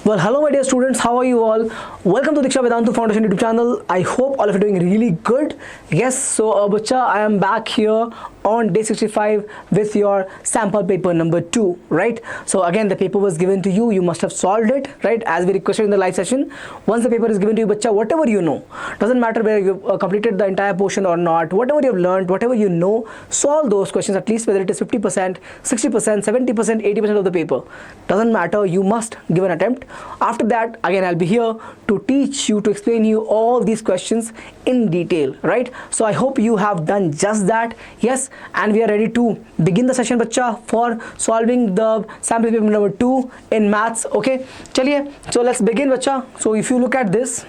Well, hello my dear students, how are you all? Welcome to Diksha Vedantu Foundation YouTube channel. I hope all of you are doing really good. Yes, so bacha, I am back here on day 65 with your sample paper number 2, right? So again, the paper was given to you, you must have solved it, right? As we requested in the live session. Once the paper is given to you, bacha, whatever you know, doesn't matter whether you've completed the entire portion or not, whatever you've learned, whatever you know, solve those questions at least, whether it is 50%, 60%, 70%, 80% of the paper. Doesn't matter, you must give an attempt. After that, again, I'll be here to teach you, to explain you all these questions in detail, right? So I hope you have done just that. Yes, and we are ready to begin the session, bacha, for solving the sample paper number 2 in maths. Okay, chaliye, so let's begin, bacha. So if you look at this,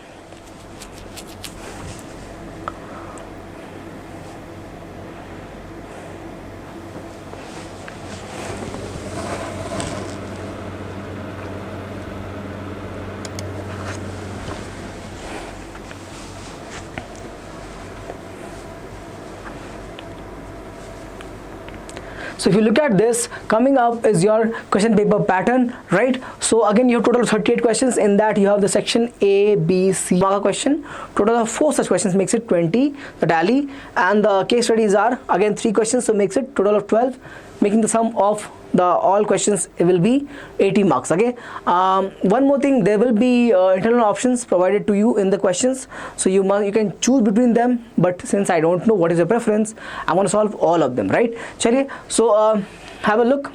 so if you look at this, coming up is your question paper pattern, right? So again, you have total of 38 questions. In that, you have the section A, B, C marker question. Total of 4 such questions makes it 20, the tally. And the case studies are again 3 questions, so makes it total of 12, making the sum of the all questions it will be 80 marks. Okay, one more thing, there will be internal options provided to you in the questions, so you can choose between them, but since I don't know what is your preference, I want to solve all of them, right? Chaliye, so have a look.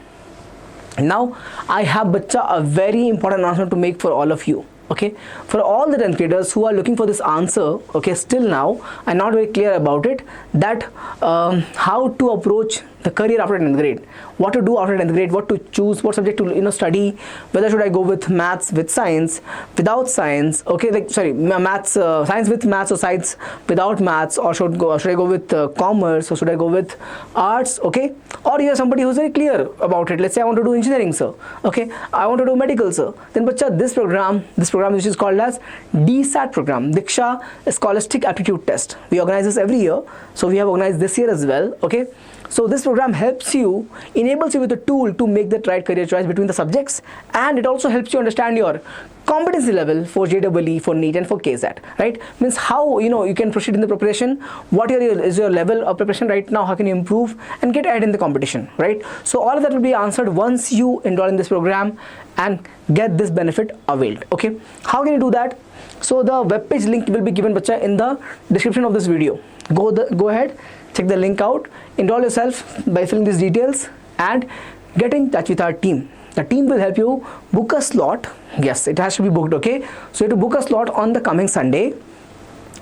Now I have, bacha, a very important announcement to make for all of you. Okay, for all the 10th graders who are looking for this answer, okay, still now I'm not very clear about it, that how to approach the career after 10th grade, what to do after 10th grade, what to choose, what subject to study, whether should I go with maths with science, without science, okay, like sorry, maths science with maths or science without maths, or should I go with commerce, or should I go with arts? Okay, or you are somebody who's very clear about it. Let's say I want to do engineering, sir. Okay, I want to do medical, sir. Then bacha, this program which is called as DSAT program, Diksha Scholastic Aptitude Test, we organize this every year, so we have organized this year as well. Okay, so this program helps you, enables you with a tool to make the right career choice between the subjects, and it also helps you understand your competency level for JEE, for NEET, and for KSAT, right? Means how you can proceed in the preparation, what is your level of preparation right now, how can you improve and get ahead in the competition, right? So all of that will be answered once you enroll in this program and get this benefit availed. Okay, how can you do that? So the webpage link will be given, bacha, in the description of this video. Go ahead, check the link out, enroll yourself by filling these details, and get in touch with our team. The team will help you book a slot. Yes, it has to be booked. Okay, so you have to book a slot on the coming Sunday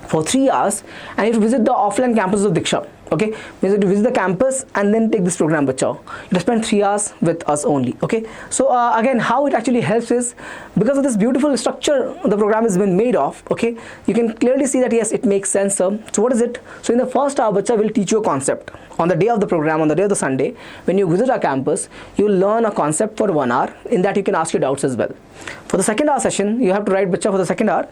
for 3 hours, and you have to visit the offline campus of Diksha. Okay, you have to visit the campus and then take this program, bacha. You have to spend 3 hours with us only. Okay, so again, how it actually helps is because of this beautiful structure the program has been made of. Okay, you can clearly see that yes, it makes sense, sir. So what is it? So in the first hour, bacha, will teach you a concept. On the day of the program, on the day of the Sunday, when you visit our campus, you will learn a concept for 1 hour. In that, you can ask your doubts as well. For the second hour session, you have to write, bacha, for the second hour,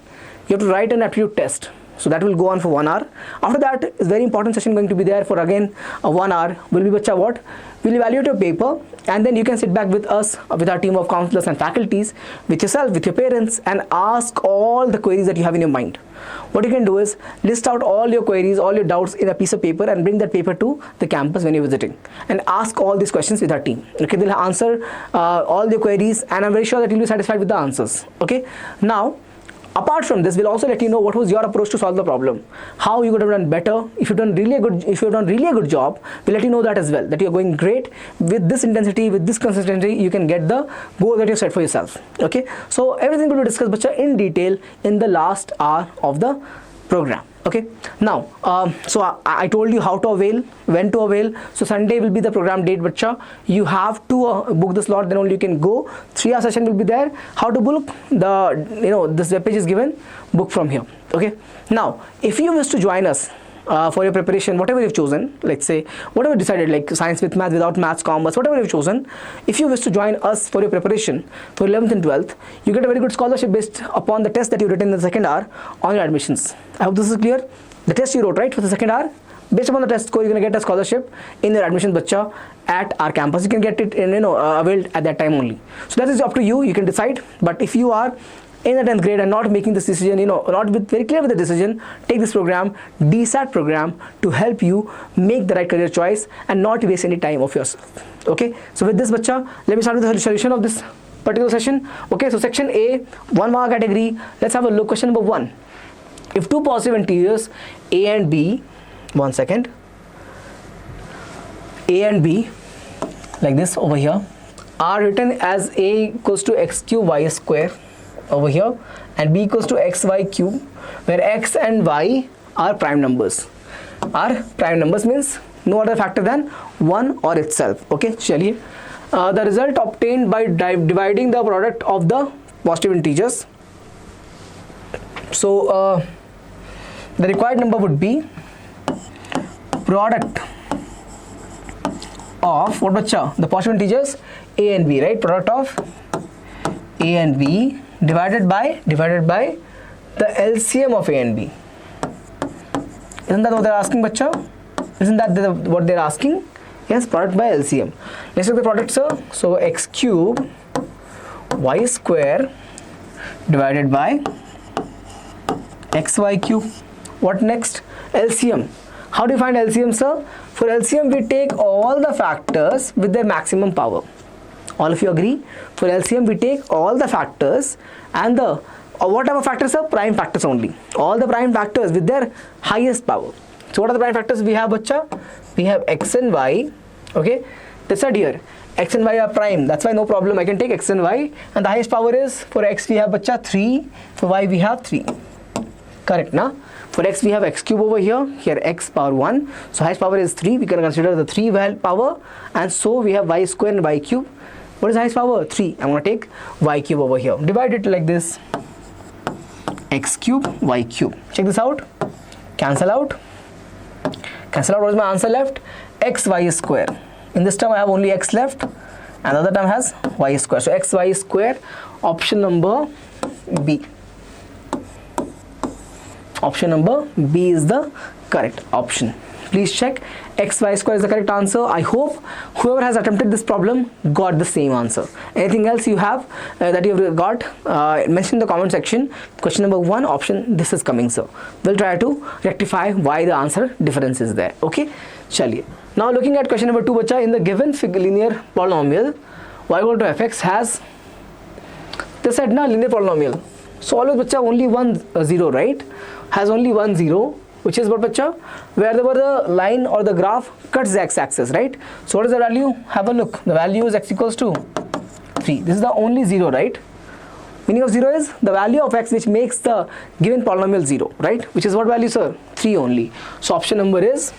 you have to write an aptitude test. So that will go on for 1 hour. After that, is very important session going to be there for again 1 hour. Will be, bacha, what? We'll evaluate your paper, and then you can sit back with us, with our team of counselors and faculties, with yourself, with your parents, and ask all the queries that you have in your mind. What you can do is list out all your queries, all your doubts in a piece of paper, and bring that paper to the campus when you're visiting, and ask all these questions with our team. Okay, they'll answer all your queries, and I'm very sure that you'll be satisfied with the answers. Okay, now, apart from this, we'll also let you know what was your approach to solve the problem, how you could have done better. If you've done really a good job, we'll let you know that as well, that you're going great with this intensity, with this consistency, you can get the goal that you set for yourself. Okay, so everything will be discussed, bacha, in detail in the last hour of the program. Okay, now so I told you how to avail, when to avail. So Sunday will be the program date, bacha. You have to book the slot, then only you can go. 3 hour session will be there. How to book? This web page is given. Book from here. Okay, now if you wish to join us for your preparation, whatever you've chosen, let's say whatever you decided, like science with math, without maths, commerce, whatever you've chosen, if you wish to join us for your preparation for 11th and 12th, you get a very good scholarship based upon the test that you've written in the second hour on your admissions. I hope this is clear. The test you wrote, right, for the second hour, Based upon the test score, you're gonna get a scholarship in your admission, bacha, at our campus. You can get it in, availed at that time only. So that is up to you. You can decide. But if you are in the 10th grade and not making this decision, not very clear with the decision, take this program, DSAT program, to help you make the right career choice and not waste any time of yourself. Okay. So with this, bacha, let me start with the solution of this particular session. Okay. So section A, 1 mark category. Let's have a look. Question number 1. If two positive integers A and B, one second, A and B, like this over here, are written as A equals to x cube y square over here and B equals to xy cube, where x and y are prime numbers. Are prime numbers means no other factor than 1 or itself. Okay, chaliye. The result obtained by dividing the product of the positive integers. So the required number would be product of what, bacha? The positive integers A and B, right? Product of A and B divided by the LCM of A and B. Isn't that what they're asking, bacha? Isn't that what they're asking? Yes, product by LCM. Let's take the product, sir. So x cube y square divided by xy cube. What next? LCM. How do you find LCM, sir? For LCM, we take all the factors with their maximum power. All of you agree? For LCM, we take all the factors and the what type of factors are? Prime factors only. All the prime factors with their highest power. So what are the prime factors we have, bacha? We have x and y. Okay, that's right here. X and y are prime. That's why no problem. I can take x and y. And the highest power is, for x we have, bacha, 3. For y we have 3. Correct, na? For x we have x cube over here. Here x power 1. So highest power is 3. We can consider the 3 power. And so we have y square and y cube. What is highest power? 3. I'm going to take y cube over here. Divide it like this. X cube, y cube. Check this out. Cancel out. Cancel out. What is my answer left? X y square. In this term I have only x left. And the other term has y square. So x y square. Option number B. Option number B is the correct option. Please check. X y square is the correct answer. I hope whoever has attempted this problem got the same answer. Anything else you have that you have got, mention in the comment section. Question number 1, option this is coming, sir. We'll try to rectify why the answer difference is there. Okay, chaliye. Now looking at question number 2, bacha, in the given linear polynomial, y equal to fx has, they said na, linear polynomial. So always, bacha, only one 0, right? Has only one 0. Which is what, bacha? Wherever the line or the graph cuts the x-axis, right? So what is the value? Have a look. The value is x equals to 3. This is the only 0, right? Meaning of 0 is the value of x which makes the given polynomial 0, right? Which is what value, sir? 3 only. So option number is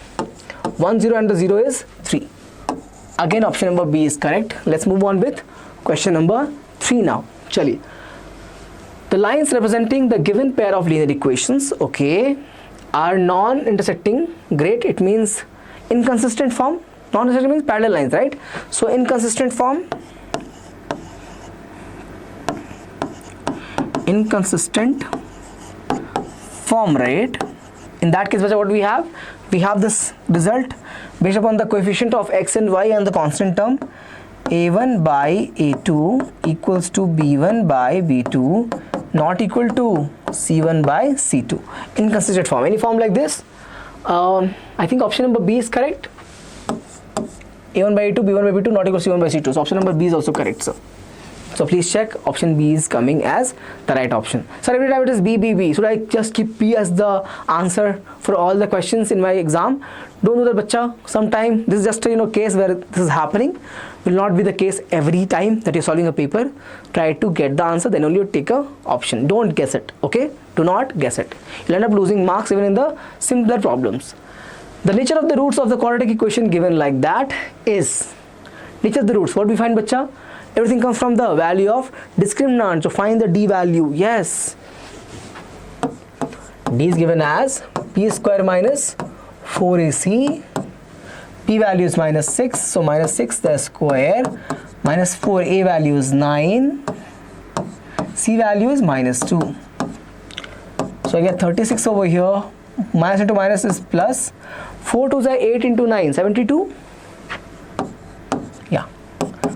1 0 and the 0 is 3. Again, option number B is correct. Let's move on with question number 3 now. Chaliye. The lines representing the given pair of linear equations, okay, are non-intersecting. Great. It means inconsistent form. Non-intersecting means parallel lines, right? So inconsistent form. Inconsistent form, right? In that case, what we have? We have this result based upon the coefficient of x and y and the constant term. A1 by A2 equals to B1 by B2 not equal to C1 by C2. Inconsistent form. Any form like this? I think option number B is correct. A1 by A2, B1 by B2 not equal to C1 by C2. So option number B is also correct, sir. So please check. Option B is coming as the right option. So every time it is B, B, B. Should I just keep B as the answer for all the questions in my exam? Don't do that, bacha. Sometime this is just a case where this is happening. Will not be the case every time that you're solving a paper. Try to get the answer, then only you take a option. Don't guess it. Okay? Do not guess it. You'll end up losing marks even in the simpler problems. The nature of the roots of the quadratic equation given like that is nature of the roots. What we find, bacha? Everything comes from the value of discriminant. So find the D value. Yes. D is given as P square minus 4AC. P value is minus 6. So minus 6 the square. Minus 4. A value is 9. C value is minus 2. So I get 36 over here. Minus into minus is plus. 4 2s are 8 into 9, 72. Yeah,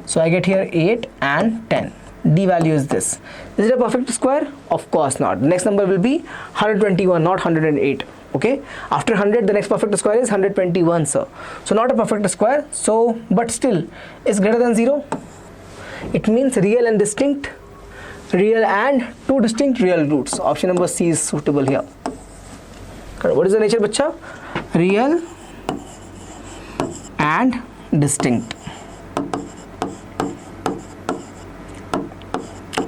so I get here 8 and 10. D value is this. Is it a perfect square? Of course not. The next number will be 121, not 108. Okay, after 100 the next perfect square is 121, sir. So not a perfect square, so but still is greater than 0. It means real and distinct, real and two distinct real roots. Option number C is suitable here. What is the nature, bacha? Real and distinct.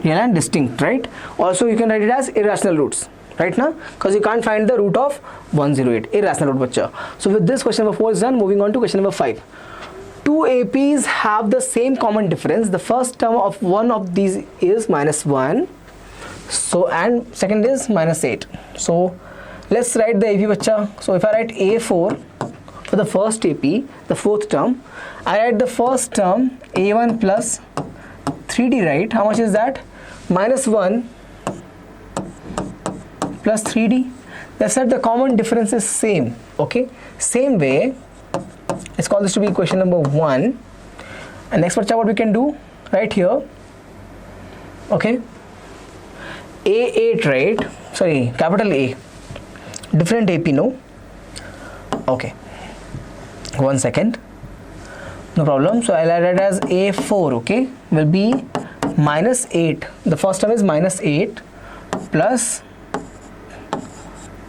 Real and distinct, right? Also you can write it as irrational roots, right now, because you can't find the root of 108, irrational root, bacha. So with this, question number 4 is done. Moving on to question number 5. Two APs have the same common difference. The first term of one of these is -1, so and second is -8. So let's write the AP, bacha. So if I write A4 for the first AP, the fourth term, I write the first term A1 plus 3D, right? How much is that? -1 plus 3D. That's said the common difference is same. Okay, same way, let's call this to be equation number 1. And next, what we can do right here, okay, A8, right? Sorry, capital A, different AP, no? Okay, 1 second, no problem. So I'll add it as A4, okay, will be -8. The first term is -8 plus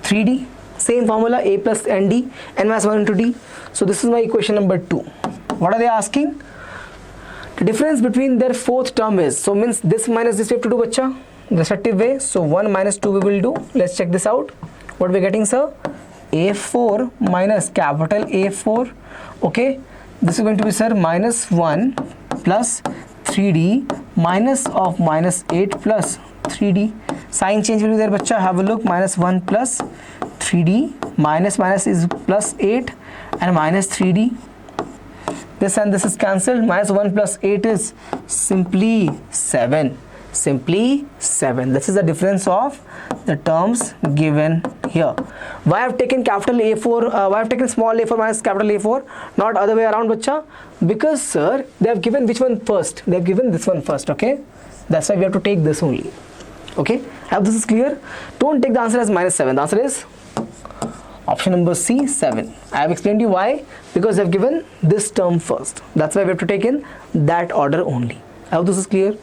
3D, same formula, A plus ND, N minus 1 into D. So this is my equation number 2. What are they asking? The difference between their fourth term is, so means this minus this we have to do, bacha, respective way. So 1 minus 2 we will do. Let's check this out. What we're getting, sir? A4 minus capital A4, okay, this is going to be, sir, -1 plus 3D minus of -8 plus 3D. Sign change will be there, bacha. Have a look. -1 plus 3D, minus is plus 8 and minus 3D. This and this is cancelled. -1 plus 8 is simply 7. Simply 7. This is the difference of the terms given here. Why I have taken capital A4? Why I have taken small a4 minus capital A4? Not other way around, bacha. Because, sir, they have given which one first? They have given this one first. Okay, that's why we have to take this only. Okay, I hope this is clear. Don't take the answer as -7. The answer is option number C, 7. I have explained to you why. Because they have given this term first. That's why we have to take in that order only. I hope this is clear.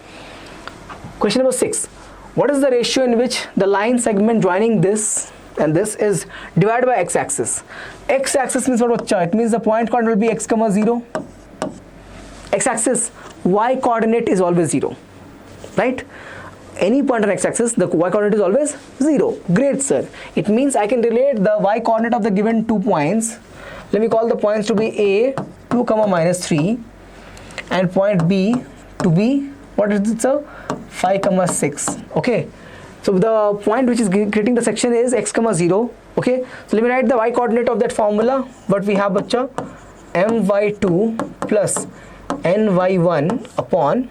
Question number 6. What is the ratio in which the line segment joining this and this is divided by x-axis? X-axis means what, bacha? It means the point coordinate will be x, 0. X-axis, y coordinate is always 0, right? Any point on x-axis, the y coordinate is always 0. Great, sir. It means I can relate the y coordinate of the given 2 points. Let me call the points to be A 2, -3, and point B to be, what is it, sir? 5, 6. Okay, so the point which is creating the section is x, 0. Okay, so let me write the y coordinate of that formula. What we have, bacha? my2 plus ny1 upon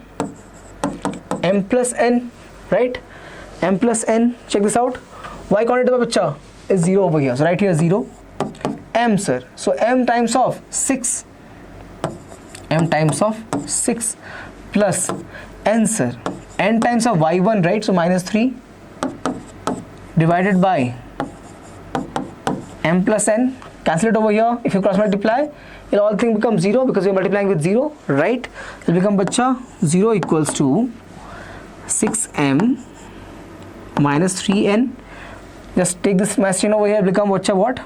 m plus n, right? M plus n. Check this out. Y coordinate of bacha is 0 over here. So right here 0. M, sir. So m times of 6. M times of 6 plus n, sir. N times of y1, right? So -3 divided by m plus n. Cancel it over here. If you cross multiply, it all thing becomes 0 because you're multiplying with 0, right? It will become, bacha, 0 equals to 6m minus 3n. Just take this minus chain over here. It will become, bacha, what?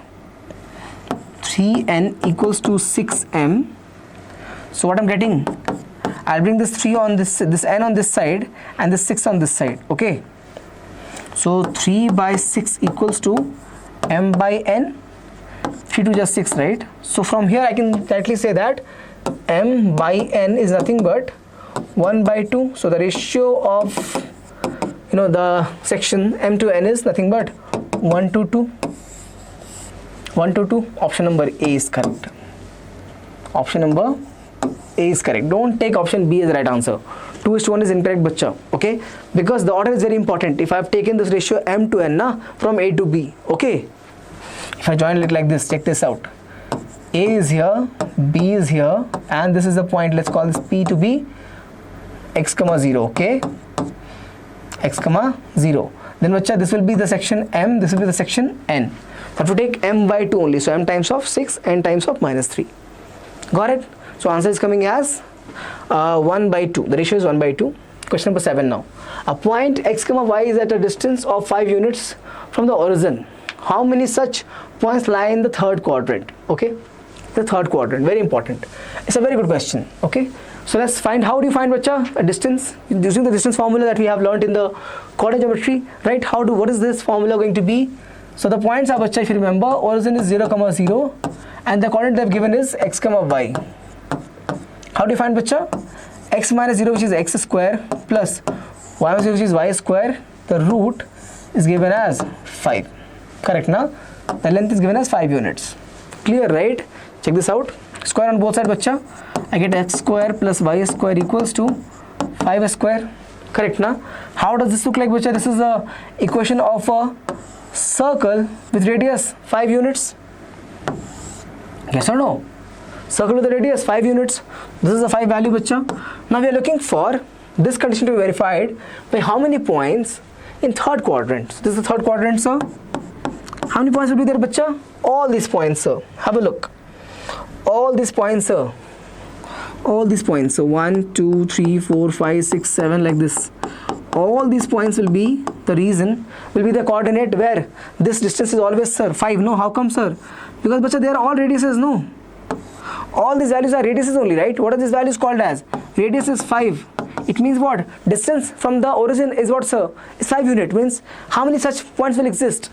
3n equals to 6m. So what I'm getting, I'll bring this 3 on this n on this side and this 6 on this side. Okay, so 3 by 6 equals to m by n. 3 to just 6, right? So from here I can directly say that m by n is nothing but 1 by 2. So the ratio of, the section m to n is nothing but 1 to 2. 1 to 2. Option number A is correct. Option number A is correct. Don't take option B as the right answer. 2:1 is incorrect, bacha. Okay, because the order is very important. If I have taken this ratio m to n from A to B, okay, if I join it like this, check this out. A is here, B is here, and this is the point. Let's call this P to be x comma 0. Okay, x comma 0. Then bacha, this will be the section M, this will be the section N. So I have to take M by 2 only. So M times of 6, N times of minus 3. Got it? So answer is coming as 1 by 2. The ratio is 1 by 2. Question number 7 now. A point x comma y is at a distance of 5 units from the origin. How many such points lie in the third quadrant? Okay, the third quadrant, very important. It's a very good question. Okay, so let's find, how do you find bacha a distance using the distance formula that we have learned in the coordinate geometry, right? What is this formula going to be? So the points are bacha, if you remember, origin is 0 comma 0 and the coordinate they've given is x comma y. How do you find bacha? X minus 0, which is x square, plus y minus 0, which is y square. The root is given as 5. Correct now? The length is given as 5 units. Clear, right? Check this out. Square on both sides bacha. I get x square plus y square equals to 5 square. Correct now? How does this look like bacha? This is the equation of a circle with radius 5 units. Yes or no? Circle with the radius 5 units. This is the 5 value bacha. Now we are looking for this condition to be verified by how many points in third quadrant. This is the third quadrant, sir. How many points will be there bacha? All these points, sir. Have a look. All these points, sir. All these points. So 1, 2, 3, 4, 5, 6, 7, like this. All these points will be the reason, will be the coordinate where this distance is always, sir, 5. No, how come, sir? Because bacha, they are all radiuses, no? All these values are radiuses only, right? What are these values called as? Radius is 5. It means what? Distance from the origin is what, sir? Is 5 unit. Means how many such points will exist?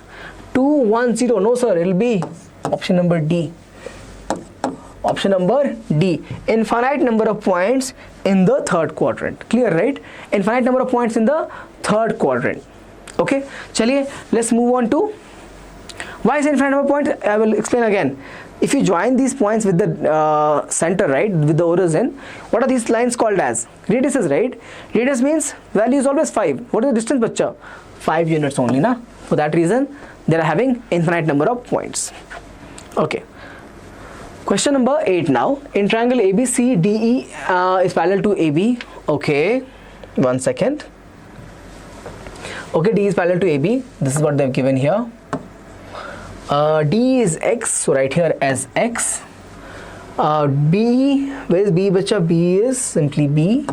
2, 1, 0. No, sir. It will be option number D. Option number D. Infinite number of points in the third quadrant. Clear, right? Infinite number of points in the third quadrant. Okay. Chaliye, let's move on to why is infinite number of points? I will explain again. If you join these points with the center, right, with the origin, what are these lines called as? Radiuses, right? Radius means value is always 5. What is the distance, bacha? 5 units only, na? For that reason, they are having infinite number of points. Okay. Question number 8 now. In triangle ABCDE is parallel to AB. Okay. 1 second. Okay, D is parallel to AB. This is what they have given here. D is x, so right here as x. B, where is B bacha? B is simply B.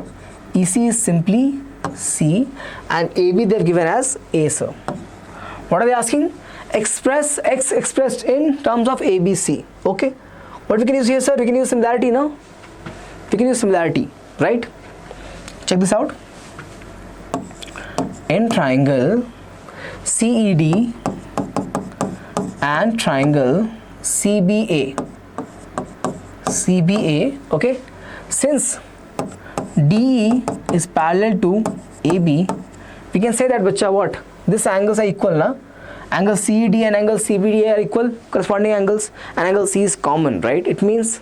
EC is simply C. And AB they have given as A, sir. What are they asking? Express x expressed in terms of ABC. Okay. What we can use here, sir? We can use similarity, no? We can use similarity, right? Check this out. In triangle CED and triangle CBA, okay, since DE is parallel to AB, we can say that bacha, what, these angles are equal, na? Angle CED and angle CBD are equal, corresponding angles, and angle C is common, right? It means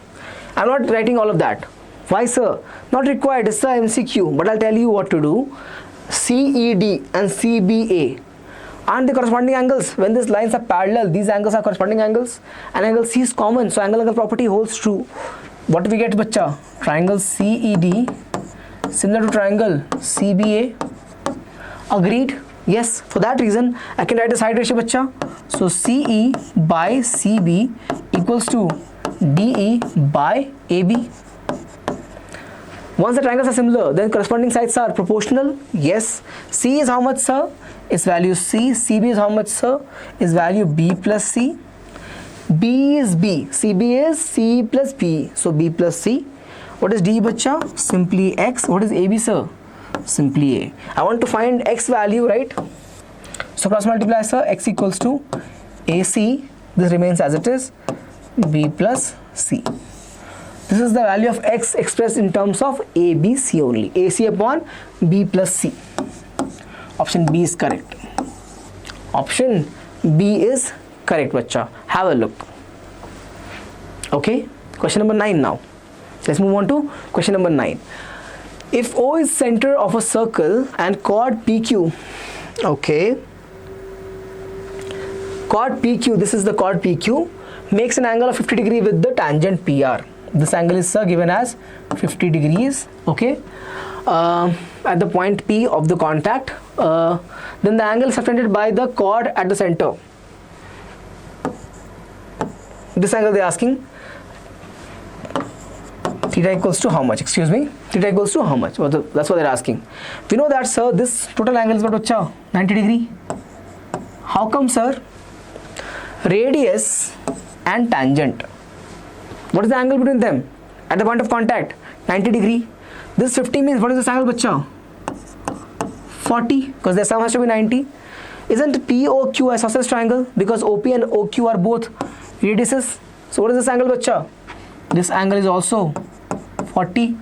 I'm not writing all of that. Why, sir? Not required. It's a MCQ, but I'll tell you what to do. CED and CBA, aren't they corresponding angles? When these lines are parallel, these angles are corresponding angles, and angle C is common, so angle property holds true. What do we get, bacha? Triangle CED similar to triangle CBA. Agreed? Yes. For that reason, I can write a side ratio, bacha. So CE by CB equals to DE by AB. Once the triangles are similar, then corresponding sides are proportional. Yes. C is how much, sir? Its value C. CB is how much, sir? Its value B plus C. B is B. CB is C plus B. So B plus C. What is D, bacha? Simply X. What is AB, sir? Simply A. I want to find X value, right? So cross multiply, sir. X equals to AC. This remains as it is. B plus C. This is the value of X expressed in terms of ABC only. AC upon B plus C. Option B is correct. Option B is correct, bacha. Have a look. Okay. Question number 9 now. Let's move on to question number 9. If O is center of a circle and chord PQ, okay, chord PQ, this is the chord PQ, makes an angle of 50 degree with the tangent PR. This angle is given as 50 degrees, okay, at the point P of the contact. Then the angle is subtended by the chord at the center. This angle they are asking, theta equals to how much? Excuse me, theta equals to how much? That's what they're asking. We know that, sir, this total angle is what, 90 degree. How come, sir? Radius and tangent. What is the angle between them? At the point of contact, 90 degree. This 50 means what is this angle, bacha? 40, because their sum has to be 90. Isn't POQ a isosceles triangle? Because OP and OQ are both radiuses. So what is this angle, bacha? This angle is also 40.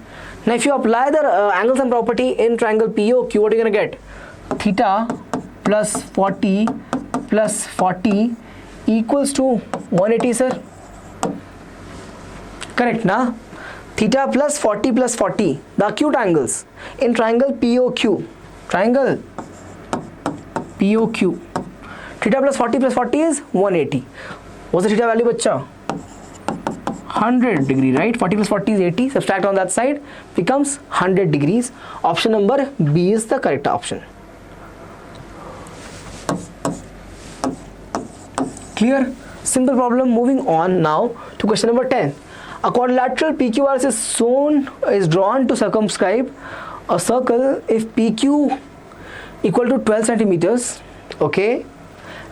Now if you apply the angle sum property in triangle POQ, what are you going to get? Theta plus 40 plus 40 equals to 180, sir. Correct, na? Theta plus 40 plus 40, the acute angles in triangle POQ. Triangle POQ. Theta plus 40 is 180. What's the theta value, bacha? 100 degree, right? 40 plus 40 is 80. Subtract on that side, becomes 100 degrees. Option number B is the correct option. Clear? Simple problem. Moving on now to question number 10. A quadrilateral PQR is drawn to circumscribe a circle if PQ equal to 12 centimeters, okay,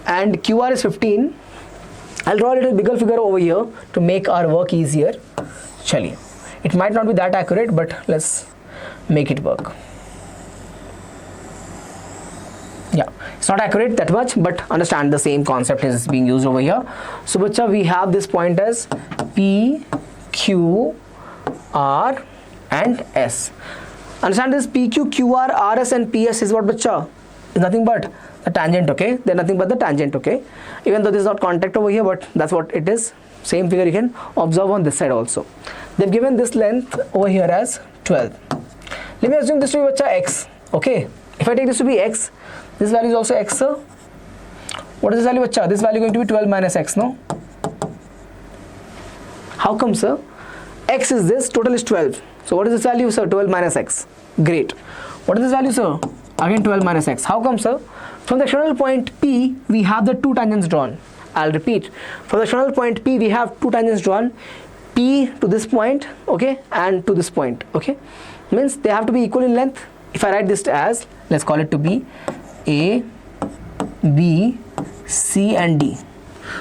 and QR is 15. I'll draw a little bigger figure over here to make our work easier. Chaliye. It might not be that accurate, but let's make it work. Yeah, it's not accurate that much, but understand the same concept is being used over here. So, bacha, we have this point as P, Q, R and S. Understand this PQ, QR, RS and PS is what, bacha? Is nothing but the tangent, okay? They're nothing but the tangent, okay? Even though this is not contact over here, but that's what it is. Same figure you can observe on this side also. They've given this length over here as 12. Let me assume this to be, bacha, X, okay? If I take this to be X, this value is also X, sir. What is this value, bacha? This value is going to be 12 minus X, no? How come, sir? X is this, total is 12. So what is this value, sir? 12 minus X. Great. What is this value, sir? Again 12 minus X. How come, sir? From the external point P, we have the two tangents drawn. I'll repeat. From the external point P, we have two tangents drawn. P to this point, okay, and to this point, okay. Means they have to be equal in length. If I write this as, let's call it to be A, B, C and D.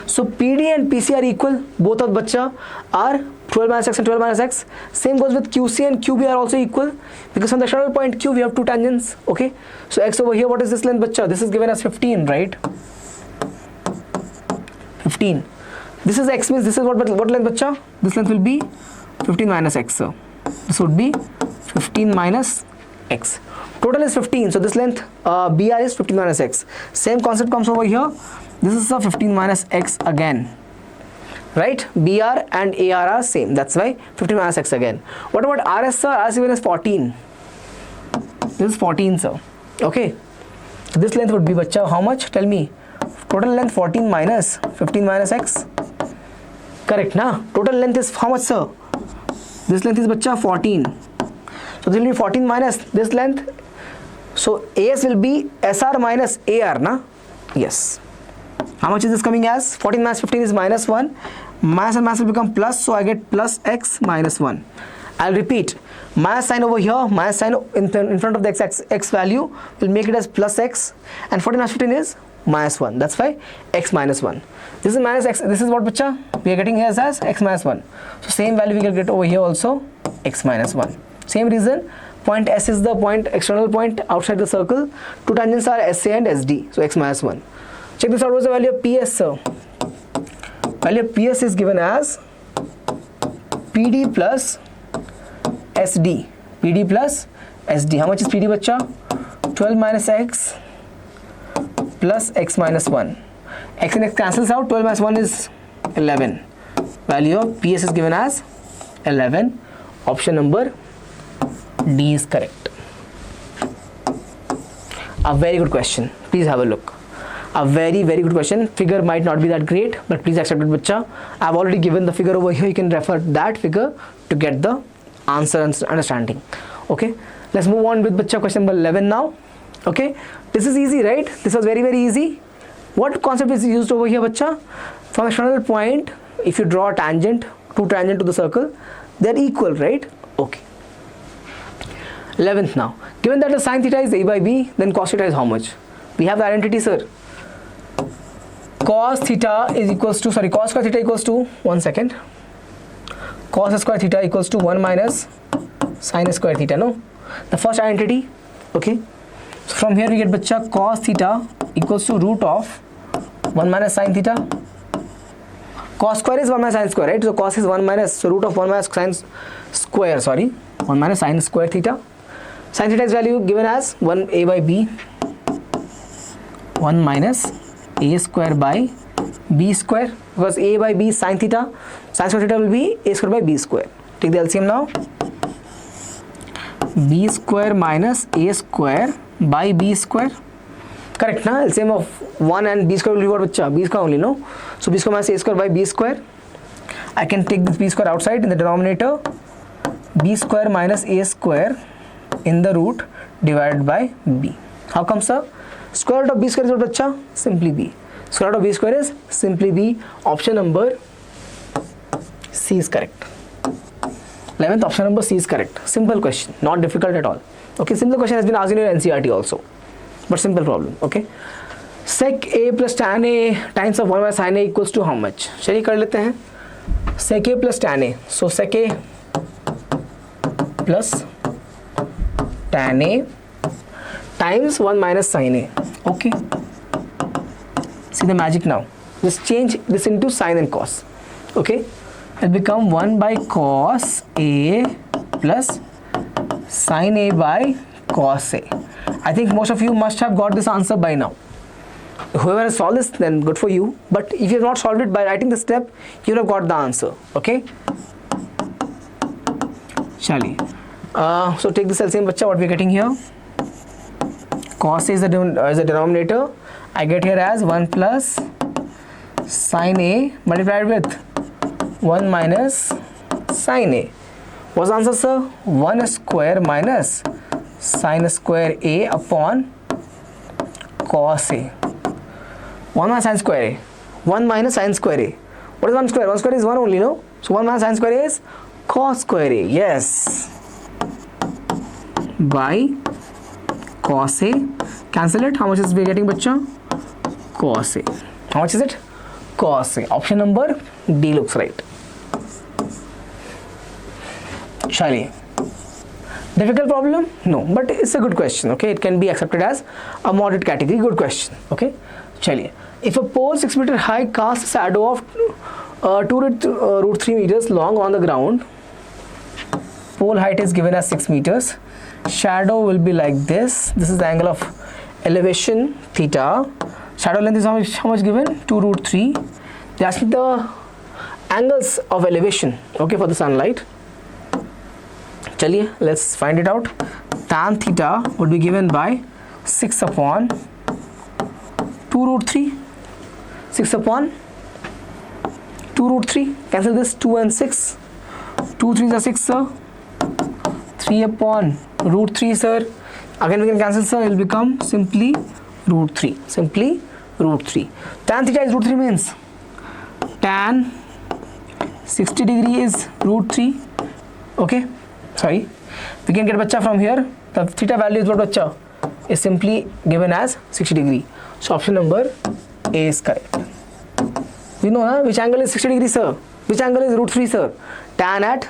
So PD and PC are equal. Both of bacha are 12 minus X and 12 minus X. Same goes with QC and QB are also equal, because from the external point Q we have two tangents, okay. So X over here, what is this length, bacha? This is given as 15, right? 15. This is X, means this is what length, bacha? This length will be 15 minus X, sir. This would be 15 minus X. Total is 15, so this length BR is 15 minus X. Same concept comes over here. This is a 15 minus X again, right? BR and AR are same, that's why 15 minus X again. What about RS, sir? RS given as 14. This is 14, sir. Okay. So this length would be, bacha, how much? Tell me. Total length 14 minus 15 minus X. Correct, na? Total length is how much, sir? This length is, bacha, 14. So this will be 14 minus this length. So AS will be SR minus AR, na? Yes. How much is this coming as? 14 minus 15 is minus 1. Minus and minus will become plus, so I get plus X minus 1. I'll repeat. Minus sign over here, minus sign in front of the X value will make it as plus X. And 14 minus 15 is minus 1. That's why X minus 1. This is minus X. This is what, bacha? We are getting here as X minus 1. So same value we can get over here also, X minus 1. Same reason. Point S is the point, external point outside the circle. Two tangents are SA and SD. So X minus 1. Check this out. What's the value of PS, sir? Value of PS is given as PD plus SD. PD plus SD. How much is PD, bacha? 12 minus X plus X minus 1. X and X cancels out. 12 minus 1 is 11. Value of PS is given as 11. Option number D is correct. A very good question. Please have a look. A very good question. Figure might not be that great, but please accept it, bacha. I've already given the figure over here. You can refer that figure to get the answer and understanding. Okay, let's move on with bacha question number 11 now. Okay, this is easy, right? This was very easy. What concept is used over here, bacha? From external point, if you draw a tangent to the circle, they're equal, right? Okay. 11th now. Given that the sine theta is a by b, then cos theta is how much? We have the identity, sir. Cos square theta equals to, one second. Cos square theta equals to 1 minus sine square theta, no? The first identity, okay? So from here we get, bacha, cos theta equals to root of 1 minus sine theta. Cos square is 1 minus sine square, right? So cos is 1 minus, so root of 1 minus sine square, 1 minus sine square theta. Sine theta's value given as 1a by b, 1 minus a square by b square, because a by b is sine theta, sine square theta will be a square by b square. Take the LCM now. B square minus a square by b square. Correct, na? LCM of 1 and b square will be what, bacha? B square only, no? So b square minus a square by b square. I can take this b square outside in the denominator. B square minus a square in the root divided by b. How come, sir? Square root of b square is what, bacha? Simply b. Square root of b square is simply b. Option number C is correct. 11th, option number C is correct. Simple question, not difficult at all. Okay, simple question has been asked in your NCERT also, but simple problem. Okay, sec a plus tan a times of 1 minus sin a equals to how much? चलिए कर लेते हैं. Sec a plus tan a. So sec a plus tan a times 1 minus sin a. Okay. See the magic now. Just change this into sin and cos. Okay. It will become 1 by cos a plus sin a by cos a. I think most of you must have got this answer by now. Whoever has solved this, then good for you. But if you have not solved it by writing the step, you have got the answer. Okay. Chali. So take this LCM, bacha. What we are getting here? Cos a is the denominator. I get here as 1 plus sin a multiplied with 1 minus sin a. What's the answer, sir? 1 square minus sin square a upon cos a. 1 minus sin square a. 1 minus sin square a. What is 1 square? 1 square is 1 only, no? So 1 minus sin square a is cos square a. Yes. By cos a. Cancel it. How much is we getting, bacha? Cos a. How much is it? Cos a. Option number D looks right. Shali. Difficult problem? No, but it's a good question. Okay, it can be accepted as a moderate category. Good question. Okay, chaliye. If a pole 6 meter high casts a shadow of 2√3 meters long on the ground, pole height is given as 6 meters. Shadow will be like this. This is the angle of elevation theta. Shadow length is how much given? 2√3. They ask me the angles of elevation. Okay, for the sunlight. Chaliye, let's find it out. Tan theta would be given by 6 upon 2√3. 6 upon 2√3. Cancel this, 2 and 6. 2 3s are 6, sir. 3 upon √3, sir. Again we can cancel, sir. It will become simply √3. Simply √3. Tan theta is √3 means tan 60 degree is √3. Okay. Sorry, we can get, bacha, from here the theta value is what, bacha? Is simply given as 60 degree. So option number A is correct. We know, na, which angle is 60 degree, sir? Which angle is √3, sir? Tan at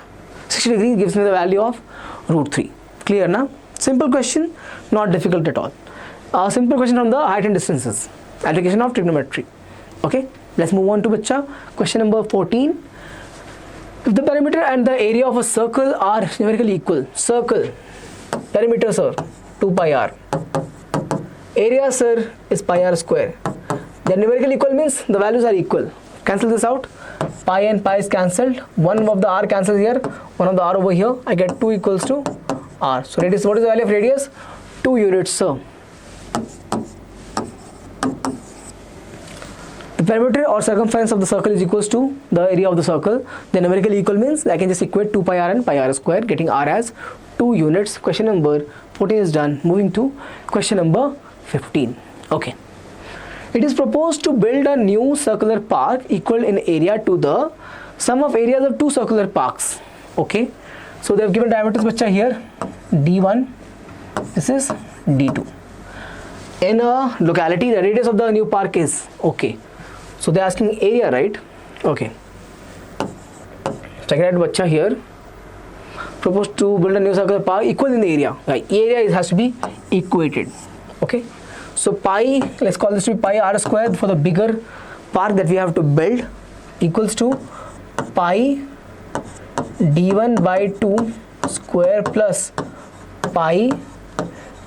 60 degree gives me the value of √3. Clear, na? Simple question, not difficult at all. Simple question from the height and distances. Application of trigonometry. Okay, let's move on to, bacha, question number 14. If the perimeter and the area of a circle are numerically equal, circle, perimeter, sir, 2 pi r, area, sir, is pi r square. They are numerically equal means the values are equal. Cancel this out. Pi and pi is cancelled. One of the r cancels here, one of the r over here. I get 2 equals to r. So radius, what is the value of radius? 2 units, sir. perimeter or circumference of the circle is equals to the area of the circle, then numerically equal means I can just equate 2 pi r and pi r square, getting r as 2 units. Question number 14 is done. Moving to question number 15. Okay. It is proposed to build a new circular park equal in area to the sum of areas of two circular parks. Okay. So they have given diameters bacha here d1, this is d2. In a locality, the radius of the new park is okay. So they are asking area, right? Okay. Check it out, bacha here. Proposed to build a new circular park equal in the area. Right? Area has to be equated. Okay. So pi, let's call this to be pi r square for the bigger park that we have to build, equals to pi d1 by 2 square plus pi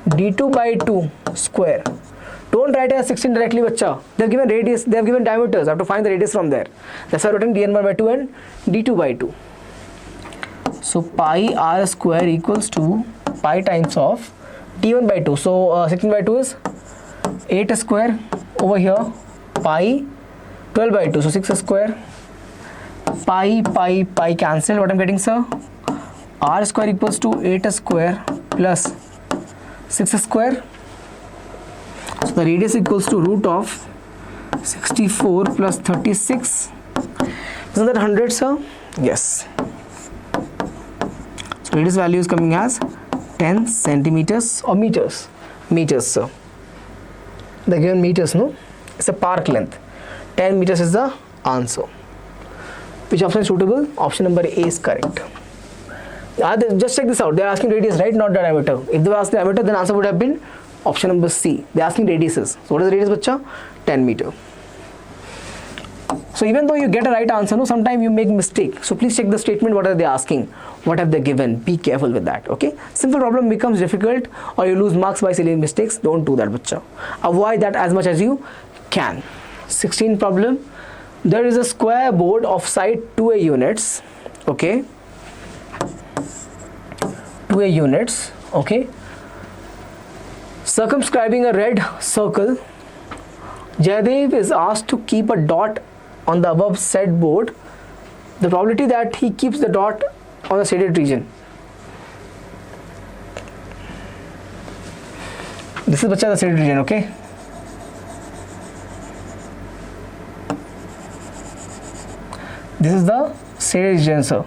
d2 by 2 square. Don't write it as 16 directly, bacha. They have given radius, they have given diameters. I have to find the radius from there. That's why I written d1 by 2 and d2 by 2. So pi r square equals to pi times of d1 by 2. So 16 by 2 is 8 square, over here pi 12 by 2, so 6 square, pi cancel. What I'm getting, sir? R square equals to 8 square plus 6 square. So the radius equals to root of 64 plus 36. Isn't that 100, sir? Yes. So radius value is coming as 10 centimeters or meters. Meters, sir. They given meters, no? It's a park length. 10 meters is the answer. Which option is suitable? Option number A is correct. Just check this out. They are asking radius, right? Not diameter. If they were asking diameter, then answer would have been option number C. They are asking radiuses. So what is the radius, bacha? 10 meter. So even though you get a right answer, no, sometimes you make mistake. So please check the statement. What are they asking? What have they given? Be careful with that. Okay. Simple problem becomes difficult, or you lose marks by silly mistakes. Don't do that, bacha. Avoid that as much as you can. 16 problem. There is a square board of side 2A units. Okay. 2A units. Okay. Circumscribing a red circle, Jayadev is asked to keep a dot on the above said board. The probability that he keeps the dot on the shaded region. This is bacha the shaded region, okay? This is the shaded region, sir.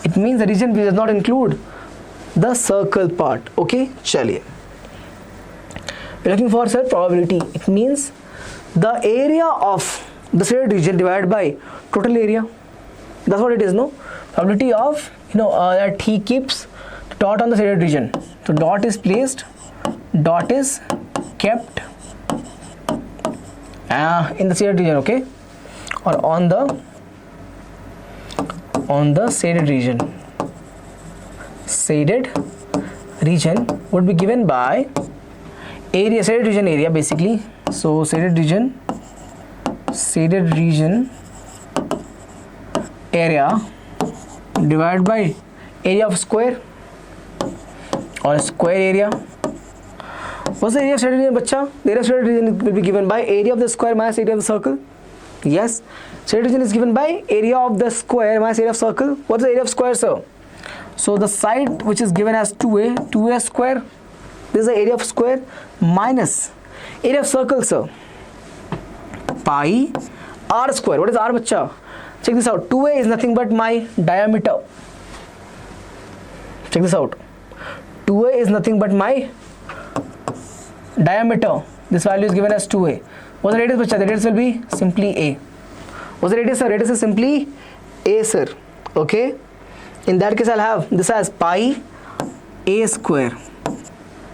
It means the region which does not include the circle part, okay? Chaliye. We're looking for, sir, probability. It means the area of the shaded region divided by total area. That's what it is, no? Probability of, that he keeps the dot on the shaded region. So dot is placed, dot is kept in the shaded region, okay? Or on the shaded region. Shaded region would be given by area, shaded region area basically. So shaded region area divided by area of square or square area. What's the area of shaded region, bacha? The area of shaded region will be given by area of the square minus area of the circle. Yes, shaded region is given by area of the square minus area of circle. What's the area of square, sir? So the side which is given as 2A square, this is the area of square minus area of circle, sir. Pi r square. What is r, bacha? Check this out. 2A is nothing but my diameter. Check this out. 2A is nothing but my diameter. This value is given as 2A. What's the radius, bacha? The radius will be simply A. What's the radius, sir? Radius is simply A, sir. Okay. In that case, I'll have this as pi A square.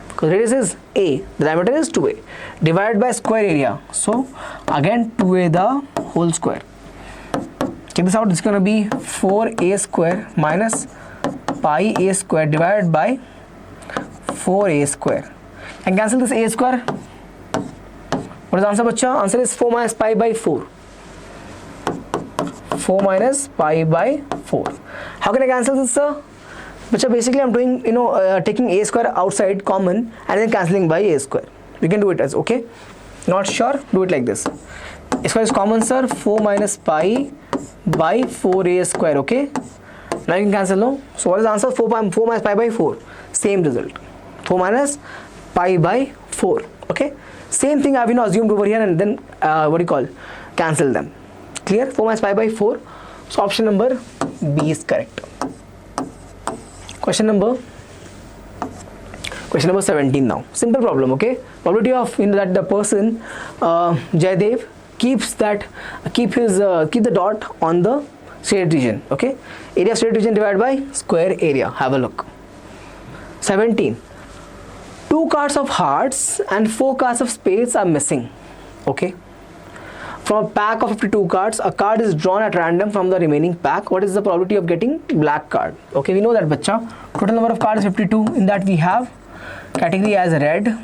Because radius is A, the diameter is 2A, divided by square area. So again 2A the whole square. Check this out. This is going to be 4A square minus pi A square divided by 4A square. And cancel this A square. What is the answer, bacha? Answer is 4 minus pi by 4. 4 minus pi by 4. How can I cancel this, sir? Bacha, basically I'm doing, taking A square outside common and then cancelling by A square. We can do it as, okay? Not sure? Do it like this. Square is common, sir. 4 minus pi by 4a square. Okay. Now you can cancel, no? So what is the answer? 4 minus pi by 4. Same result. 4 minus pi by 4. Okay. Same thing I have assumed over here, and then cancel them. Clear? 4 minus pi by 4. So option number B is correct. Question number 17 now. Simple problem, okay? Probability of that the person Jaydev keep the dot on the shaded region, okay? Area of shaded region divided by square area. Have a look. 17. 2 cards of hearts and 4 cards of spades are missing, okay? From a pack of 52 cards, a card is drawn at random from the remaining pack. What is the probability of getting black card? Okay, we know that, bacha. Total number of cards is 52. In that we have category as red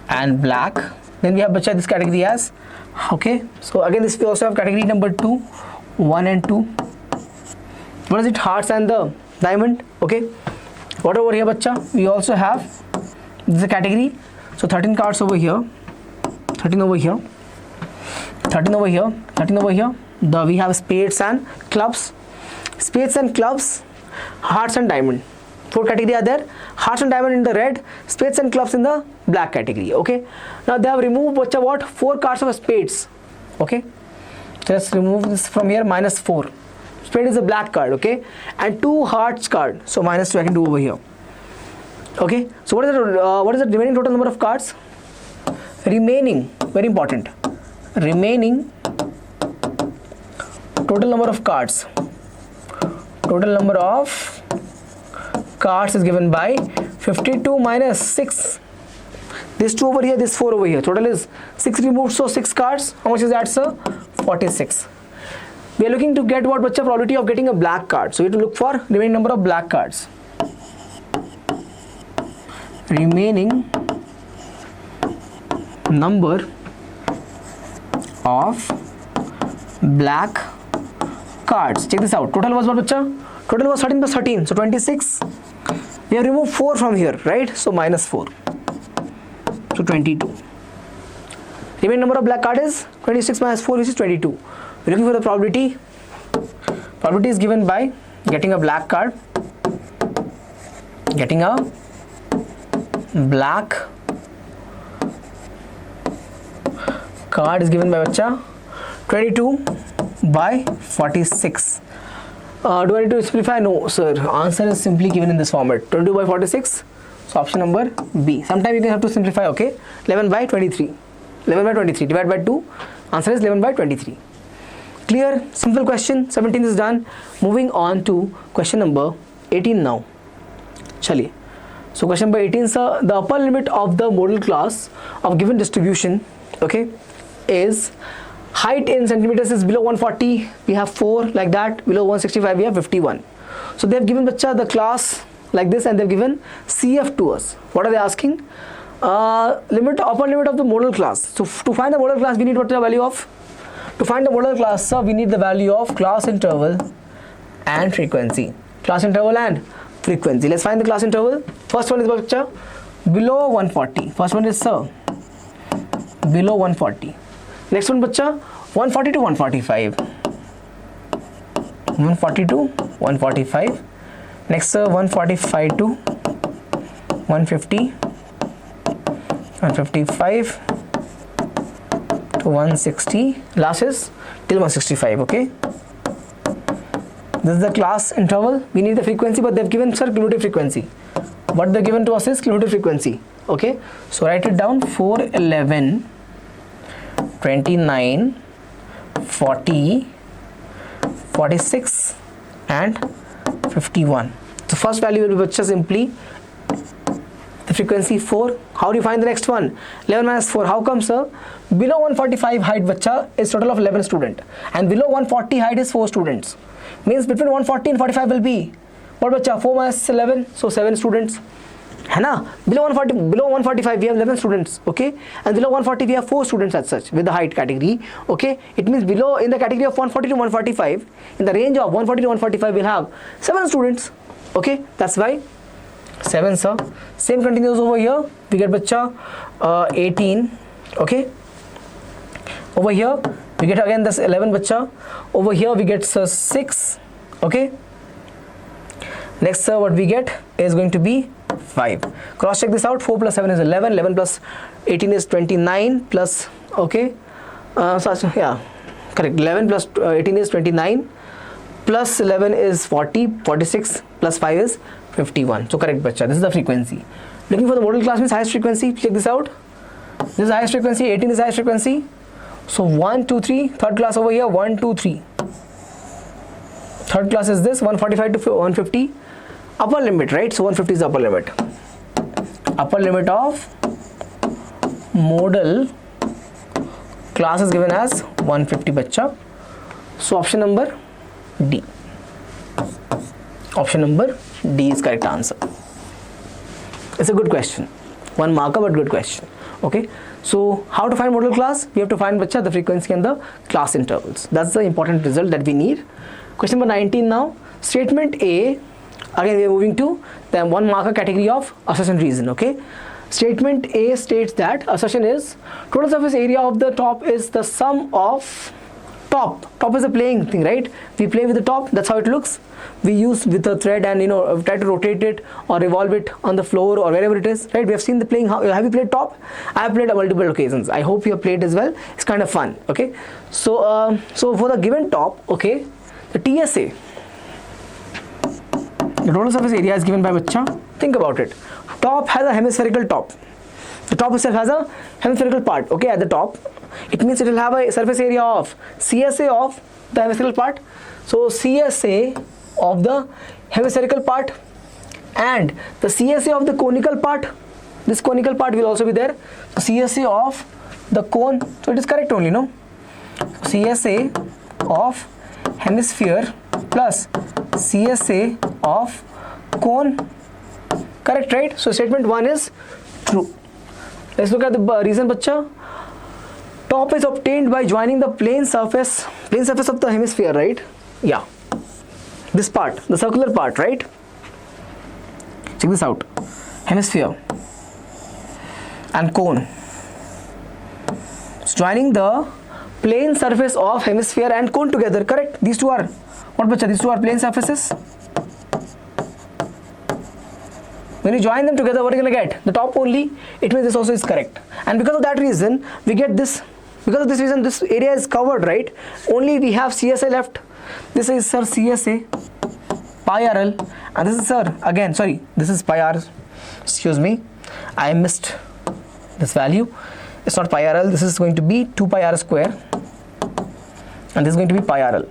and black. Then we have, bacha, this category as, okay. So again, this we also have category number 2, 1 and 2. What is it? Hearts and the diamond, okay. What over here, bacha? We also have, this is a category. So 13 cards over here, 13 over here, 13 over here, 13 over here. We have spades and clubs. Spades and clubs, hearts and diamond. 4 category are there. Hearts and diamond in the red, spades and clubs in the black category. Okay. Now they have removed what? 4 cards of spades. Okay. Just remove this from here. -4. Spade is a black card. Okay. And 2 hearts card. So -2 I can do over here. Okay. So what is the remaining total number of cards? Remaining, very important. Remaining total number of cards. Total number of cards is given by 52 minus 6. This 2 over here, this 4 over here. Total is 6 removed, so 6 cards. How much is that, sir? 46. We are looking to get what, bacha? Probability of getting a black card. So we have to look for remaining number of black cards. Remaining number of black cards. Check this out. Total was what, bacha? Total was 13 plus 13. So 26. We have removed 4 from here, right? So -4. So 22. Remaining number of black card is 26 minus 4, which is 22. We're looking for the probability. Probability is given by getting a black card. Getting a black card is given by, bacha, 22 by 46. Do I need to simplify? No, sir. Answer is simply given in this format. 22 by 46. So option number B. Sometimes you can have to simplify, okay? 11 by 23. 11 by 23 divided by 2. Answer is 11 by 23. Clear? Simple question. 17 is done. Moving on to question number 18 now. Chaliye. So question number 18, sir. The upper limit of the modal class of given distribution, okay, is height in centimeters is below 140. We have 4 like that. Below 165 we have 51. So they have given, bacha, the class like this, and they have given CF to us. What are they asking? Upper limit of the modal class. So to find the modal class, we need what the value of? To find the modal class, sir, we need the value of class interval and frequency. Class interval and frequency. Let's find the class interval. First one is, bacha, below 140. First one is, sir, below 140. Next one, bacha, 140 to 145. 140 to 145. Next, 145 to 150. 155 to 160. Last is till 165. Okay. This is the class interval. We need the frequency, but they've given, sir, cumulative frequency. What they've given to us is cumulative frequency. Okay. So write it down. 4, 11, 29, 40, 46 and 51. The first value will be, bacha, simply the frequency 4. How do you find the next one? 11 minus 4. How come, sir? Below 145 height, bacha, is total of 11 students, and below 140 height is 4 students. Means between 140 and 45 will be what, bacha? 4 minus 11, so 7 students. है ना? Below 145 we have 11 students, okay, and below 140 we have 4 students as such with the height category, okay. It means below, in the category of 140 to 145, in the range of 140 to 145 we'll have 7 students, okay. That's why 7, sir. Same continues over here. We get, bacha, 18, Okay, over here we get again this 11 bacha. Over here we get 6. Okay, next sir what we get is going to be 5. Cross check this out. 4 plus 7 is 11. 11 plus 18 is 29 plus, okay, yeah, correct, 11 plus 18 is 29 plus 11 is 40. 46 plus 5 is 51. So correct bacha, this is the frequency. Looking for the model class means highest frequency. Check this out. This is highest frequency, 18 is highest frequency. So 1, 2, 3, third class over here, 1, 2, 3. Third class is this, 145 to 150. Upper limit, right? So 150 is the upper limit. Upper limit of modal class is given as 150 bacha. So option number D. Option number D is correct answer. It's a good question. 1 marker but good question. Okay. So how to find modal class? We have to find bacha the frequency and the class intervals. That's the important result that we need. Question number 19 now. Statement A. Again we are moving to the 1 marker category of assertion reason. Okay. Statement A states that assertion is total surface area of the top is the sum of top. Top is a playing thing, right? We play with the top. That's how it looks. We use with a thread and try to rotate it or revolve it on the floor or wherever it is, right? We have seen the playing. Have you played top? I have played on multiple occasions. I hope you have played as well. It's kind of fun. Okay. So for the given top, okay, the TSA, the total surface area is given by bacha. Think about it. Top has a hemispherical top. The top itself has a hemispherical part. Okay, at the top, it means it will have a surface area of CSA of the hemispherical part. So CSA of the hemispherical part and the CSA of the conical part. This conical part will also be there. So CSA of the cone. So it is correct only, no? CSA of hemisphere plus CSA of cone. Correct, right? So statement 1 is true. Let's look at the reason, bacha. Top is obtained by joining the plane surface of the hemisphere, right? Yeah. This part, the circular part, right? Check this out. Hemisphere and cone. It's joining the plane surface of hemisphere and cone together, correct? These two are, what bacha? These two are plane surfaces. When you join them together, what are you going to get? The top only. It means this also is correct. And because of that reason, we get this. Because of this reason, this area is covered, right? Only we have CSA left. This is, sir, CSA, pi RL. And this is, sir, again, sorry, this is pi R. Excuse me. I missed this value. It's not pi RL. This is going to be 2 pi R square. And this is going to be pi RL.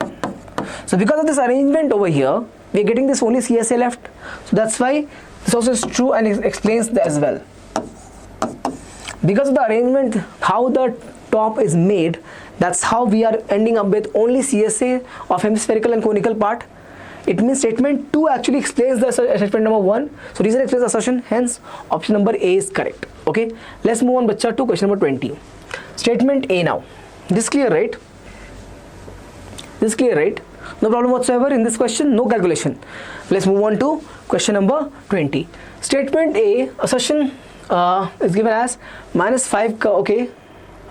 So because of this arrangement over here, we are getting this only CSA left. So that's why this also is true and it explains that as well. Because of the arrangement, how the top is made, that's how we are ending up with only CSA of hemispherical and conical part. It means statement 2 actually explains the statement number 1. So reason explains assertion, hence option number A is correct. Okay, let's move on bacha to question number 20. Statement A now. This is clear, right? This is clear, right? No problem whatsoever in this question, no calculation. Let's move on to question number 20. Statement A, assertion is given as minus 5, okay,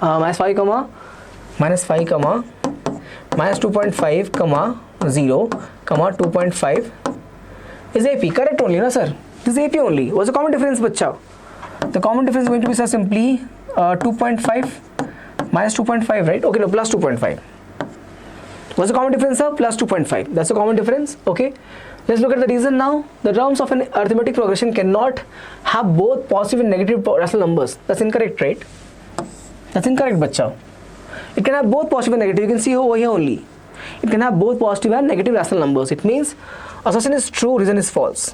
minus 5 comma, minus 5 comma, minus 2.5 comma, 0 comma 2.5 is AP, correct only, no sir? This is AP only. What's the common difference, bacha? The common difference is going to be, sir, simply 2.5 minus 2.5, right? Okay, no, plus 2.5. What's the common difference, sir? Plus 2.5. That's the common difference. Okay. Let's look at the reason now. The terms of an arithmetic progression cannot have both positive and negative rational numbers. That's incorrect, right? That's incorrect, bacha. It can have both positive and negative. You can see over here only. It can have both positive and negative rational numbers. It means assertion is true, reason is false.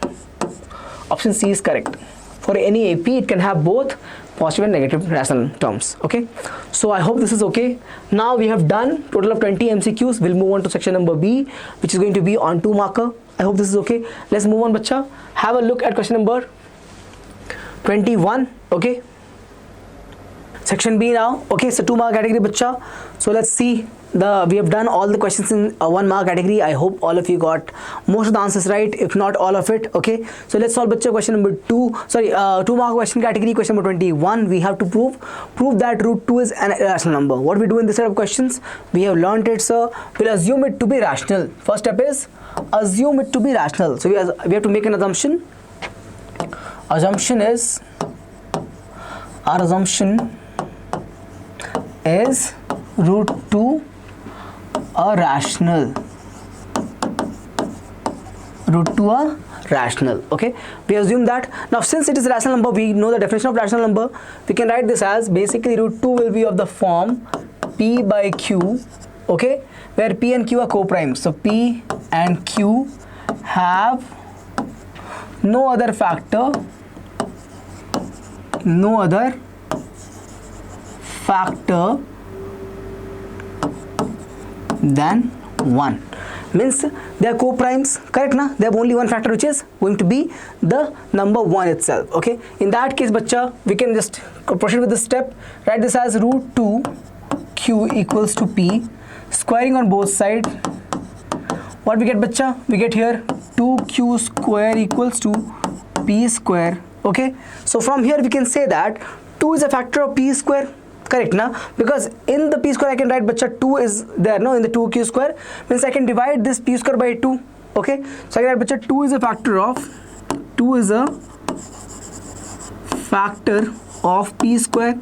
Option C is correct. For any AP, it can have both positive and negative rational terms. Okay, so I hope this is okay. Now we have done total of 20 MCQs. We'll move on to section number B, which is going to be on 2 marker. I hope this is okay. Let's move on, bacha. Have a look at question number 21. Okay, section B now. Okay, so 2 mark category, bacha. So let's see we have done all the questions in 1 mark category. I hope all of you got most of the answers right, if not all of it. Okay, so let's solve bachcha question number 2. Sorry, 2 mark question category, question number 21. We have to prove that root 2 is an irrational number. What we do in this set of questions, we have learned it, sir. We'll assume it to be rational. First step is assume it to be rational. So we have to make an assumption. Our assumption is root 2 a rational. Root 2 a rational. Okay, we assume that. Now since it is a rational number, we know the definition of rational number. We can write this as basically root 2 will be of the form p by q. Okay, where p and q are co-primes. So p and q have no other factor than 1. Means they are co-primes, correct na? They have only one factor, which is going to be the number 1 itself. Okay, in that case bacha, we can just proceed with this step. Write this as root 2 q equals to p, squaring on both sides. What we get bacha? We get here 2q square equals to p square. Okay, so from here we can say that 2 is a factor of p square, correct na? Because in the p square I can write bacha 2 is there, no, in the 2q square, means I can divide this p square by 2. Okay, so I can write bacha 2 is a factor of p square.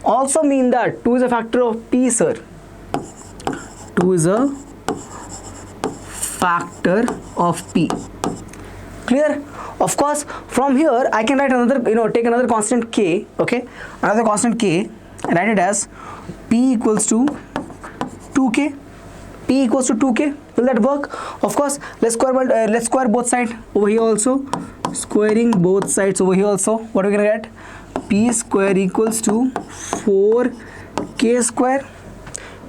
Also mean that 2 is a factor of p, sir. 2 is a factor of p. Clear? Of course, from here I can write another, take another constant k. Okay, another constant k, and write it as p equals to 2k. P equals to 2k. Will that work? Of course. Let's square both sides over here also. Squaring both sides over here also. What are we gonna get? P square equals to 4k square.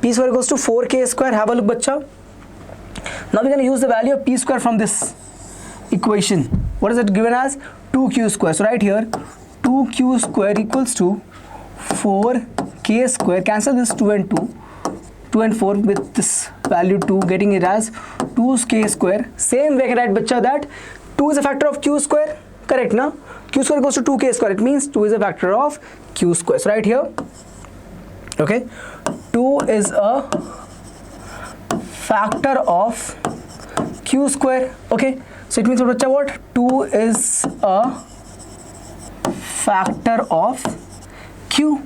P square equals to 4k square. Have a look, bacha. Now we're gonna use the value of p square from this equation. What is it given as? 2q square. So right here 2q square equals to 4k square. Cancel this 2 and 4 with this value 2, getting it as 2k square. Same way I can write bacha that 2 is a factor of q square, correct na? Q square equals to 2k square. It means 2 is a factor of q square. So right here, okay, 2 is a factor of q square. Okay, so it means what? 2 is a factor of q.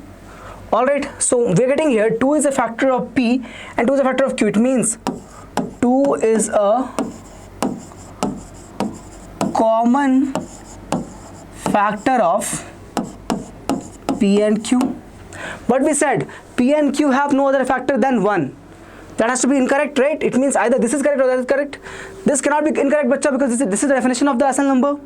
Alright, so we're getting here 2 is a factor of p and 2 is a factor of q. It means 2 is a common factor of p and q. But we said p and q have no other factor than 1. That has to be incorrect, right? It means either this is correct or that is correct. This cannot be incorrect, bacha, because this is the definition of the rational number.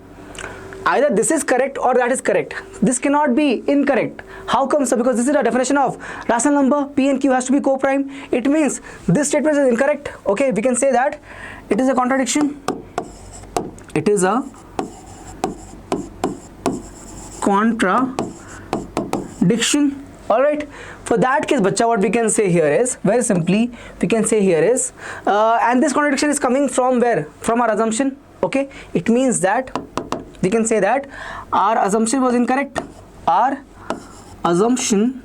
Either this is correct or that is correct. This cannot be incorrect. How come, sir? Because this is the definition of rational number. P and q has to be co-prime. It means this statement is incorrect. Okay, we can say that it is a contradiction. It is a contradiction. Alright, for that case, bacha, what we can say here is, very simply, we can say here is, and this contradiction is coming from where? From our assumption. Okay, it means that we can say that our assumption was incorrect. Our assumption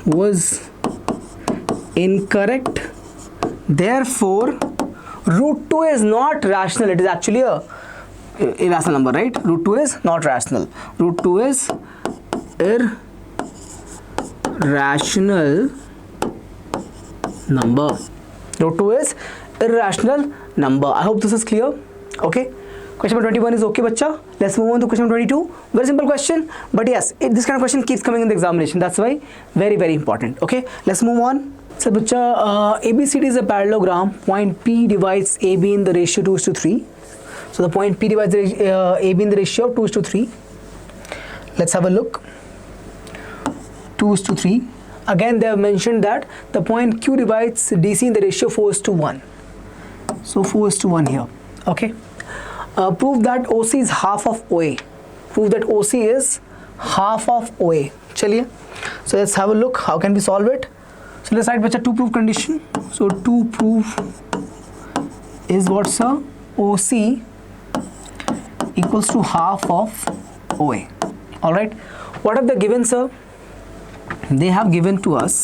was incorrect. Therefore, root 2 is not rational. It is actually a irrational number, right? Root 2 is not rational. Root 2 is irrational number. Root 2 is irrational number. I hope this is clear. Okay. Question number 21 is okay, bacha. Let's move on to question number 22. Very simple question, but yes, this kind of question keeps coming in the examination. That's why very, very important. Okay. Let's move on. So, bacha, ABCD is a parallelogram. Point P divides AB in the ratio 2:3. So the point P divides AB in the ratio of 2:3. Let's have a look. 2:3. Again, they have mentioned that the point Q divides DC in the ratio 4:1. So 4:1 here. Okay. Prove that OC is half of OA. Prove that OC is half of OA. Chaliye. So let's have a look how can we solve it. So let's write bacha to prove condition. So to prove is what, sir? OC equals to half of OA. All right, what have they given, sir? They have given to us,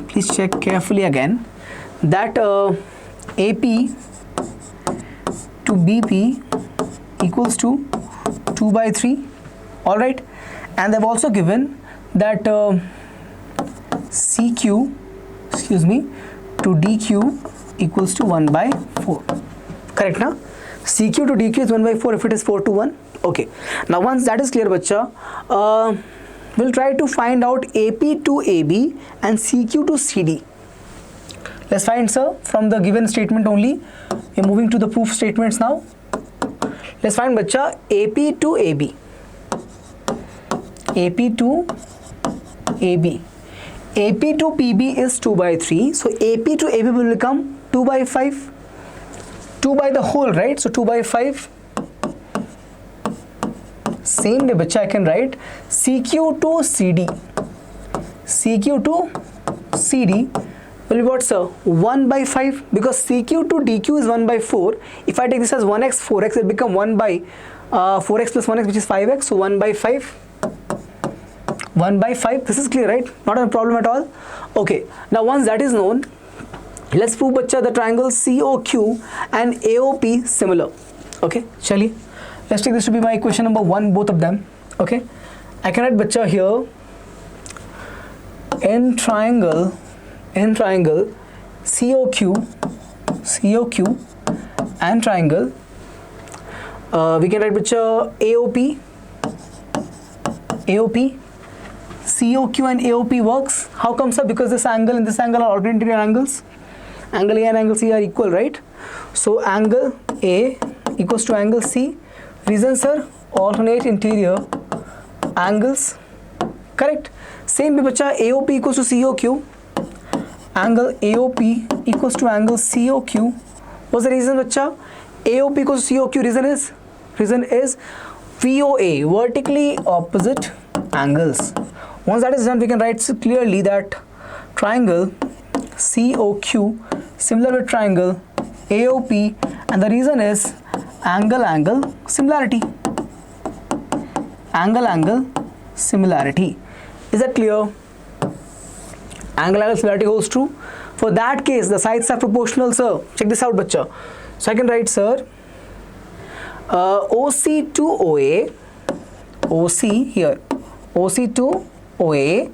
please check carefully again, that AP to BP equals to 2 by 3. All right, and they've also given that CQ, excuse me, to DQ equals to 1 by 4. Correct na? CQ to DQ is 1 by 4 if it is 4 to 1. Okay, now once that is clear, bacha, we'll try to find out AP to AB and CQ to CD. Let's find, sir, from the given statement only. We're moving to the proof statements now. Let's find, bacha, AP to AB. AP to AB. AP to PB is 2 by 3. So AP to AB will become 2 by 5. 2 by the whole, right? So 2 by 5. Same way, bacha, I can write CQ to CD. CQ to CD will be what, sir? 1 by 5, because CQ to DQ is 1 by 4. If I take this as 1x, 4x, it will become 1 by 4x plus 1x, which is 5x. So 1 by 5. 1 by 5. This is clear, right? Not a problem at all. Okay. Now once that is known, let's prove, bacha, the triangle COQ and AOP similar. Okay, chali. Let's take this to be my equation number 1, both of them. Okay, I can write, bacha, here in triangle COQ and triangle we can write, bacha, AOP. COQ and AOP works. How come, sir? Because this angle and this angle are alternate angles. Angle A and angle C are equal, right? So angle A equals to angle C. Reason, sir? Alternate interior angles. Correct. Same way, bacha, AOP equals to COQ. Angle AOP equals to angle COQ. What's the reason, bacha? AOP equals to COQ. Reason is VOA, vertically opposite angles. Once that is done, we can write clearly that triangle COQ similar with triangle AOP, and the reason is angle similarity. Angle similarity. Is that clear? Angle similarity holds true. For that case, the sides are proportional, sir. Check this out, bacha. So I can write, sir, OC to OA, OC here, OC to OA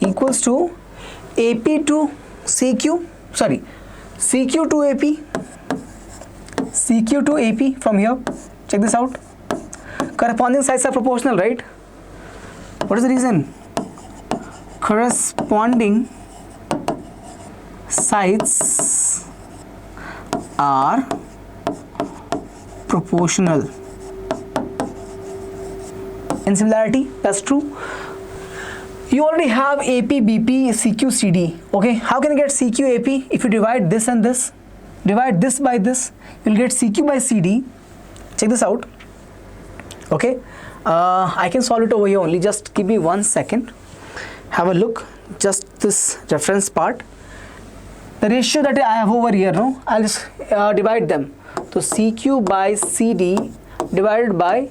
equals to AP to CQ, sorry, CQ to AP, CQ to AP from here. Check this out. Corresponding sides are proportional, right? What is the reason? Corresponding sides are proportional. In similarity, that's true. You already have AP, BP, CQ, CD. Okay, how can you get CQ, AP? If you divide this and this, divide this by this, you'll get CQ by CD. Check this out. Okay, I can solve it over here only. Just give me 1 second. Have a look. Just this reference part. The ratio that I have over here, no, I'll just divide them. So CQ by CD divided by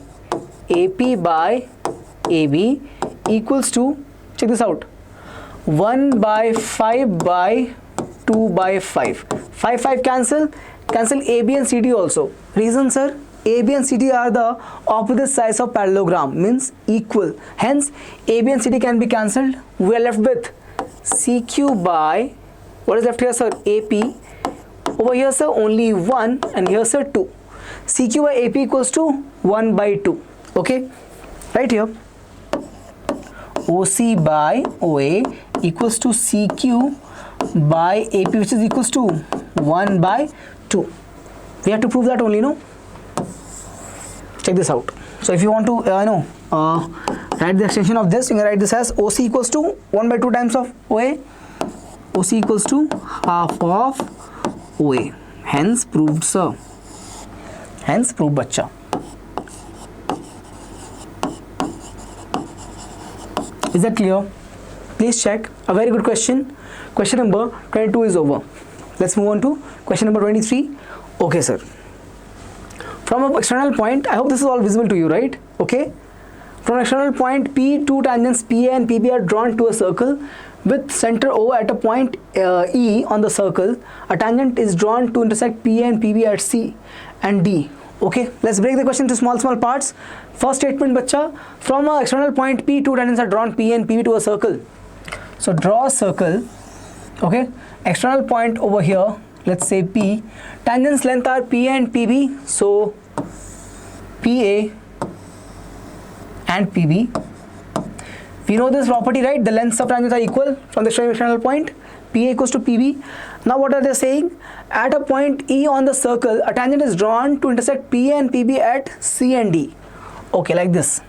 AP by AB equals to, check this out, 1 by 5 by 2 by 5. 5 cancel AB and CD also. Reason, sir? AB and CD are the opposite sides of parallelogram, means equal. Hence, AB and CD can be cancelled. We are left with CQ by, what is left here, sir? AP. Over here, sir, only 1, and here, sir, 2. CQ by AP equals to 1 by 2. Okay, right here. OC by OA equals to CQ by AP, which is equals to 1 by 2. We have to prove that only, no? Check this out. So if you want to write the extension of this, you can write this as OC equals to 1 by 2 times of OA. OC equals to half of OA. Hence proved, sir. Hence proved, bacha. Is that clear? Please check. A very good question. Question number 22 is over. Let's move on to question number 23. Okay, sir. From an external point, I hope this is all visible to you, right? Okay. From an external point P, two tangents PA and PB are drawn to a circle with center O at a point E on the circle. A tangent is drawn to intersect PA and PB at C and D. Okay, let's break the question into small parts. First statement, bacha, from an external point P, two tangents are drawn P and PB to a circle. So draw a circle. Okay, external point over here, let's say P. Tangents length are P and PB, so PA and PB. We know this property, right? The lengths of tangents are equal from the external point. PA equals to PB. Now what are they saying? At a point E on the circle, a tangent is drawn to intersect PA and PB at C and D. Okay, like this.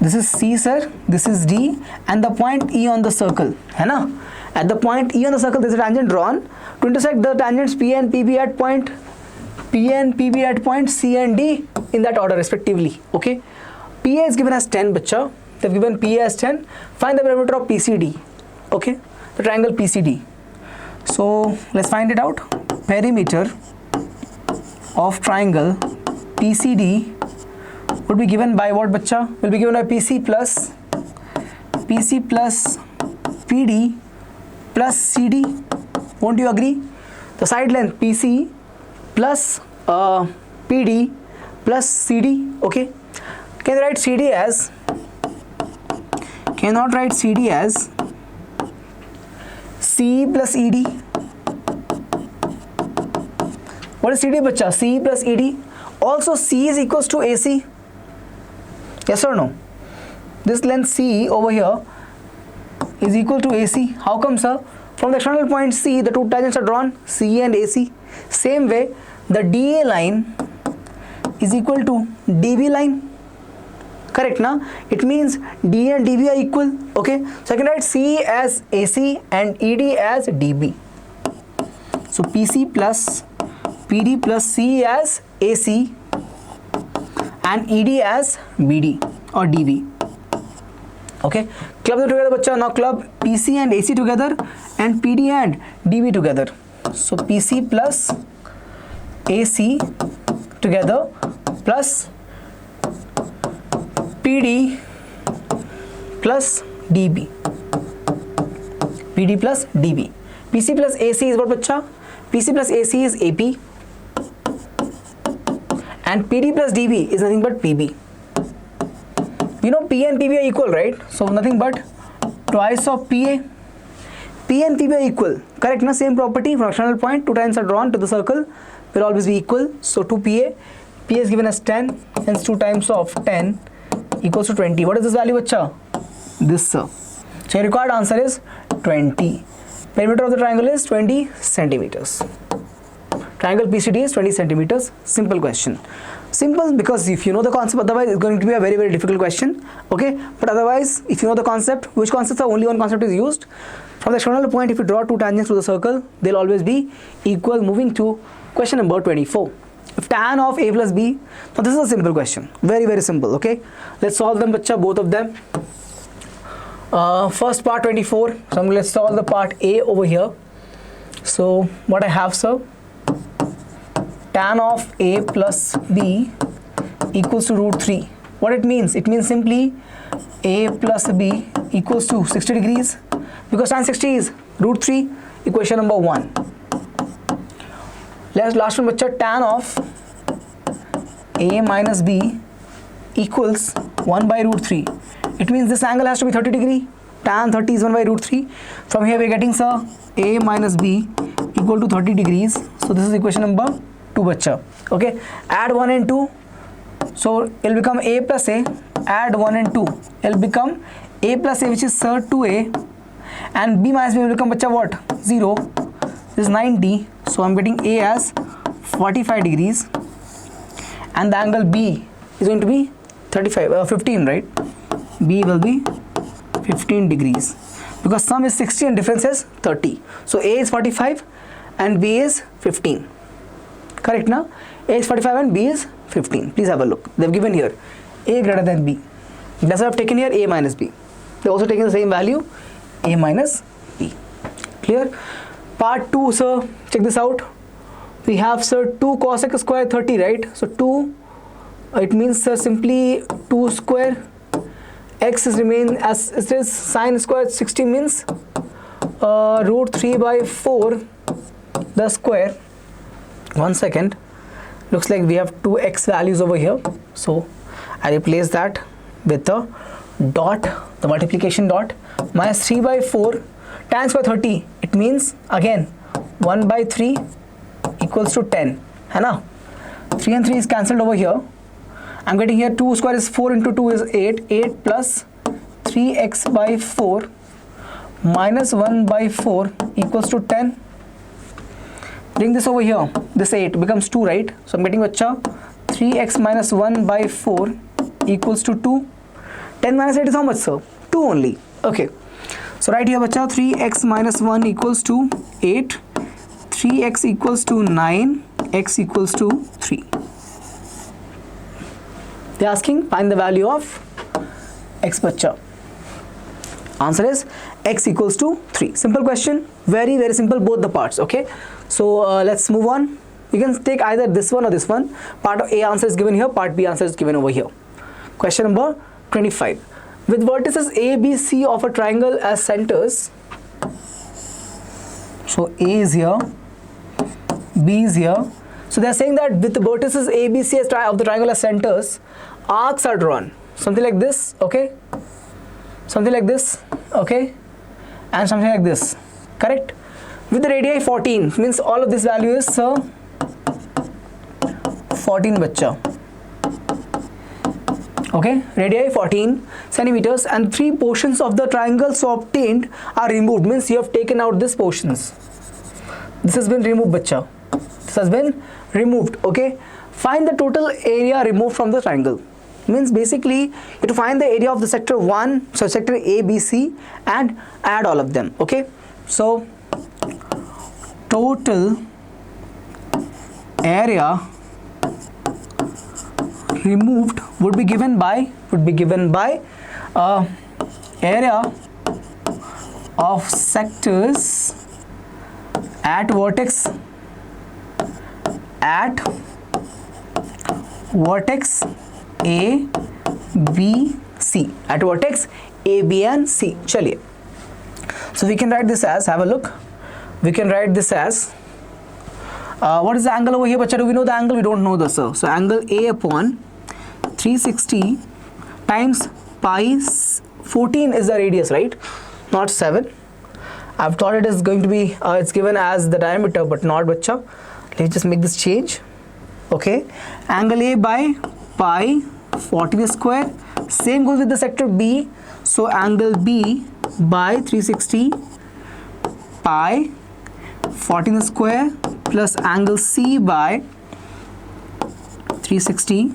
This is C, sir. This is D, and the point E on the circle. Hai na? At the point E on the circle, there is a tangent drawn to intersect the tangents PA and PB at point C and D in that order respectively. Okay. PA is given as 10, bacha. They've given PA as 10. Find the perimeter of PCD. Okay. The triangle PCD. So let's find it out. Perimeter of triangle PCD would be given by what, bacha? Will be given by PC plus PD plus CD. Won't you agree? The side length PC plus PD plus CD. Okay. Can I write CD as? Cannot write CD as C plus ED. What is CD, bacha? C plus ED. Also C is equals to AC. Yes or no? This length C over here is equal to AC. How come, sir? From the external point C, the two tangents are drawn, C and AC. Same way, the DA line is equal to DB line. Correct, na? It means D and DB are equal. Okay, so I can write C as AC and ED as DB. So PC plus PD plus C as AC and ED as BD or DB. Okay, club them together, bacha. Now club PC and AC together and PD and DB together. So PC plus AC together plus PD plus DB. PD plus DB. PC plus AC is what, bacha? PC plus AC is AP. And PD plus DB is nothing but PB. You know P and PB are equal, right? So nothing but twice of PA. P and PB are equal. Correct, na? Same property. From external point, two tangents are drawn to the circle, will always be equal. So 2 PA. PA is given as 10. Hence 2 times of 10 equals to 20. What is this value, bacha? This, sir. So your required answer is 20. Perimeter of the triangle is 20 centimeters. Triangle PCD is 20 centimeters. Simple question. Simple because if you know the concept, otherwise it's going to be a very difficult question. Okay, but otherwise if you know the concept, which concepts are only one concept is used. From the external point, if you draw two tangents to the circle, they'll always be equal. Moving to question number 24. If tan of A plus B, now this is a simple question, very simple. Okay, let's solve them, bacha, both of them. First part 24, so let's solve the part A over here. So what I have, sir, tan of A plus B equals to root 3. What it means? It means simply A plus B equals to 60 degrees, because tan 60 is root 3, equation number 1. Last one, bacha, tan of A minus B equals 1 by root 3. It means this angle has to be 30 degree. Tan 30 is 1 by root 3. From here we are getting, sir, A minus B equal to 30 degrees. So this is equation number 2, bacha. Okay, add 1 and 2. So it will become A plus A. Add 1 and 2. It will become A plus A, which is, sir, 2A. And B minus B will become, bacha, what? 0. This is 90. So I'm getting A as 45 degrees. And the angle B is going to be 15, right? B will be 15 degrees, because sum is 60 and difference is 30. So A is 45 and B is 15. Correct, now? A is 45 and B is 15. Please have a look. They've given here A greater than B. That's what I've taken here, a minus b. They also taken the same value, a minus b. Clear? Part 2, sir, check this out. We have, sir, 2 cos x square 30, right? So 2, it means, sir, simply 2 square. X is remain as it is, sine square 60 means root 3 by 4 the square. 1 second. Looks like we have 2x values over here. So I replace that with the dot, the multiplication dot, minus 3 by 4 tan square 30. It means again 1 by 3 equals to 10. है ना? 3 and 3 is cancelled over here. I'm getting here 2 square is 4 into 2 is 8. 8 plus 3x by 4 minus 1 by 4 equals to 10. Bring this over here. This 8 becomes 2, right? So I'm getting bacha 3x minus 1 by 4 equals to 2. 10 minus 8 is how much, sir? 2 only. Okay. So right here bacha 3x minus 1 equals to 8. 3x equals to 9. X equals to 3. They're asking find the value of x bacha. Answer is x equals to 3. Simple question. Very, very simple, both the parts. Okay. So let's move on. You can take either this one or this one. Part of A answer is given here. Part B answer is given over here. Question number 25. With vertices A, B, C of a triangle as centers. So A is here. B is here. So they are saying that with the vertices A, B, C of the triangle as centers, arcs are drawn. Something like this, okay? Something like this, okay? And something like this, correct? With the radii 14, means all of this value is 14 bacha. Okay, radii 14 centimeters and 3 portions of the triangle so obtained are removed. Means you have taken out these portions. This has been removed, bacha. This has been removed, okay? Find the total area removed from the triangle. Means basically you have to find the area of the sector 1, so sector A, B, C, and add all of them, okay? So total area removed would be given by area of sectors at vertex A, B, C. At vertex A, B, and C. Chaliye. So we can write this as, have a look. We can write this as, what is the angle over here, bacha? Do we know the angle? We don't know the, sir. So angle A upon 360 times pi 14 is the radius, right? Not 7. I've thought it is going to be, it's given as the diameter, but not, bacha. Let me just make this change. Okay. Angle A by pi 14 square. Same goes with the sector B. So angle B by 360 pi 14 square plus angle C by 360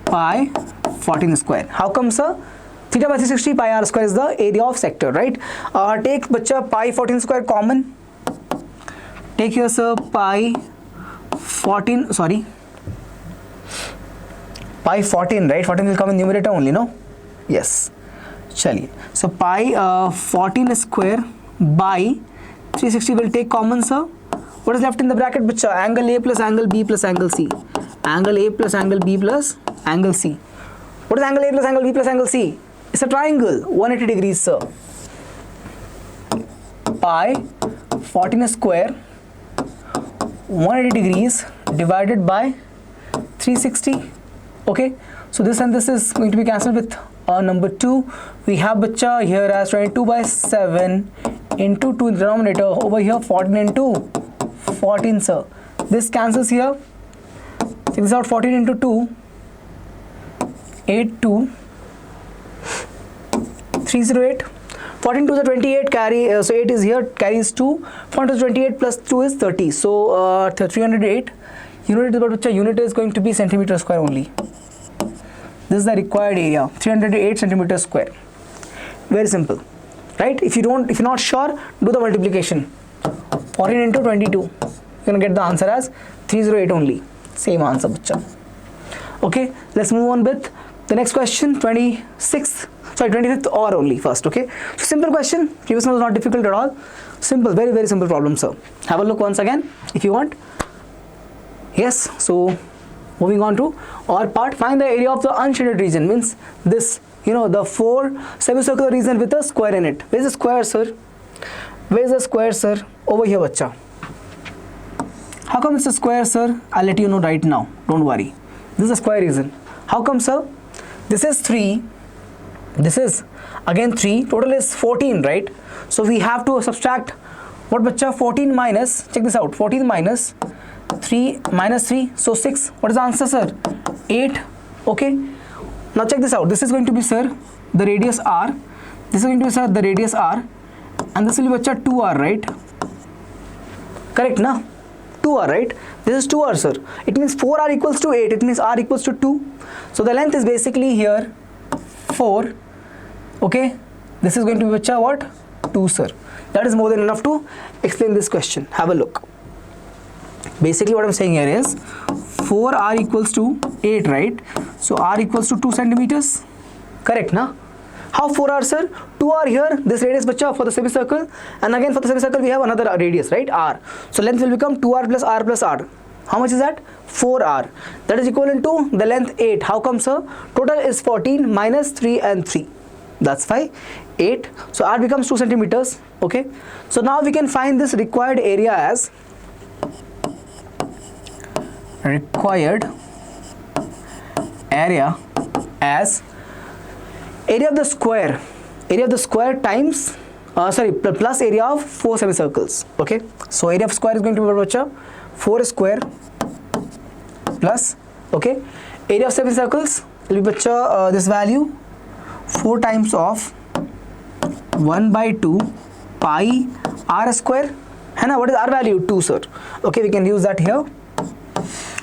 pi 14 square. How come, sir? Theta by 360 pi r square is the area of sector, right? Take bacha pi 14 square common. Take here, sir, pi 14, sorry, pi 14, right? 14 will come in numerator only, no? Yes. Chaliye. So pi 14 square by 360 will take common, sir. What is left in the bracket, bacha? Angle A plus angle B plus angle C. Angle A plus angle B plus angle C. What is angle A plus angle B plus angle C? It's a triangle, 180 degrees, sir. Pi 14 square 180 degrees divided by 360. Okay, so this and this is going to be cancelled with number 2. We have bacha here as 22 by 7 into 2 in the denominator. Over here 14 into 14, sir. This cancels here. Check this out, 14 into 2, 8 2 308. 14 to the 28 carry, so 8 is here, carries 2. 14 to the 28 plus 2 is 30. So 308. Unit is going to be centimeter square only. This is the required area, 308 centimeter square. Very simple, right? If you're not sure, do the multiplication. 14 into 22. You're gonna get the answer as 308 only. Same answer, bacha. Okay, let's move on with The next question, 25th or only first, okay? So simple question, previous one was not difficult at all. Simple, very, very simple problem, sir. Have a look once again if you want. Yes, so moving on to or part, find the area of the unshaded region, means this, the 4 semicircular region with a square in it. Where's the square, sir? Where's the square, sir? Over here, bacha. How come it's a square, sir? I'll let you know right now, don't worry. This is a square region. How come, sir? This is 3, this is again 3, total is 14, right? So we have to subtract what, bacha? 14 minus, check this out, 14 minus 3 minus 3, so 6. What is the answer, sir? 8. Okay, now check this out. This is going to be, sir, the radius r. This is going to be, sir, the radius r, and this will be, bacha, 2r, right? Correct, na? 2r, right? This is 2r, sir. It means 4r equals to 8. It means r equals to 2. So the length is basically here 4. Okay, this is going to be, bacha, what? 2, sir. That is more than enough to explain this question. Have a look. Basically what I'm saying here is 4r equals to 8, right? So r equals to 2 centimeters. Correct, na? How 4r, sir? 2r here, this radius, bacha, for the semicircle, and again for the semicircle we have another radius, right? R. So length will become 2r plus r plus r. How much is that? 4r. That is equivalent to the length 8. How come, sir? Total is 14 minus 3 and 3. That's 5. 8. So r becomes 2 centimeters. Okay. So now we can find this required area as area of the square times plus area of 4 semicircles. Okay, so area of square is going to be, bacha, 4 square plus, okay, area of semicircles will be, bacha, this value 4 times of 1 by 2 pi r square. Hana, what is r value? 2, sir. Okay, we can use that here.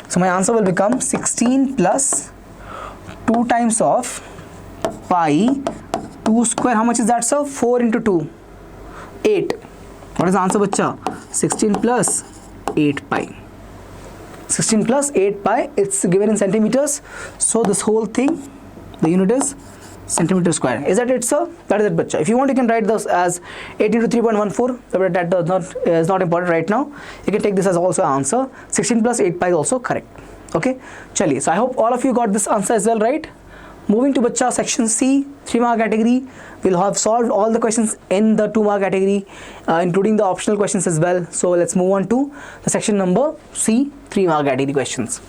So my answer will become 16 plus 2 times of pi 2 square. How much is that, sir? 4 into 2, 8. What is the answer, bacha? 16 plus 8 pi. 16 plus 8 pi, it's given in centimeters. So this whole thing, the unit is centimeter square. Is that it, sir? That is it, bacha. If you want, you can write this as 8 into 3.14, but that is not important right now. You can take this as also an answer. 16 plus 8 pi is also correct. Okay, chaliye. So I hope all of you got this answer as well, right? Moving to, bacha, section C, 3 mark category. We'll have solved all the questions in the 2 mark category, including the optional questions as well. So let's move on to the section number C, 3 mark category questions.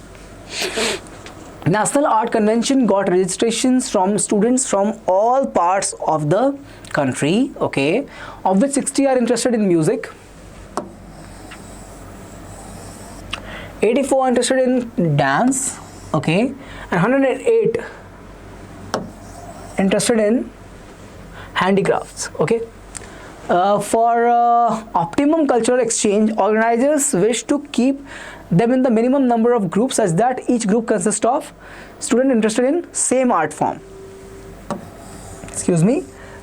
National Art Convention got registrations from students from all parts of the country, okay, of which 60 are interested in music, 84 are interested in dance, okay, and 108 interested in handicrafts, okay. For optimum cultural exchange, organizers wish to keep them in the minimum number of groups such that each group consists of students interested in same art form.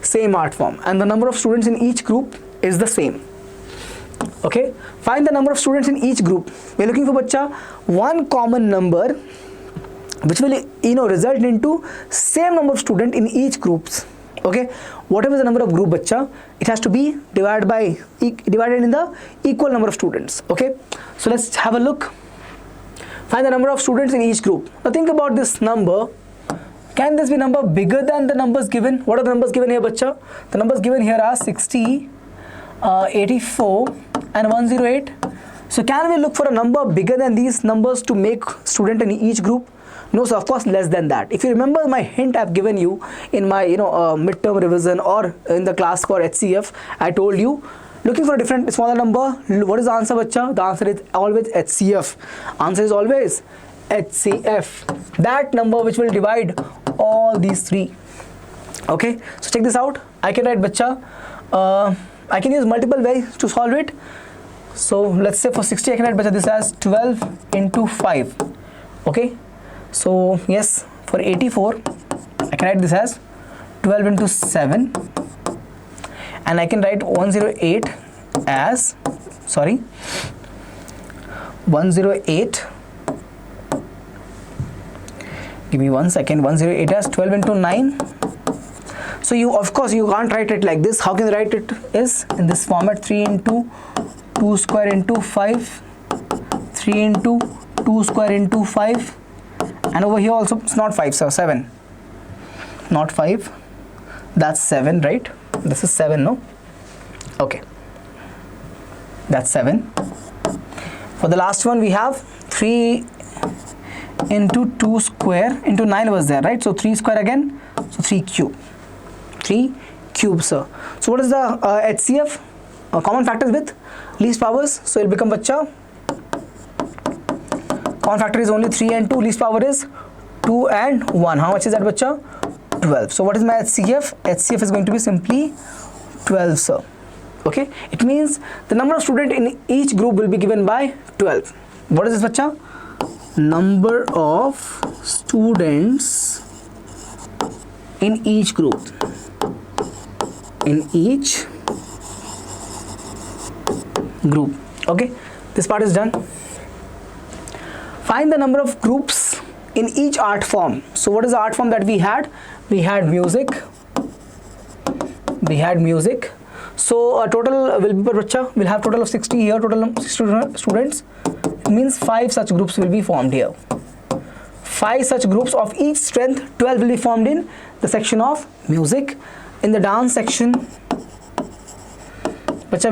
Same art form, and the number of students in each group is the same. Okay, find the number of students in each group. We are looking for, bacha, one common number which will result into same number of students in each groups. Okay, whatever is the number of group, bacha, it has to be divided in the equal number of students. Okay, so let's have a look. Find the number of students in each group. Now think about this number. Can this be number bigger than the numbers given? What are the numbers given here, bacha? The numbers given here are 60, 84 and 108. So can we look for a number bigger than these numbers to make student in each group? No, so of course less than that. If you remember my hint I've given you in my midterm revision or in the class for HCF, I told you looking for a different smaller number. What is the answer, bacha? The answer is always HCF. Answer is always HCF. That number which will divide all these three. Okay, so check this out. I can write, bacha, I can use multiple ways to solve it. So let's say for 60 I can write, bacha, this as 12 into 5. Okay, so yes, for 84 I can write this as 12 into 7, and I can write 108 as 108 Give me 1 second. 108 as 12 into 9. So you, of course, you can't write it like this. How can you write it? Is in this format: 3 into 2 square into 5, 3 into 2 square into 5, and over here also it's not 5, so 7. Not 5. That's 7, right? This is 7, no? Okay. That's 7. For the last one, we have 3 into 2 square into 9 was there, right? So 3 square again, so 3 cube. 3 cube, sir. So what is the HCF? Common factors with least powers. So it will become bacha. Common factor is only 3 and 2. Least power is 2 and 1. How much is that, bacha? 12. So what is my HCF? HCF is going to be simply 12, sir. Okay. It means the number of students in each group will be given by 12. What is this, bacha? Number of students in each group. In each group. Okay. This part is done. Find the number of groups in each art form. So what is the art form that we had? We had music. We had music. So a total will be, we'll have total of 60 here, total of 60 students. It means 5 such groups will be formed here. 5 such groups of each strength, 12 will be formed in the section of music. In the dance section,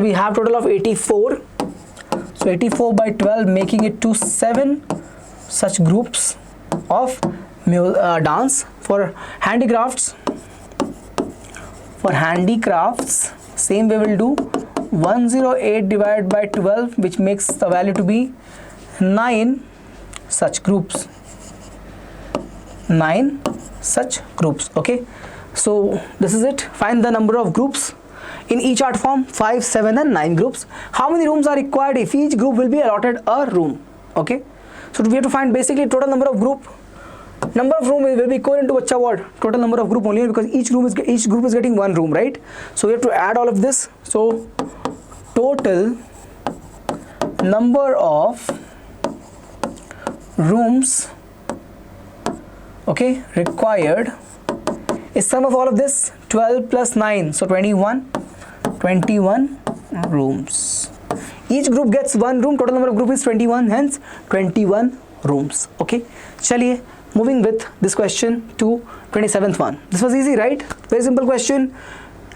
we have total of 84. So 84 by 12, making it to 7 such groups of dance. For handicrafts, same way we'll do 108 divided by 12, which makes the value to be 9 such groups. 9 such groups. Okay. So this is it. Find the number of groups in each art form. 5, 7 and 9 groups. How many rooms are required if each group will be allotted a room? Okay. So we have to find basically total number of group. Number of room will be equivalent to bacha what? Total number of group only, because each group is getting one room, right? So we have to add all of this. So total number of rooms, okay, required is sum of all of this. 12 plus 9, so 21 rooms. Each group gets one room. Total number of group is 21, hence 21 rooms. Okay, chaliye, moving with this question to 27th one. This was easy, right? Very simple question.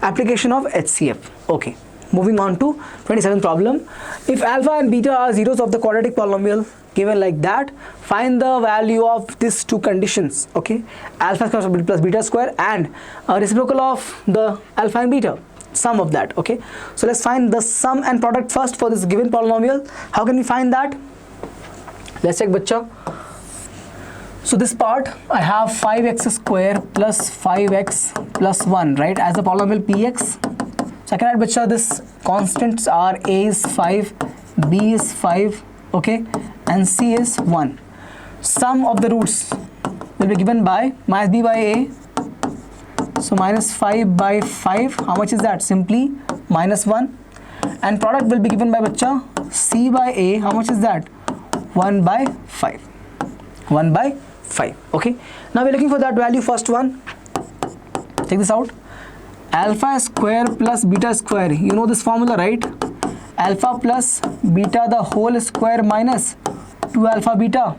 Application of HCF. Okay, moving on to 27th problem. If alpha and beta are zeros of the quadratic polynomial given like that, find the value of these two conditions. Okay, alpha square plus beta square and a reciprocal of the alpha and beta, sum of that. Okay, so let's find the sum and product first for this given polynomial. How can we find that? Let's check, bacha. So this part, I have 5x square plus 5x plus 1, right, as a polynomial px. So I can add, bacha, this constants are a is 5, b is 5, okay, and c is 1. Sum of the roots will be given by minus b by a. So minus 5 by 5, how much is that? Simply minus 1. And product will be given by, bacha, c by a. How much is that? 1 by 5. 1 by 5. Okay, now we're looking for that value. First one, take this out. Alpha square plus beta square, you know this formula, right? Alpha plus beta the whole square minus 2 alpha beta,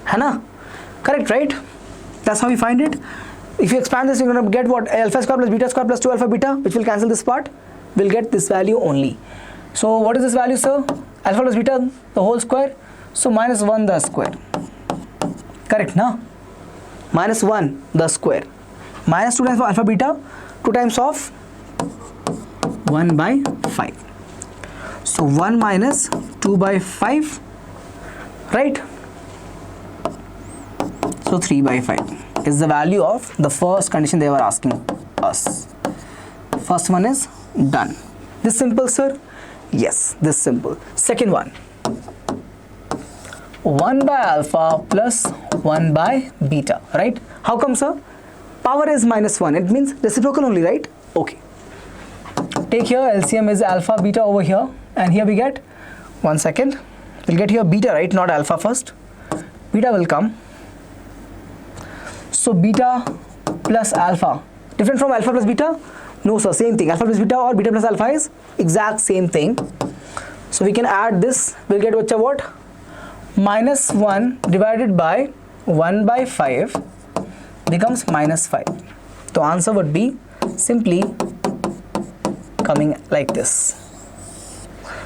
है ना? Correct, right? That's how we find it. If you expand this, you're going to get what? Alpha square plus beta square plus 2 alpha beta, which will cancel this part. We'll get this value only. So what is this value, sir? Alpha plus beta the whole square, so minus 1 the square. Correct, na? Minus 1 the square. Minus 2 times of alpha beta, 2 times of 1 by 5. So 1 minus 2 by 5, right? So 3 by 5 is the value of the first condition they were asking us. First one is done. This simple, sir? Yes, this simple. Second one, 1 by alpha plus 1 by beta, right? How come, sir? Power is minus 1. It means reciprocal only, right? Okay. Take here LCM is alpha beta over here, and here we get, 1 second, we'll get here beta, right? Not alpha first. Beta will come. So beta plus alpha, different from alpha plus beta? No sir, same thing. Alpha plus beta or beta plus alpha is exact same thing. So we can add this, we'll get what? Minus 1 divided by 1 by 5 becomes minus 5. The answer would be simply coming like this.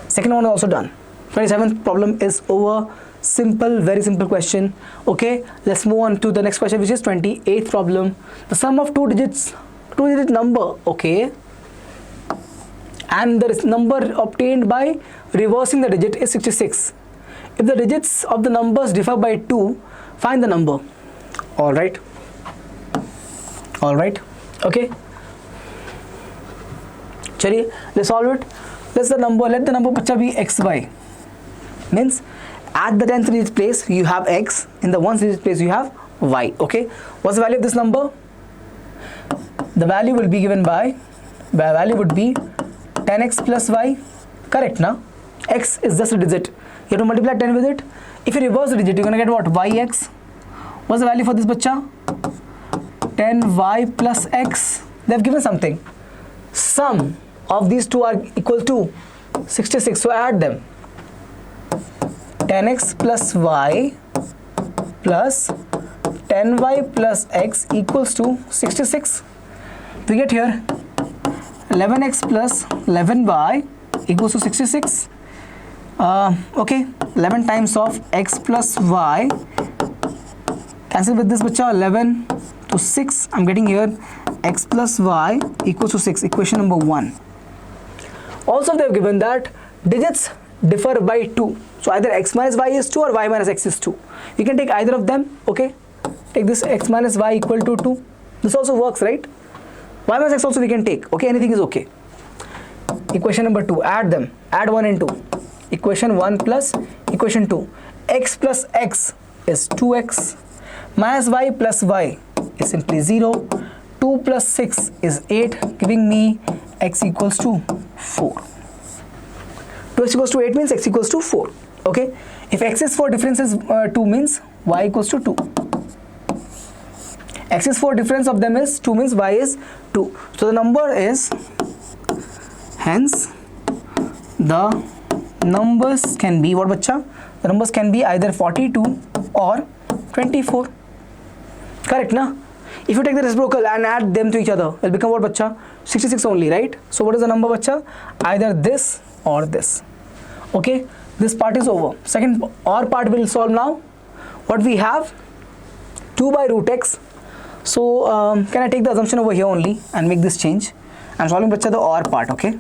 Second one is also done. 27th problem is over. Simple, very simple question. Okay, let's move on to the next question, which is 28th problem. The sum of two-digit number, okay, and the number obtained by reversing the digit is 66. If the digits of the numbers differ by 2, find the number. All right, okay, chaliye, let's solve it. Let the number bacha be xy. Means at the 10th digit place you have x, in the 1st digit place you have y. Okay, what's the value of this number? The value will be given by, value would be 10x plus y. Correct na? X is just a digit, you have to multiply 10 with it. If you reverse the digit, you're gonna get what? Yx. What's the value for this bacha? 10y plus x. They have given something. Sum of these two are equal to 66, so add them. 10x plus y plus 10y plus x equals to 66. We get here 11x plus 11y equals to 66. Okay, 11 times of x plus y, cancel with this bacha, 11 to 6, I'm getting here x plus y equals to 6, equation number 1. Also they have given that digits differ by 2, so either x minus y is 2 or y minus x is 2. You can take either of them. Okay, take this x minus y equal to 2, this also works, right? Y minus x also we can take. Okay, anything is okay. Equation number 2, add them, add 1 and 2. Equation 1 plus equation 2, x plus x is 2x, minus y plus y is simply 0, 2 plus 6 is 8, giving me x equals to 4. 2x equals to 8 means x equals to 4. Okay, if x is 4, difference is 2 means y equals to 2. X is 4, difference of them is 2 means y is 2. So the number is, hence the numbers can be what bacha? The numbers can be either 42 or 24. Correct na? If you take the reciprocal and add them to each other, it will become what bacha? 66 only, right? So what is the number bacha? Either this or this. Okay, this part is over. Second or part will solve now. What we have? 2 by root x. So can I take the assumption over here only and make this change? I'm solving bacha the or part. Okay,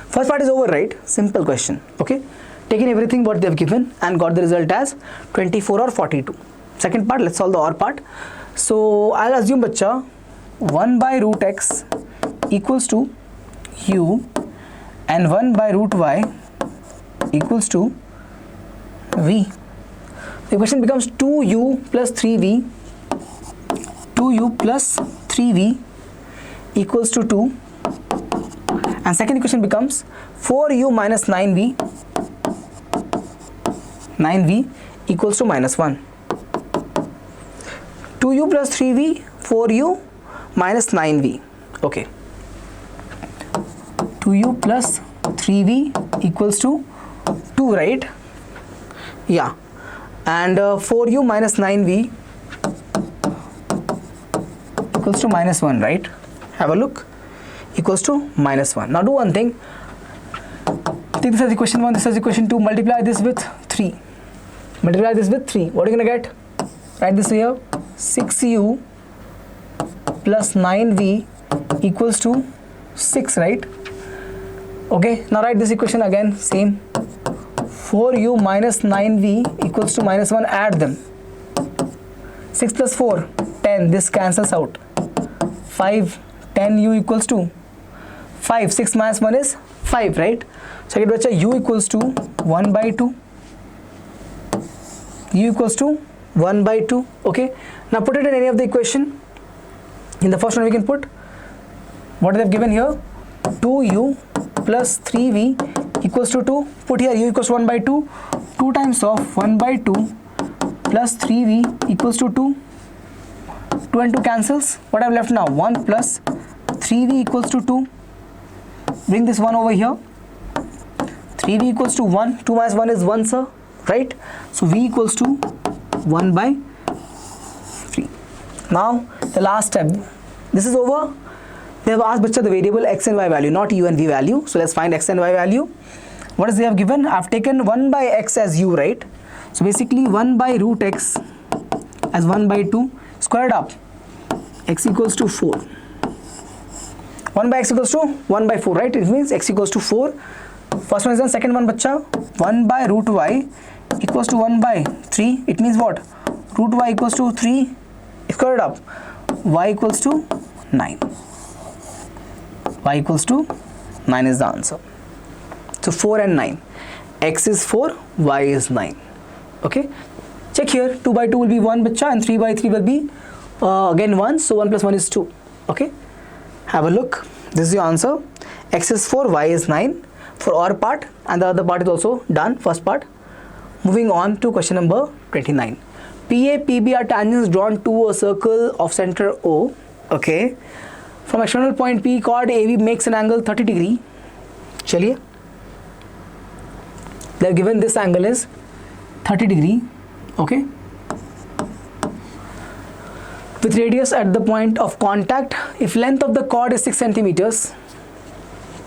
first part is over, right? Simple question. Okay, taking everything what they have given and got the result as 24 or 42. Second part, let's solve the or part. So I'll assume bacha 1 by root x equals to u and 1 by root y equals to v. The equation becomes 2u plus 3v, 2u plus 3v equals to 2, and second equation becomes 4u minus 9v, 9v equals to minus 1. 2u plus 3v, 4u minus 9v. Okay, 2u plus 3v equals to 2, right? Yeah, and 4u minus 9v equals to minus 1, right? Have a look, equals to minus 1. Now do one thing, take this as equation 1, this as equation 2, multiply this with 3. Multiply this with 3, what are you gonna get? Write this here, 6u plus 9v equals to 6, right? Okay, now write this equation again, same. 4u minus 9v equals to minus 1, add them. 6 plus 4, 10, this cancels out. 5, 10u equals to 5, 6 minus 1 is 5, right? So I get bacha u equals to 1 by 2. U equals to 1 by 2. Okay, now put it in any of the equation. In the first one we can put what they have given here, 2u plus 3v equals to 2. Put here u equals to 1 by 2. 2 times of 1 by 2 plus 3v equals to 2. 2 and 2 cancels. What I've left now? 1 plus 3v equals to 2. Bring this 1 over here. 3v equals to 1. 2 minus 1 is 1, sir. Right? So v equals to 1 by 3. Now the last step. This is over. They have asked bacha the variable x and y value, not u and v value. So let's find x and y value. What is they have given? I've taken 1 by x as u, right? So basically 1 by root x as 1 by 2 squared up. X equals to 4. 1 by x equals to 1 by 4, right? It means x equals to 4. First one is done. Second one, bacha, 1 by root y equals to 1 by 3. It means what? Root y equals to 3 squared up. Y equals to 9. Y equals to 9 is the answer. So 4 and 9. X is 4, y is 9. Okay. Check here. 2 by 2 will be 1, bacha, and 3 by 3 will be again 1. So 1 plus 1 is 2. Okay. Have a look. This is your answer. X is 4, y is 9 for our part, and the other part is also done, first part. Moving on to question number 29. PA, PB are tangents drawn to a circle of center O. Okay. From external point P, chord AB makes an angle 30 degree. Chaliye. They have given this angle is 30 degree. Okay. With radius at the point of contact, if length of the chord is 6 centimeters,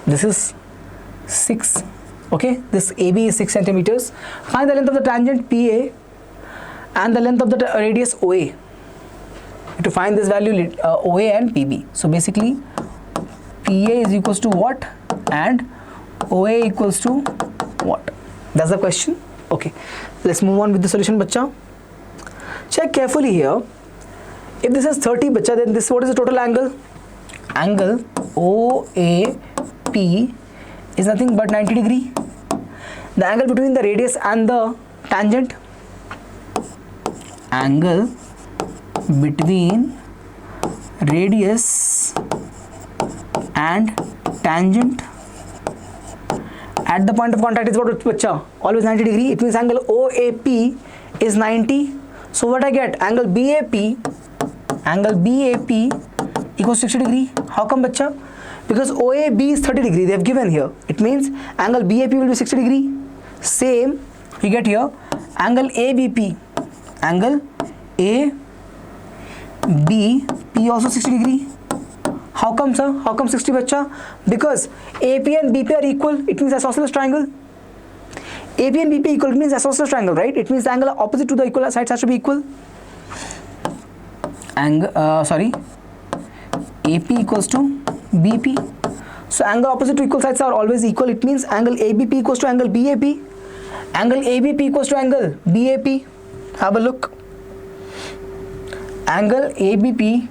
this is 6. Okay. This AB is 6 centimeters. Find the length of the tangent PA and the length of the radius OA. To find this value, OA and PB. So basically PA is equals to what and OA equals to what? That's the question. Okay, let's move on with the solution, bacha. Check carefully here. If this is 30, bacha, then this, what is the total angle? Angle OAP is nothing but 90 degree. The angle between the radius and the tangent, angle between radius and tangent at the point of contact is what, bacha? Always 90 degree. It means angle OAP is 90. So what I get? Angle BAP equals 60 degree. How come, bacha? Because OAB is 30 degree. They have given here. It means angle BAP will be 60 degree. Same you get here. Angle ABP. Angle ABP also 60 degree. How come, sir? How come 60, bacha? Because AP and BP are equal. It means isosceles triangle. AP and BP equal, it means isosceles triangle, right? It means the angle opposite to the equal sides has to be equal. AP equals to BP. So angle opposite to equal sides are always equal. It means angle ABP equals to angle BAP. Angle ABP equals to angle BAP. Have a look. Angle ABP,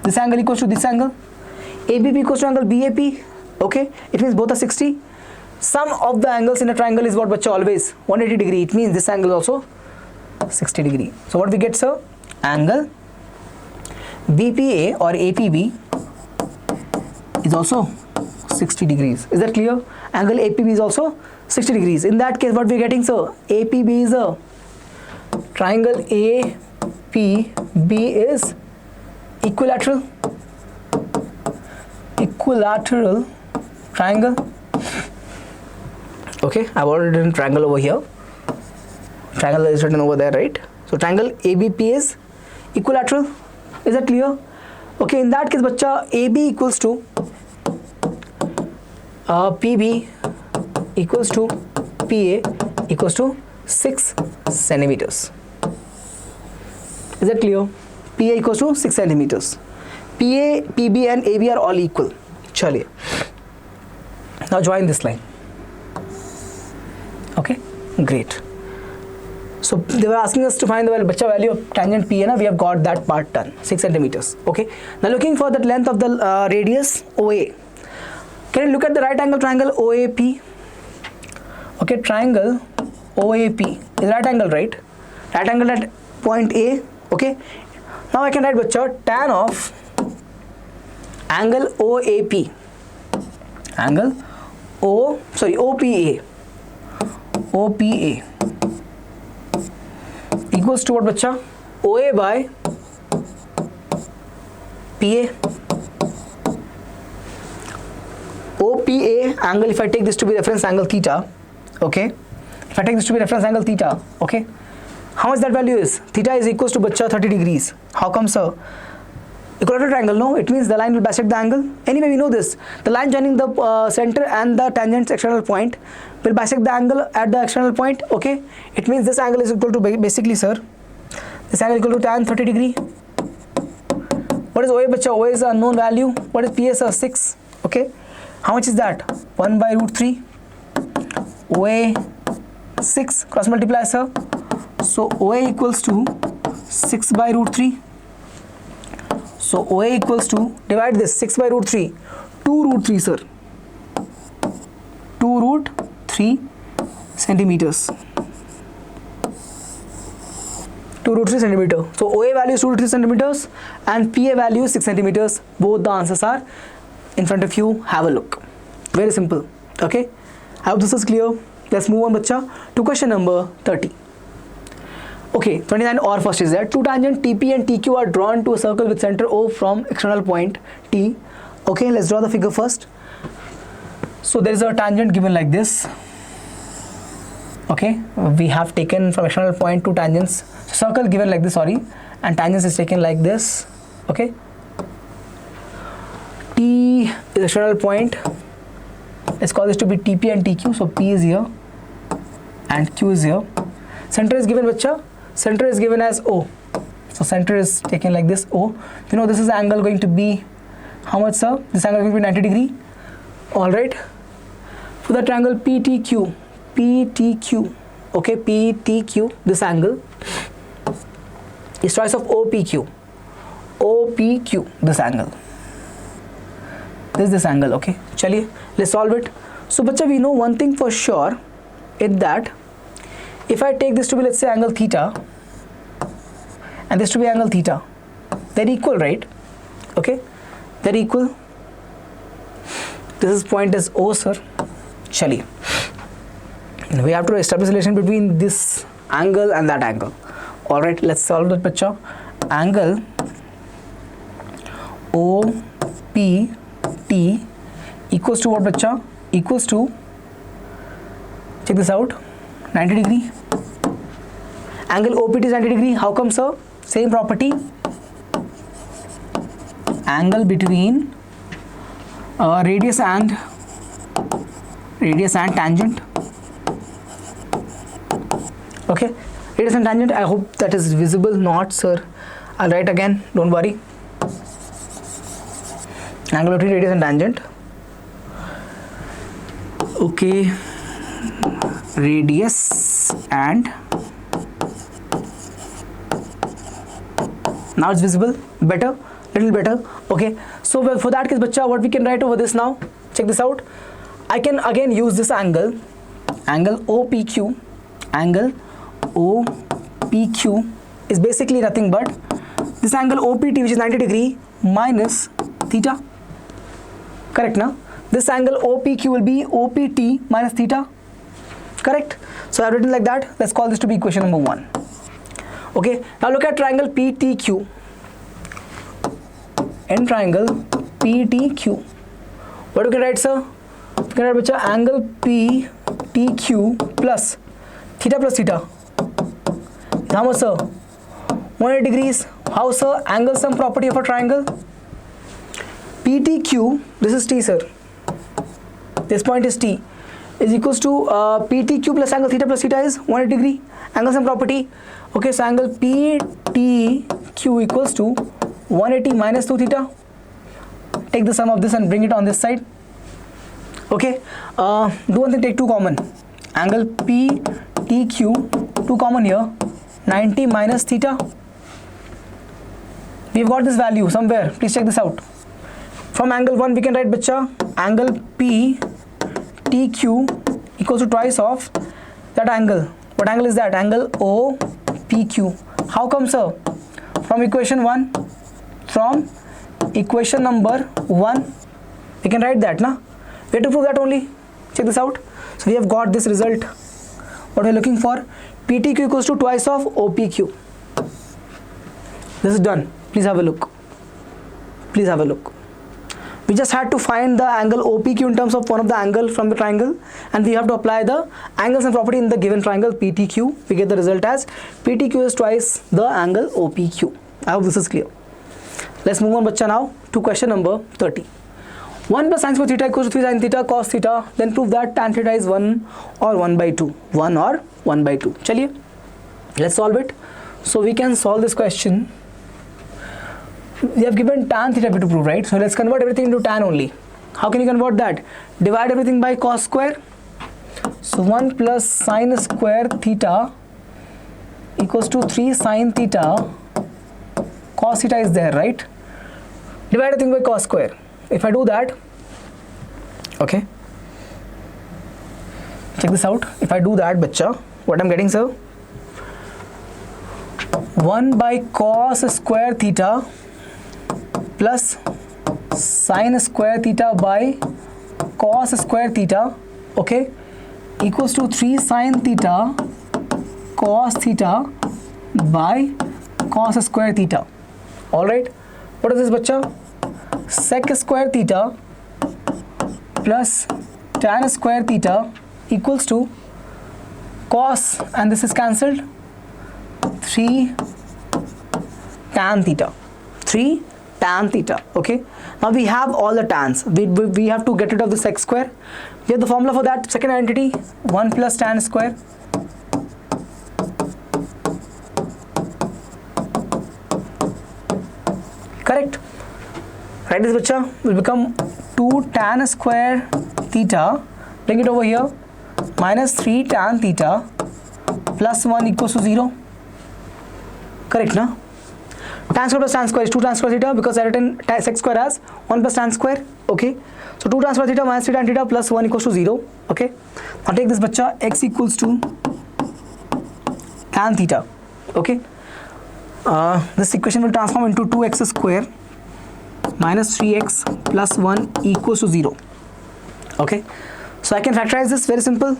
this angle equals to this angle. ABP equals to angle BAP. Okay, it means both are 60. Sum of the angles in a triangle is what, bacha? Always 180 degree. It means this angle is also 60 degree. So what we get, sir? Angle BPA or APB is also 60 degrees. Is that clear? Angle APB is also 60 degrees. In that case, what we are getting, sir? APB is a triangle APB is equilateral triangle. Okay, I've already written triangle over here. Triangle is written over there, right? So triangle ABP is equilateral. Is that clear? Okay, in that case, bacha, AB equals to PB equals to PA equals to 6 centimeters. Is that clear? PA equals to 6 centimeters. PA, PB and AB are all equal. Chaliye. Now join this line. Okay, great. So they were asking us to find the value of tangent PA. We have got that part done, 6 centimeters. Okay. Now looking for the length of the radius OA. Can you look at the right angle triangle OAP? Okay, triangle OAP is right angle, right? Right angle at point A. Okay. Now I can write, bacha, tan of angle OAP. Angle OPA equals to what, bacha? OA by PA. OPA angle, if I take this to be reference angle theta, okay, if I take this to be reference angle theta, okay, how much that value is? Theta is equals to bacha 30 degrees. How come, sir? Equilateral triangle, no, it means the line will bisect the angle. Anyway, we know this, the line joining the center and the tangent's external point will bisect the angle at the external point. Okay, it means this angle is equal to, basically, sir, this angle is equal to tan 30 degree. What is OA, bacha? OA is a unknown value. What is PA, sir? 6. Okay, how much is that? 1 by root 3. OA 6, cross multiply, sir. So OA equals to 6 by root 3. So OA equals to, divide this, 6 by root 3, 2 root 3, sir. 2 root 3 centimeters. 2 root 3 centimeter. So OA value is 2 root 3 centimeters and PA value is 6 centimeters. Both the answers are in front of you. Have a look. Very simple. Okay. I hope this is clear. Let's move on, bacha, to question number 30. Okay, 29 or first is that two tangent TP and TQ are drawn to a circle with center O from external point T. Okay, let's draw the figure first. So there is a tangent given like this. Okay, we have taken from external point two tangents. Circle given like this, sorry, and tangents is taken like this. Okay, T is external point. Let's call this to be TP and TQ. So P is here and Q is here. Center is given, bacha. Center is given as O. So center is taken like this, O. You know this is the angle going to be how much, sir? This angle is going to be 90 degree. Alright. For the triangle PTQ, okay, PTQ, this angle is choice of OPQ, this angle. This is this angle, okay. Chaliye, let's solve it. So, bacha, we know one thing for sure, is that if I take this to be, let's say, angle theta and this to be angle theta, they're equal, right? Okay, they're equal. This is point as O, sir. Chaliye, we have to establish a relation between this angle and that angle. Alright, let's solve that, bacha. Angle OPT equals to what, bacha? Equals to, check this out, 90 degree. Angle OPT is 90 degree. How come, sir? Same property. Angle between radius and tangent. Okay, radius and tangent. I hope that is visible. Not, sir. I'll write again. Don't worry. Angle between radius and tangent. Okay. Radius and, now it's visible, better, little better. Okay, so for that case, bacha, what we can write over this now, check this out. I can again use this angle OPQ. Angle OPQ is basically nothing but this angle OPT, which is 90 degree, minus theta. Correct, now? This angle OPQ will be OPT minus theta. Correct? So I have written like that. Let's call this to be equation number 1. Okay, now look at triangle PTQ. In triangle PTQ, what do you can write, sir? You can write, bacha, angle PTQ plus theta. How much, sir? 180 degrees. How, sir? Angle sum property of a triangle. PTQ, this is T, sir. This point is T, is equals to PTQ plus angle theta is 180 degree. Angle sum property. Okay, so angle PTQ equals to 180 minus 2 theta. Take the sum of this and bring it on this side. Okay, do one thing, take 2 common. Angle PTQ, 2 common here, 90 minus theta. We've got this value somewhere. Please check this out. From angle 1, we can write, bacha, angle PTQ equals to twice of that angle. What angle is that? Angle OPQ. How come, sir? From equation 1, from equation number 1, we can write that, na? We have to prove that only. Check this out. So we have got this result. What we are looking for? PTQ equals to twice of OPQ. This is done. Please have a look. Please have a look. We just had to find the angle OPQ in terms of one of the angle from the triangle, and we have to apply the angles and property in the given triangle PTQ. We get the result as PTQ is twice the angle OPQ. I hope this is clear. Let's move on, bacha, now to question number 30. 1 plus sin square theta equals to 3 sin theta cos theta. Then prove that tan theta is 1 or 1 by 2. 1 or 1 by 2. Chaliye, let's solve it. So we can solve this question. We have given tan theta to prove, right? So let's convert everything into tan only. How can you convert that? Divide everything by cos square. So 1 plus sin square theta equals to 3 sin theta. Cos theta is there, right? Divide everything by cos square. If I do that, okay, check this out. If I do that, bacha, what I'm getting, sir? 1 by cos square theta plus sin square theta by cos square theta, okay, equals to 3 sin theta cos theta by cos square theta. All right, what is this, bacha? Sec square theta plus tan square theta equals to cos, and this is cancelled, 3 tan theta. 3 tan theta. Okay, now we have all the tans. We have to get rid of the sec square. We have the formula for that. Second identity, 1 plus tan square correct. Write this, bacha, will become 2 tan square theta, bring it over here, minus 3 tan theta plus 1 equals to 0. Correct, na? Tan square plus tan square is 2 tan square theta, because I written sec square as 1 plus tan square. Okay, so 2 tan square theta minus 3 tan theta plus 1 equals to 0. Okay, now take this, bacha, x equals to tan theta. Okay, this equation will transform into 2x square minus 3x plus 1 equals to 0. Okay, so I can factorize this, very simple.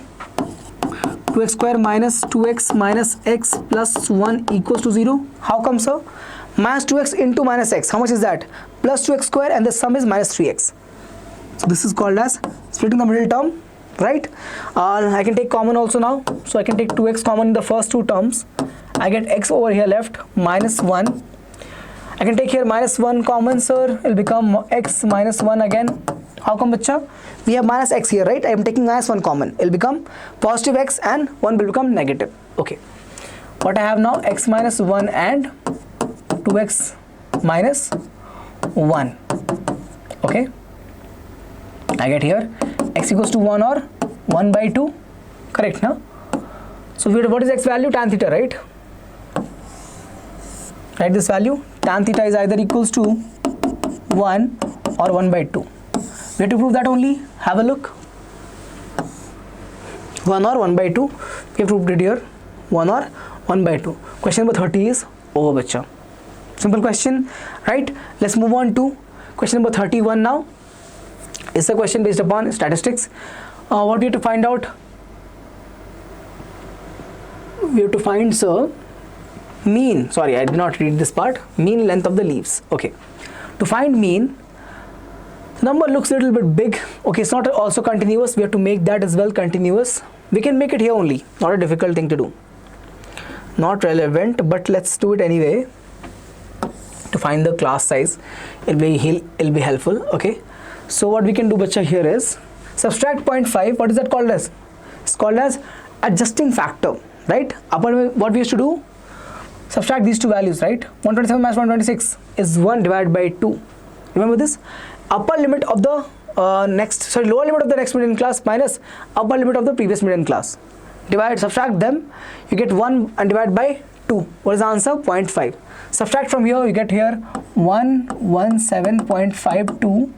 2x square minus 2x minus x plus 1 equals to 0. How come, sir? Minus 2x into minus x, how much is that? Plus 2x square, and the sum is minus 3x. So this is called as splitting the middle term, right? I can take common also now. So I can take 2x common in the first two terms. I get x over here left, minus 1. I can take here minus 1 common, sir. It will become x minus 1 again. How come, bacha? We have minus x here, right? I am taking minus 1 common. It will become positive x and 1 will become negative. Okay. What I have now? X minus 1 and 2x minus 1. Okay. I get here x equals to 1 or 1 by 2. Correct, na? So what is x value? Tan theta, right? Write this value. Tan theta is either equals to 1 or 1 by 2. We have to prove that only. Have a look. 1 or 1 by 2. We have proved it here. 1 or 1 by 2. Question number 30 is over, bacha. Simple question, right? Let's move on to question number 31 now. It's a question based upon statistics. What we have to find out? We have to find, sir, mean. Sorry, I did not read this part. Mean length of the leaves. Okay. To find mean, the number looks a little bit big. Okay, it's not also continuous. We have to make that as well continuous. We can make it here only. Not a difficult thing to do. Not relevant, but let's do it anyway. To find the class size, it'll be helpful. Okay. So what we can do, bacha, here is subtract 0.5. What is that called as? It's called as adjusting factor, right? What we used to do? Subtract these two values, right? 127 minus 126 is 1 divided by 2. Remember this? Upper limit of the lower limit of the next median class minus upper limit of the previous median class. Subtract them, you get 1 and divide by 2. What is the answer? 0.5. Subtract from here, you get here 117.5 to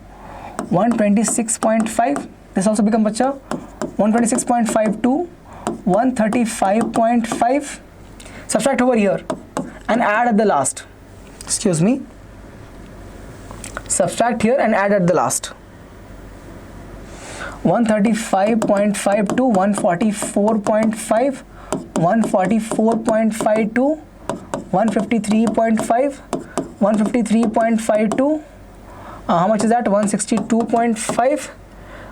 126.5. This also becomes, bacha, 126.5 to 135.5. Subtract over here and add at the last. Excuse me. Subtract here and add at the last. 135.5 to 144.5, 144.5 to 153.5, 153.5 to How much is that? 162.5.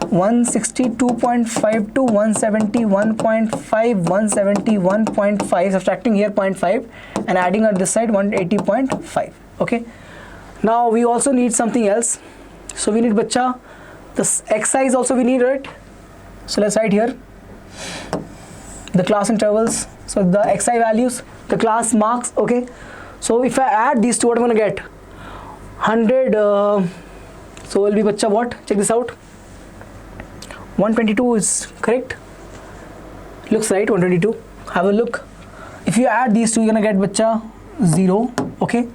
162.5 to 171.5, 171.5, subtracting here 0.5 and adding on this side 180.5. Okay, now we also need something else. So we need bacha the x size also we need, right? So let's write here the class intervals. So the xi values, the class marks. Okay, so if I add these two, what I'm gonna get? 100. So will be bacha what? Check this out. 122 is correct. Looks right. 122. Have a look. If you add these two, you're gonna get bacha 0. Okay.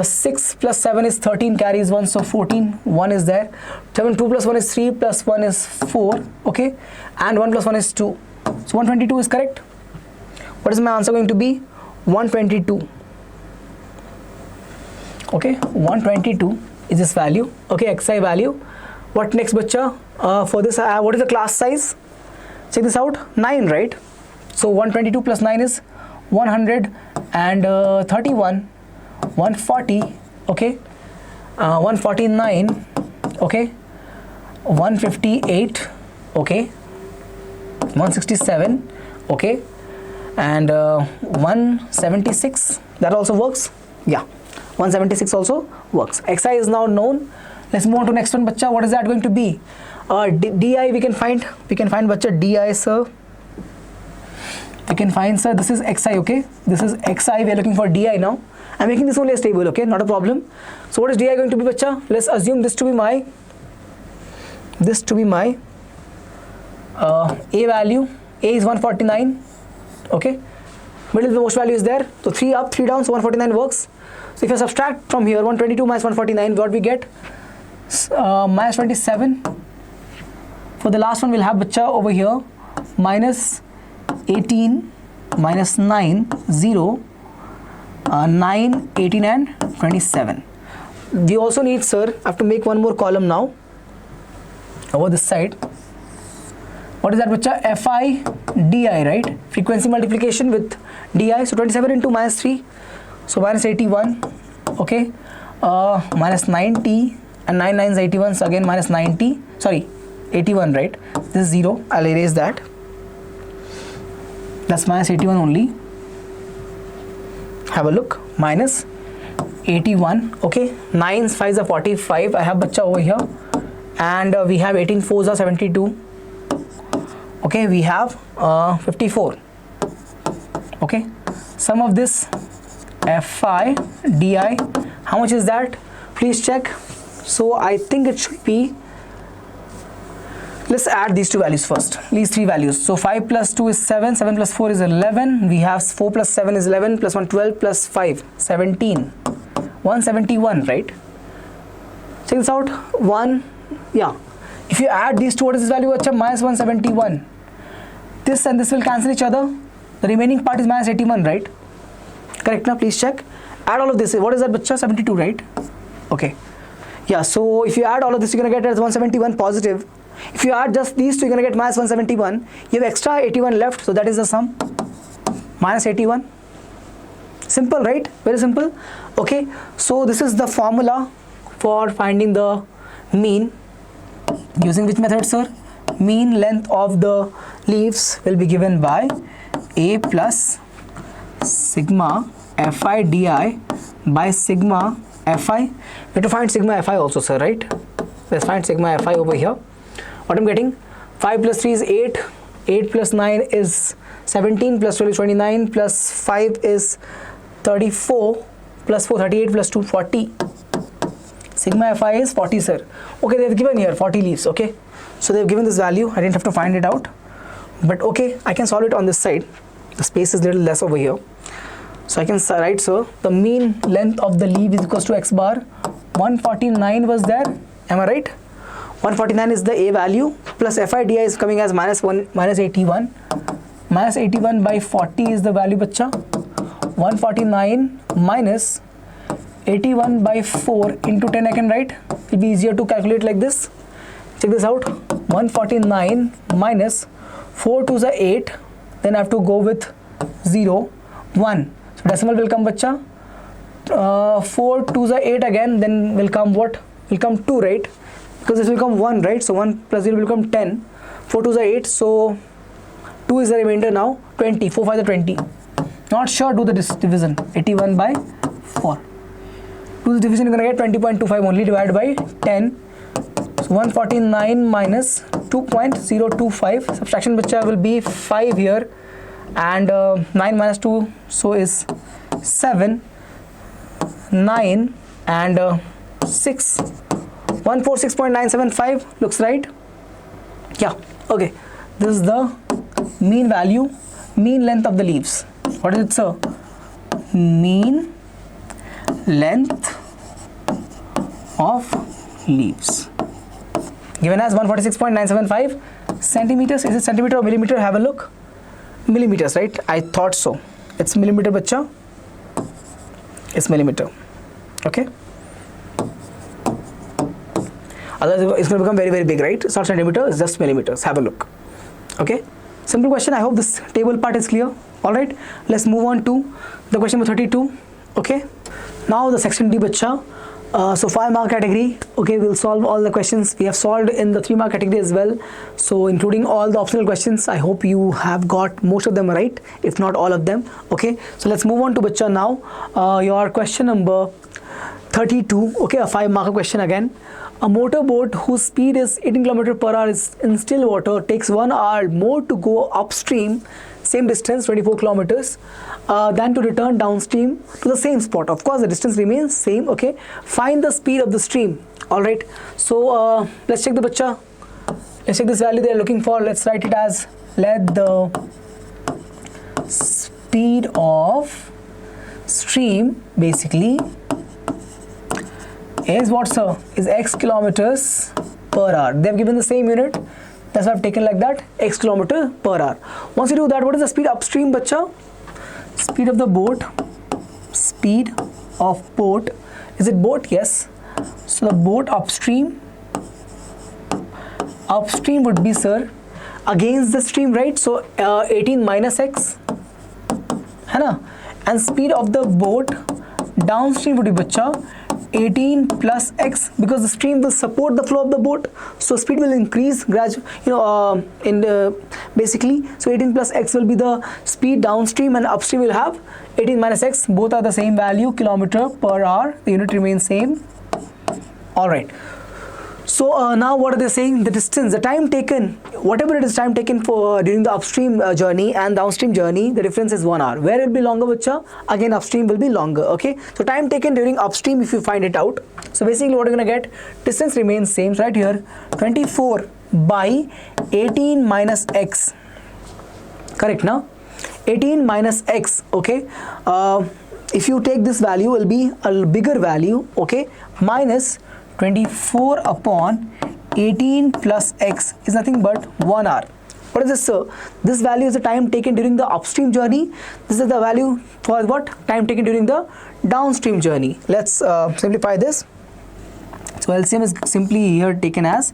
6 plus 7 is 13, carries 1, so 14. 1 is there. 7, 2 plus 1 is 3, plus 1 is 4. Okay. And 1 plus 1 is 2. So 122 is correct. What is my answer going to be? 122. Okay. 122 is this value. Okay. Xi value. What next, bacha? For this, what is the class size? Check this out. 9, right? So 122 plus 9 is 131. 140. Okay. 149. Okay. 158. Okay. 167. Okay. And 176. That also works. Yeah. 176 also works. Xi is now known. Let's move on to next one, bacha. What is that going to be? Di we can find bacha di, sir. We can find, sir, this is xi. Okay, this is xi. We are looking for di now. I'm making this only a table. Okay, not a problem. So what is di going to be, bacha? Let's assume this to be my a value. A is 149. Okay, middle the most value is there. So 3 up, 3 down. So 149 works. So if I subtract from here 122 minus 149, what we get? Minus 27. For the last one, we'll have bacha over here minus 18, minus 9, 0, 9, 18 and 27. We also need, sir, I have to make one more column now over this side. What is that, bacha? Fi di, right? Frequency multiplication with di. So 27 into minus 3, so minus 81. Okay, minus 90 and 9 9 is 81, so again minus 90, sorry, 81, right? This is 0. I'll erase that. That's minus 81 only. Have a look. Minus 81. Okay, 9 5s are 45. I have bacha over here, and we have 18 4s are 72. Okay, we have 54. Okay, sum of this Fi di, how much is that? Please check. So I think it should be, let's add these two values first, these three values. So 5 plus 2 is 7, 7 plus 4 is 11, we have 4 plus 7 is 11, plus 1 12, plus 5 17, 171, right? Check this out. Yeah, if you add these two, what is this value? Minus 171. This and this will cancel each other. The remaining part is minus 81, right? Correct now? Please check. Add all of this. What is that, bacha? 72, right? Okay. Yeah, so if you add all of this, you're gonna get as 171 positive. If you add just these two, you're gonna get minus 171. You have extra 81 left, so that is the sum. Minus 81. Simple, right? Very simple. Okay, so this is the formula for finding the mean. Using which method, sir? Mean length of the leaves will be given by A plus sigma Fi di by sigma Fi. We have to find sigma Fi also, sir, right? Let's find sigma Fi over here. What I'm getting? 5 plus 3 is 8. 8 plus 9 is 17, plus 12 is 29, plus 5 is 34, plus 4 38, plus 2 40. Sigma Fi is 40, sir. Okay, they've given here 40 leaves. Okay, so they've given this value. I didn't have to find it out, but okay, I can solve it on this side. The space is a little less over here, so I can write, sir, the mean length of the leaf is equals to x bar. 149 was there, am I right? 149 is the A value, plus Fi di is coming as minus 81. Minus 81 by 40 is the value, bacha. 149 minus 81 by 4 into 10 I can write. It will be easier to calculate like this. Check this out. 149 minus 4 to the 8. Then I have to go with 0, 1. So decimal will come, bacha. 4 to the 8 again. Then will come what? will come 2, right? Because this will come 1, right? So 1 plus 0 will become 10. 4 2s are 8, so 2 is the remainder now. 20. 4 5 are 20. Not sure, do the division. 81 by 4. Do the division, you're going to get 20.25 only divided by 10. So 149 minus 2.025. Subtraction bacha will be 5 here. And 9 minus 2, so is 7. 9 and 6. 146.975 looks right. Yeah, okay. This is the mean value, mean length of the leaves. What is it, sir? Mean length of leaves. Given as 146.975 centimeters. Is it centimeter or millimeter? Have a look. Millimeters, right? I thought so. It's millimeter, bacha. It's millimeter. Okay. Otherwise, it's going to become very, very big, right? It's not centimeter, it's just millimeters. Have a look. Okay. Simple question. I hope this table part is clear. All right. Let's move on to the question number 32. Okay. Now the section D, bacha. So 5-mark category. Okay, we'll solve all the questions. We have solved in the 3-mark category as well. So including all the optional questions. I hope you have got most of them right, if not all of them. Okay. So let's move on to bacha now. Your question number 32. Okay, a 5-mark question again. A motorboat whose speed is 18 km per hour is in still water takes 1 hour more to go upstream, same distance 24 kilometers, than to return downstream to the same spot. Of course, the distance remains same. Okay, find the speed of the stream. All right. So let's check the bacha. Let's check this value they are looking for. Let's write it as, let the speed of stream basically is what, sir? Is x kilometers per hour. They have given the same unit. That's why I've taken like that, x kilometer per hour. Once you do that, what is the speed upstream, bacha? Speed of the boat. Speed of boat. Is it boat? Yes. So the boat upstream. Upstream would be, sir, against the stream, right? So 18 minus x. है ना? And speed of the boat downstream would be, bacha, 18 plus x, because the stream will support the flow of the boat, so speed will increase gradually, basically. So 18 plus x will be the speed downstream, and upstream will have 18 minus x. Both are the same value, kilometer per hour. The unit remains same. All right. So now what are they saying? The distance, the time taken, whatever it is time taken for during the upstream journey and downstream journey, the difference is 1 hour. Where it will be longer, bacha? Again, upstream will be longer. Okay. So time taken during upstream, if you find it out. So basically what you're going to get, distance remains same. So right here, 24 by 18 minus x. Correct now? 18 minus x. Okay. If you take this value, will be a bigger value. Okay. Minus 24 upon 18 plus x is nothing but 1 hour. What is this, sir? This value is the time taken during the upstream journey. This is the value for what? Time taken during the downstream journey. Let's simplify this. So LCM is simply here taken as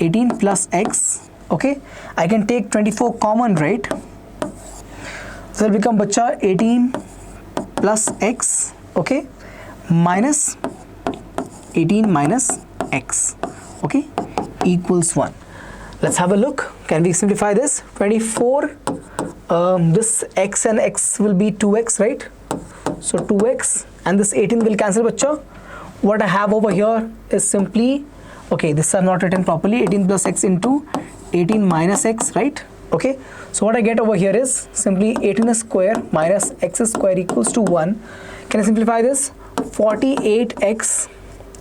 18 plus x. Okay. I can take 24 common, right? So it will become, bacha, 18 plus x. Okay. Minus 18 minus x, okay, equals 1. Let's have a look. Can we simplify this? 24, this x and x will be 2x, right? So 2x, and this 18 will cancel, bacha. What I have over here is simply, okay, this are not written properly, 18 plus x into 18 minus x, right? Okay, so what I get over here is simply 18 square minus x square equals to 1. Can I simplify this? 48x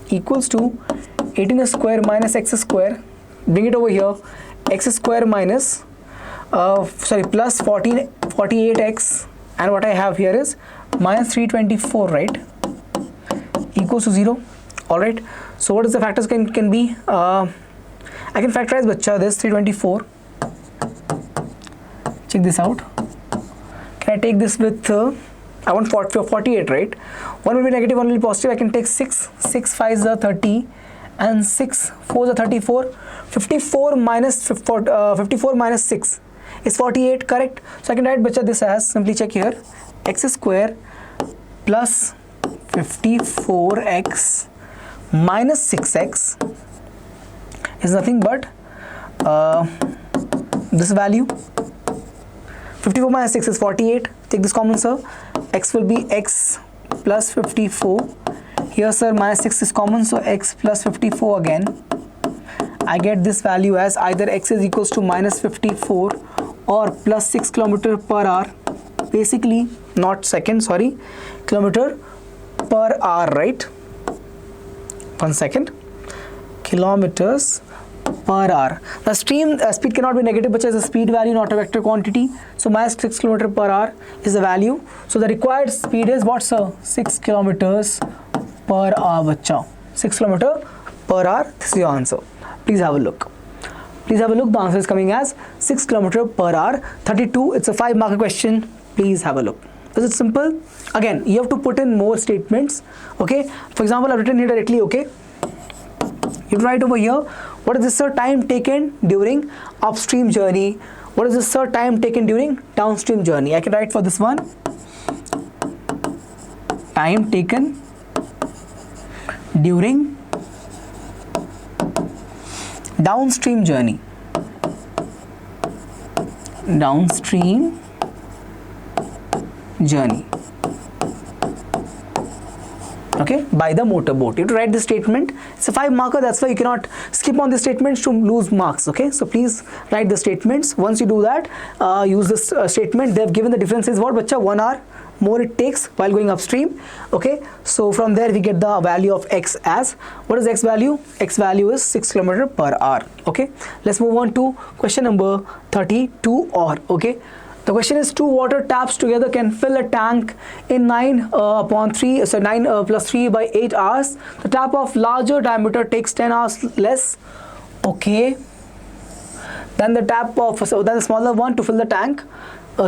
equals to 18 square minus x square. Bring it over here. X square minus plus 48x, and what I have here is minus 324, right? Equals to 0. All right. So what is the factors can be? I can factorize, bacha, this 324. Check this out. Can I take this with I want 48, right? 1 will be negative, 1 will be positive. I can take 6. 6 5s are 30, and 6 4s are 34. 54 minus 6 is 48, correct? So I can write, bacha, this as, simply check here, x square plus 54x minus 6x is nothing but this value. 54 minus 6 is 48. Take this common, sir. X will be x plus 54. Here, sir, minus 6 is common, so x plus 54 again. I get this value as either x is equals to minus 54 or plus 6 kilometer per hour. Basically, not second, sorry, kilometer per hour, right? 1 second. Kilometers per hour. The stream speed cannot be negative, but it's a speed value, not a vector quantity. So minus 6 kilometer per hour is the value. So the required speed is what, sir? 6 kilometers per hour, bacha. 6 kilometer per hour. This is your answer. Please have a look. Please have a look. The answer is coming as 6 kilometer per hour. 32. It's a 5-mark question. Please have a look. Is it simple? Again, you have to put in more statements. Okay. For example, I've written here directly. Okay. You write over here. What is this, sir? Time taken during upstream journey. What is this, sir? Time taken during downstream journey. I can write for this one. Time taken during downstream journey. Downstream journey. Okay, by the motorboat. You have to write this statement. It's a 5-marker, that's why you cannot skip on the statements to lose marks. Okay, so please write the statements. Once you do that, use this statement. They have given the difference is what, bacha? 1 hour more it takes while going upstream. Okay, so from there we get the value of x as, what is x value? X value is 6 kilometer per hour. Okay, let's move on to question number 32 or. Okay, the question is, 2 water taps together can fill a tank in 9 plus 3 by 8 hours. The tap of larger diameter takes 10 hours less. Okay, then the tap of the smaller one to fill the tank.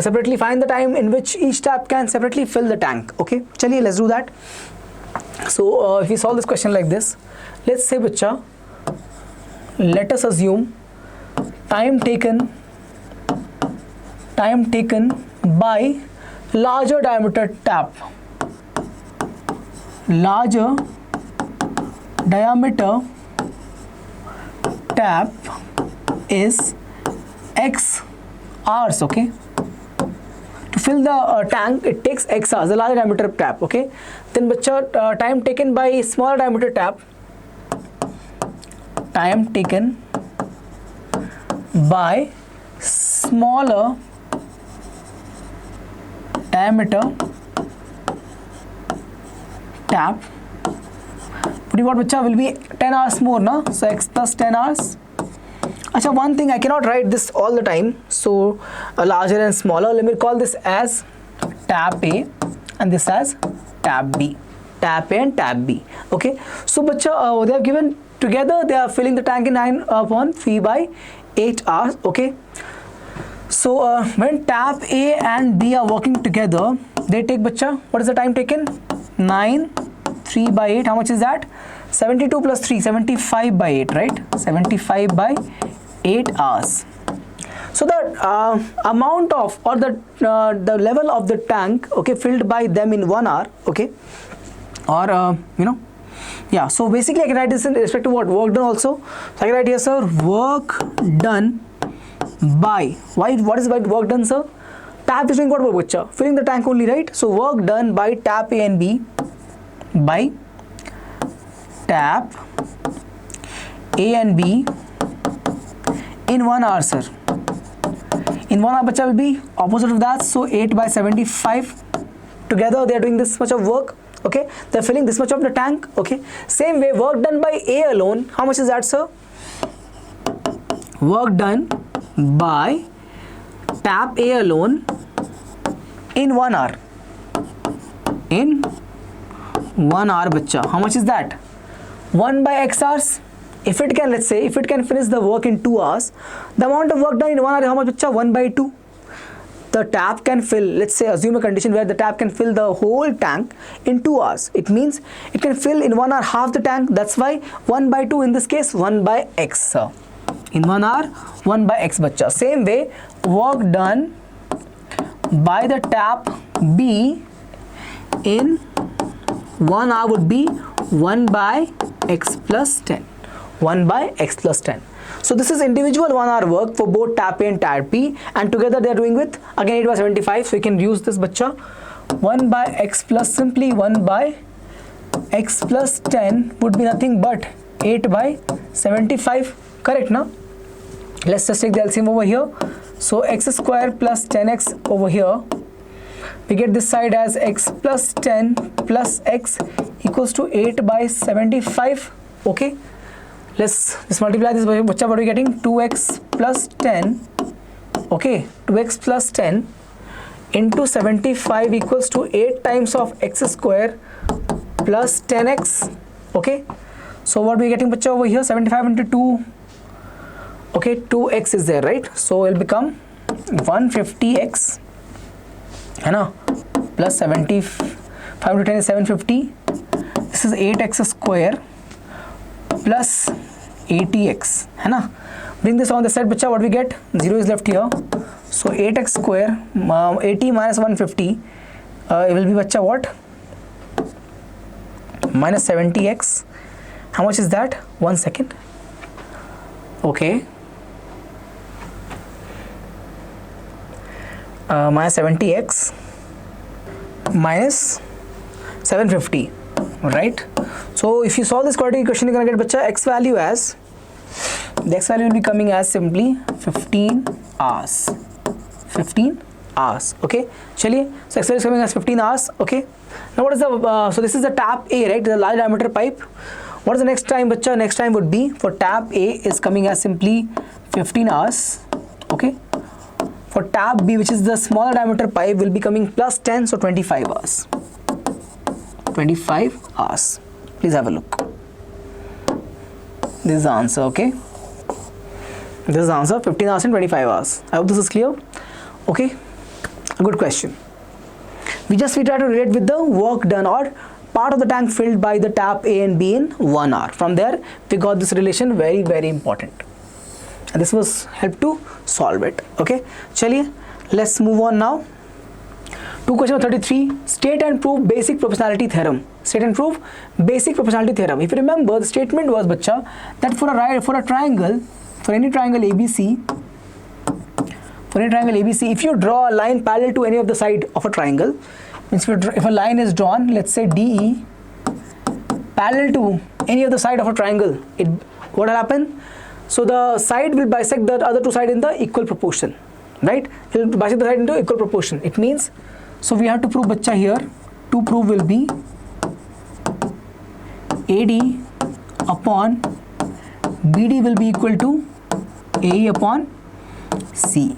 Separately find the time in which each tap can separately fill the tank. Okay, chaliye, let's do that. So if we solve this question like this, let's say, bacha, let us assume time taken by larger diameter tap. Larger diameter tap is x hours. Okay, to fill the tank it takes x hours, the larger diameter tap. Okay, then bacha, time taken by smaller diameter tap. Time taken by smaller diameter tap, but what, bacha, will be 10 hours more, no? So x plus 10 hours. Achha, one thing, I cannot write this all the time, so larger and smaller. Let me call this as tap A and this as tap B. Tap A and tap B. Okay, so bacha, they have given together, they are filling the tank in 9 upon 3 by 8 hours. Okay, so when tap A and B are working together, they take, bacha, what is the time taken? 9, 3 by 8, how much is that? 72 plus 3, 75 by 8, right? 75 by 8 hours. So the amount of, or the level of the tank, okay, filled by them in 1 hour, okay, or yeah, so basically I can write this in respect to what? Work done also. So I can write here, sir, work done by, what is by work done, sir? Tap is doing what, bacha? Filling the tank only, right? So work done by tap A and B, by tap A and B in 1 hour, sir. In 1 hour, bacha, will be opposite of that, so 8 by 75. Together they are doing this much of work. Okay, they are filling this much of the tank. Okay, same way, work done by A alone, how much is that, sir? Work done by tap A alone in 1 hour. In 1 hour, bacha, how much is that? 1 by x hours. If it can, let's say, if it can finish the work in 2 hours, the amount of work done in 1 hour, how much, bacha? 1 by 2. The tap can fill, let's say, assume a condition where the tap can fill the whole tank in 2 hours. It means it can fill in 1 hour half the tank. That's why 1 by 2 in this case, 1 by x, sir. In 1 hour, 1 by x, bacha. Same way, work done by the tap B in 1 hour would be 1 by x plus 10. 1 by x plus 10. So this is individual 1 hour work for both tab A and tab B, and together they are doing with, again, 8 by 75. So you can use this, bacha. 1 by x plus, simply 1 by x plus 10 would be nothing but 8 by 75. Correct, na? Let's just take the LCM over here. So x square plus 10x over here, we get this side as x plus 10 plus x equals to 8 by 75. Okay, let's just multiply this. What are we getting? 2x plus 10. Okay, 2x plus 10 into 75 equals to 8 times of x square plus 10x. Okay, so what are we getting, bacha, over here? 75 into 2. Okay, 2x is there, right? So it will become 150x, है ना, plus 75 into 10 is 750. This is 8x square plus 80x, है ना. Bring this on the side, bacha. What we get? 0 is left here. So 8x square 80 minus 150 it will be, bacha, what? Minus 70x. How much is that? 1 second. Okay. Minus 70x minus 750, right? So if you solve this quadratic equation, you're gonna get, bacha, x value as, the x value will be coming as simply 15 hours. 15 hours. Okay, chaliye. So x value is coming as 15 hours. Okay, now what is the so this is the tab A, right? The large diameter pipe. What is the next time, bacha? Next time would be for tab A is coming as simply 15 hours. Okay, for tab B, which is the smaller diameter pipe, will be coming plus 10, so 25 hours. 25 hours. Please have a look. This is the answer. Okay, this is the answer, 15 hours and 25 hours. I hope this is clear. Okay, a good question. We try to relate with the work done or part of the tank filled by the tab A and B in 1 hour. From there we got this relation, very, very important, and this was helped to solve it. Okay, chaliye, let's move on now to question 33. State and prove basic proportionality theorem. State and prove basic proportionality theorem. If you remember, the statement was, bacha, that for a triangle, for any triangle ABC, if you draw a line parallel to any of the side of a triangle, means if a line is drawn, let's say DE, parallel to any of the side of a triangle, what will happen? So the side will bisect the other two sides in the equal proportion, right? It will bisect the side into equal proportion. It means, so we have to prove, bacha, here, to prove will be AD upon BD will be equal to AE upon C.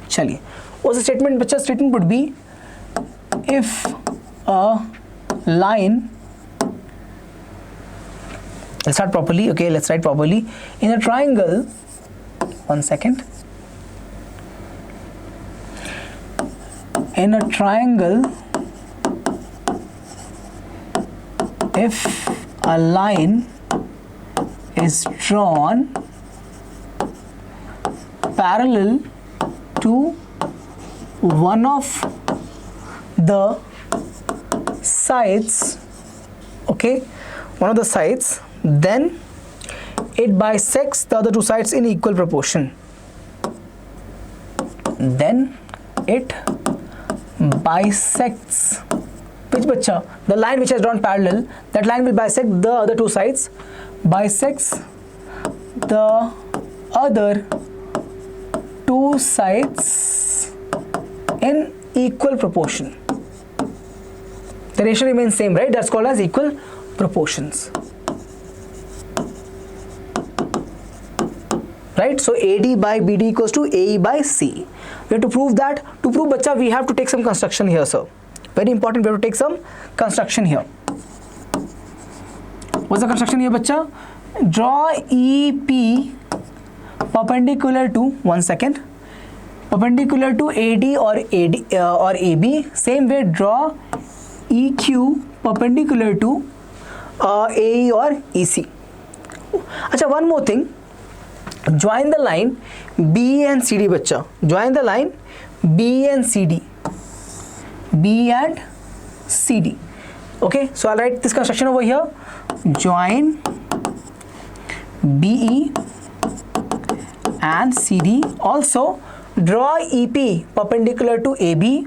Chaliye, what's the statement, bacha? Statement would be, if a line, let's start properly. Okay, let's write properly. In a triangle, 1 second. In a triangle, if a line is drawn parallel to one of the sides, okay, one of the sides, then it bisects the other two sides in equal proportion. Then it bisects, which, bacha? The line which has drawn parallel, that line will bisect the other two sides, bisects the other two sides in equal proportion. The ratio remains same, right? That's called as equal proportions, right? So AD by BD equals to AE by C. We have to prove that. To prove, bacha, we have to take some construction here, sir. Very important, we have to take some construction here. What's the construction here, bacha? Draw EP perpendicular to, 1 second, perpendicular to AD or AB. Same way, draw EQ perpendicular to AE or EC. Acha, one more thing. Join the line B and CD, bacha. Join the line B and CD. B and CD. Okay, so I'll write this construction over here. join BE and CD. Also draw EP perpendicular to AB.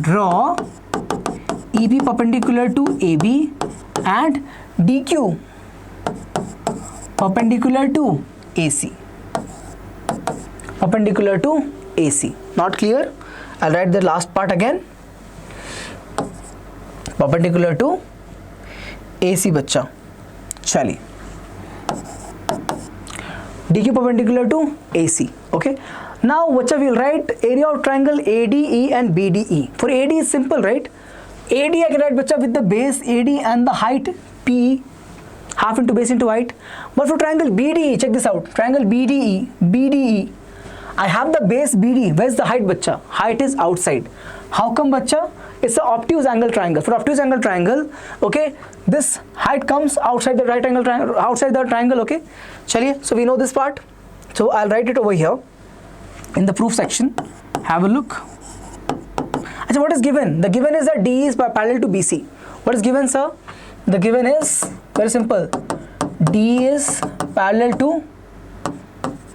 Draw EP perpendicular to AB and DQ perpendicular to AC. Perpendicular to AC. Not clear? I'll write the last part again. Perpendicular to AC बच्चा. चलिए. DQ perpendicular to AC. Okay. Now बच्चा we'll write area of triangle ADE and BDE. For AD is simple, right? AD I can write बच्चा with the base AD and the height PE. Half into base into height. But for triangle BDE, check this out. Triangle BDE. I have the base BD. Where's the height, bacha? Height is outside. How come, bacha? It's an obtuse angle triangle. For obtuse angle triangle, okay, this height comes outside the right angle triangle, outside the triangle, okay? Chaliye, so we know this part. So I'll write it over here in the proof section. Have a look. So what is given? The given is that D is parallel to BC. What is given, sir? The given is very simple. D is parallel to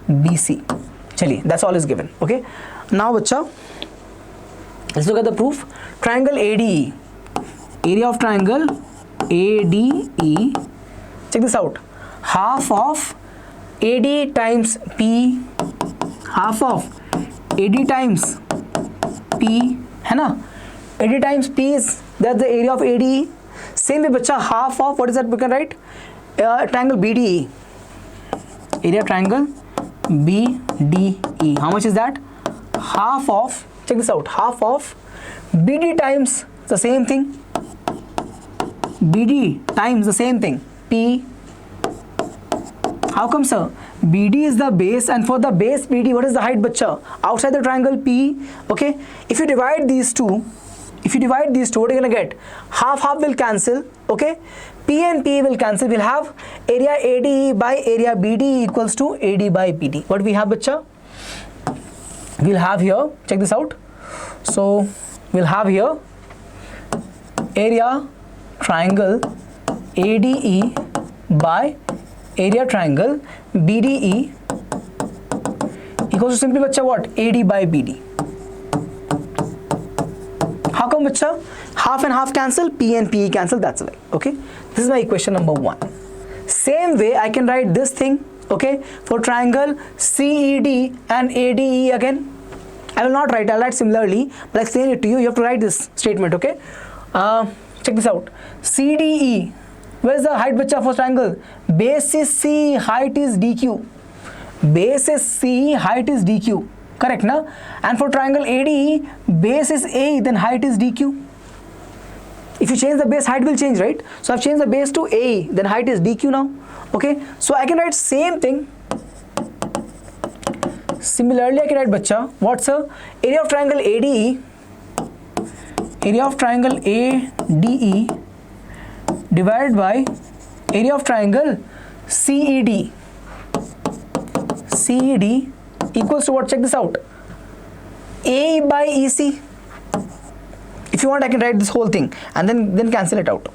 BC. Chaliye, that's all is given. Okay. Now, bacha, let's look at the proof. Triangle ADE. Area of triangle ADE. Check this out. Half of AD times P. Half of AD times P. है ना? AD times P is that's the area of ADE. Same way, bacha, half of what is that we can write? Triangle BDE. Area triangle BDE. How much is that? Half of, check this out, half of BD times the same thing. BD times the same thing. P. How come, sir? BD is the base, and for the base BD, what is the height, bacha? Outside the triangle P. Okay. If you divide these two, what are you gonna get? Half will cancel. Okay. P and P will cancel. We'll have area ADE by area BD equals to AD by BD. What we have, bacha? We'll have here, check this out. So we'll have here area triangle ADE by area triangle BDE equals to simply, bacha, what? AD by BD. How come, bacha? Half and half cancel, P and PE cancel, that's why. Okay, this is my equation number 1. Same way I can write this thing, okay, for triangle CED and ADE again. I will not write, I'll write similarly, but I'll explain it to you. You have to write this statement, okay. Check this out. CDE, where is the height, bacha, for triangle? Base is C, height is DQ. Base is C, height is DQ. Correct, na? And for triangle ADE, base is A, then height is DQ. If you change the base, height will change, right? So I've changed the base to A, then height is DQ now. Okay, so I can write same thing. Similarly, I can write, bacha, what's the area of triangle ADE? Area of triangle ADE divided by area of triangle CED. CED equals to what? Check this out. A by EC. If you want, I can write this whole thing and then cancel it out,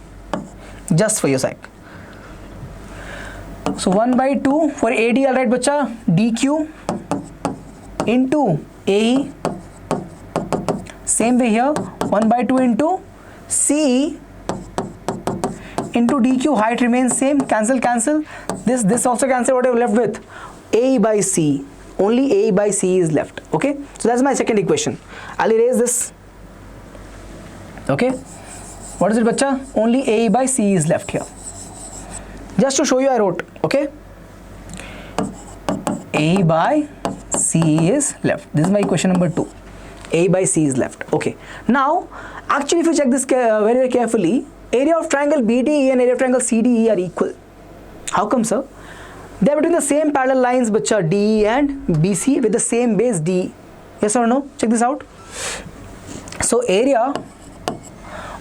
just for your sake. So 1 by 2 for AD, I'll write, bacha, DQ into AE. Same way here, 1 by 2 into CE into DQ. Height remains same. Cancel. This also cancel. What I have left with? A by C. Only A by C is left. Okay, so that's my second equation. I'll erase this. Okay, what is it, bacha? Only A by C is left here. Just to show you, I wrote, okay, A by C is left. This is my equation number 2. A by C is left. Okay, now actually if you check this very, very carefully, area of triangle BDE and area of triangle CDE are equal. How come, sir? They are between the same parallel lines, bacha, DE and BC with the same base D. Yes or no? Check this out. So area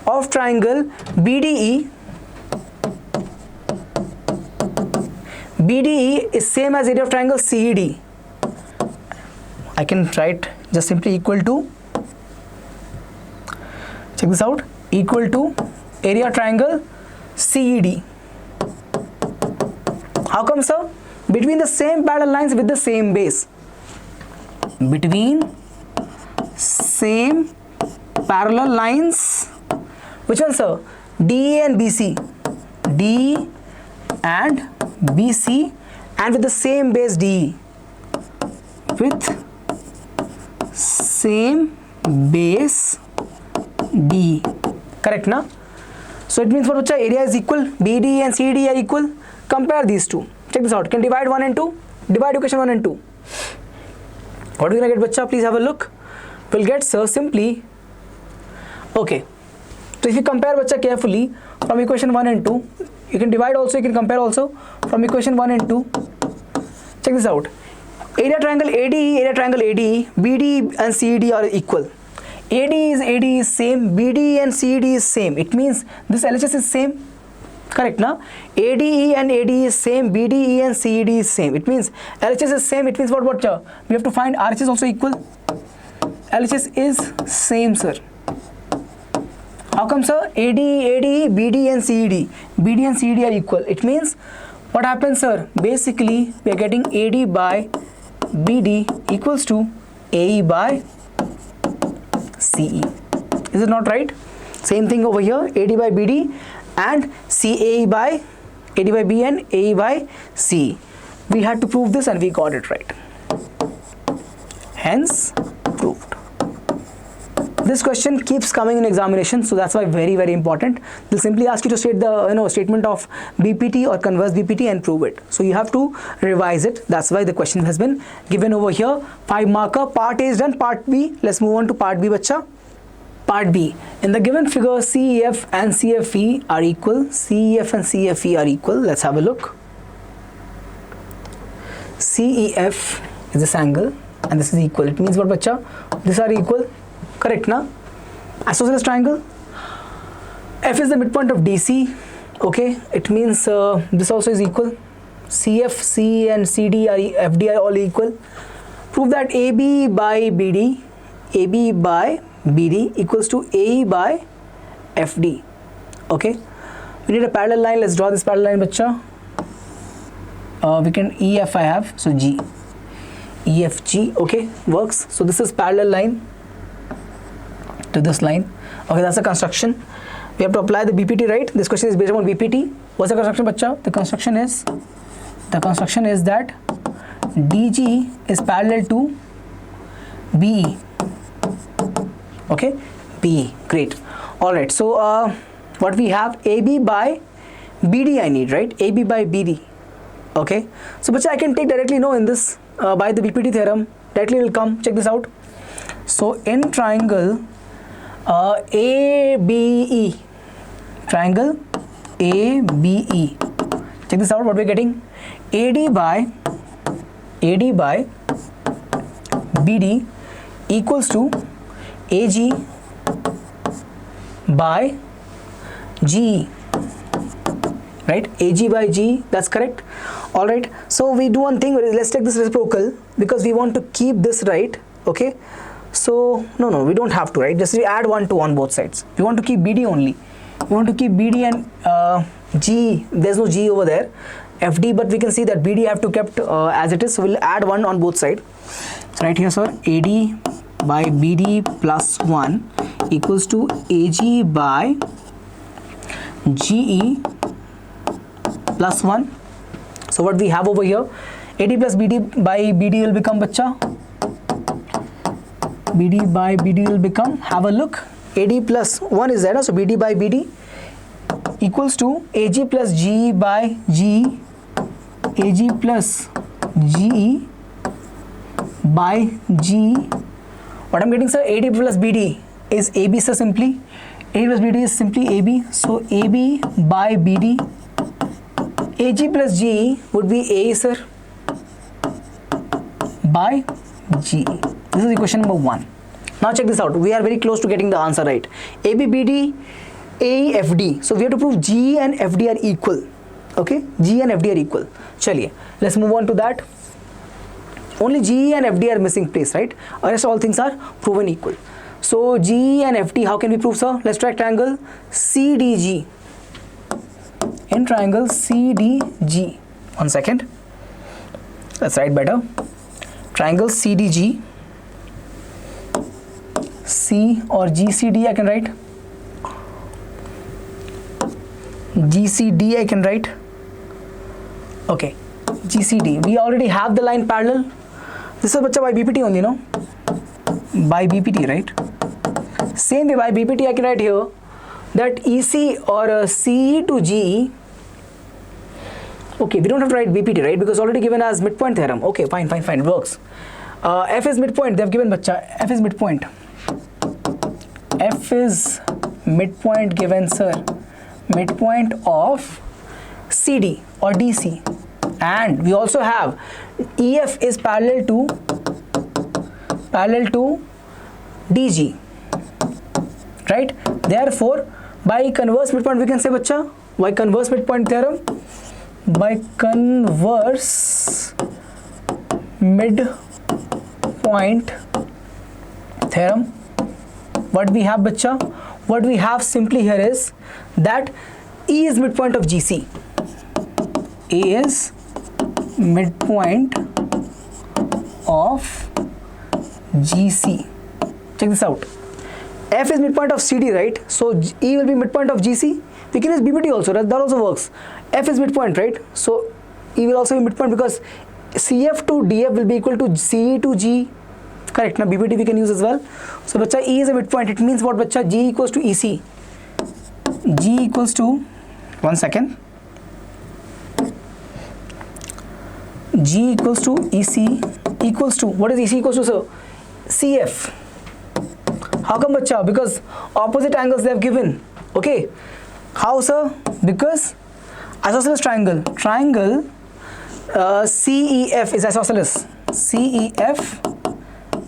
of triangle BDE is same as area of triangle CED. I can write just simply equal to, check this out, equal to area triangle CED. How come, sir? Between the same parallel lines with the same base. Between same parallel lines. Which one, sir? DE and BC. D and BC, and with the same base DE. With same base DE. Correct, na? So it means what, bacha? Area is equal. BD and CD are equal. Compare these two. Check this out. You can divide 1 and 2. Divide equation 1 and 2. What are we gonna get, bacha? Please have a look. We'll get, sir, simply. Okay. So if you compare, bacha, carefully from equation 1 and 2, you can divide also, you can compare also from equation 1 and 2. Check this out. Area triangle ADE, BD and CD are equal. AD is same, BD and CD is same. It means this LHS is same. Correct, na? ADE and AD is same, BDE and CD is same. It means LHS is same. It means what? We have to find RHS also equal. LHS is same, sir. How come, sir? ADE, BD and CED. BD and CED are equal. It means what happens, sir? Basically, we are getting AD by BD equals to AE by CE. Is it not right? Same thing over here. AD by BD and CAE by AD by B and AE by CE. We had to prove this and we got it right. Hence, proved. This question keeps coming in examination, so that's why very, very important. They'll simply ask you to state the statement of BPT or converse BPT and prove it. So you have to revise it. That's why the question has been given over here. 5 marker. Part A is done. Part B. Let's move on to part B, bacha. Part B. In the given figure, CEF and CFE are equal. CEF and CFE are equal. Let's have a look. CEF is this angle and this is equal. It means what, bacha? These are equal. Correct, na? Isosceles triangle. F is the midpoint of DC. Okay, it means this also is equal. CF, C and CD are FD are all equal. Prove that AB by BD equals to AE by FD. Okay, we need a parallel line. Let's draw this parallel line, bacha. We can EF I have, so G. EFG, okay, works. So this is parallel line to this line. Okay, that's the construction. We have to apply the BPT, right? This question is based on BPT. What's the construction, bacha? The construction is that DG is parallel to BE. Okay, BE. Great. All right. So what we have, AB by BD I need, right? AB by BD. Okay. So bacha, I can take directly in this by the BPT theorem. Directly will come. Check this out. So in triangle ABE, triangle ABE. Check this out. What we're getting, AD by BD equals to AG by GE. Right? AG by G. That's correct. All right. So we do one thing. Let's take this reciprocal because we want to keep this, right? Okay. So no, we don't have to, right? Just add 1 to on both sides. We want to keep BD only. We want to keep BD and G. There's no G over there. FD, but we can see that BD have to kept as it is. So we'll add 1 on both sides. So right here, sir, AD by BD plus 1 equals to AG by GE plus 1. So what we have over here, AD plus BD by BD will become, bacha, BD by BD will become, have a look, AD plus 1 is there, so BD by BD equals to AG plus GE by GE, AG plus GE by GE. What I'm getting, sir, AD plus BD is AB, sir, simply. AD plus BD is simply AB, so AB by BD. AG plus GE would be A, sir, by GE. This is equation number 1. Now check this out. We are very close to getting the answer right. AB, BD, AE, FD. So we have to prove GE and FD are equal. Okay, GE and FD are equal. Chaliye, let's move on to that. Only GE and FD are missing place, right? Rest all things are proven equal. So GE and FD, how can we prove, sir? Let's try triangle CDG. in triangle CDG. One second. Let's write better. Triangle CDG, C or GCD I can write. GCD I can write. Okay, GCD. We already have the line parallel. This is bacha by BPT only, no? By BPT, right? Same way by BPT I can write here that EC or CE to GE. Okay, we don't have to write BPT, right? Because already given as midpoint theorem. Okay, fine, it works. F is midpoint. They have given bacha. F is midpoint. F is midpoint given, sir. Midpoint of CD or DC. And we also have EF is parallel to DG. Right? Therefore, by converse midpoint we can say bacha. By converse midpoint theorem. By converse midpoint theorem, what we have bacha? What we have simply here is that E is midpoint of GC. A is midpoint of GC. Check this out. F is midpoint of CD, right? So E will be midpoint of GC. We can use BPT also. That also works. F is midpoint, right? So E will also be midpoint because CF to DF will be equal to CE to G. Correct. Now BPT we can use as well. So bacha E is a midpoint. It means what bacha? G equals to EC. G equals to, one second. G equals to EC equals to, what is EC equals to, sir? CF. How come bacha? Because opposite angles they have given. Okay. How, sir? Because isosceles triangle. Triangle CEF is isosceles. CEF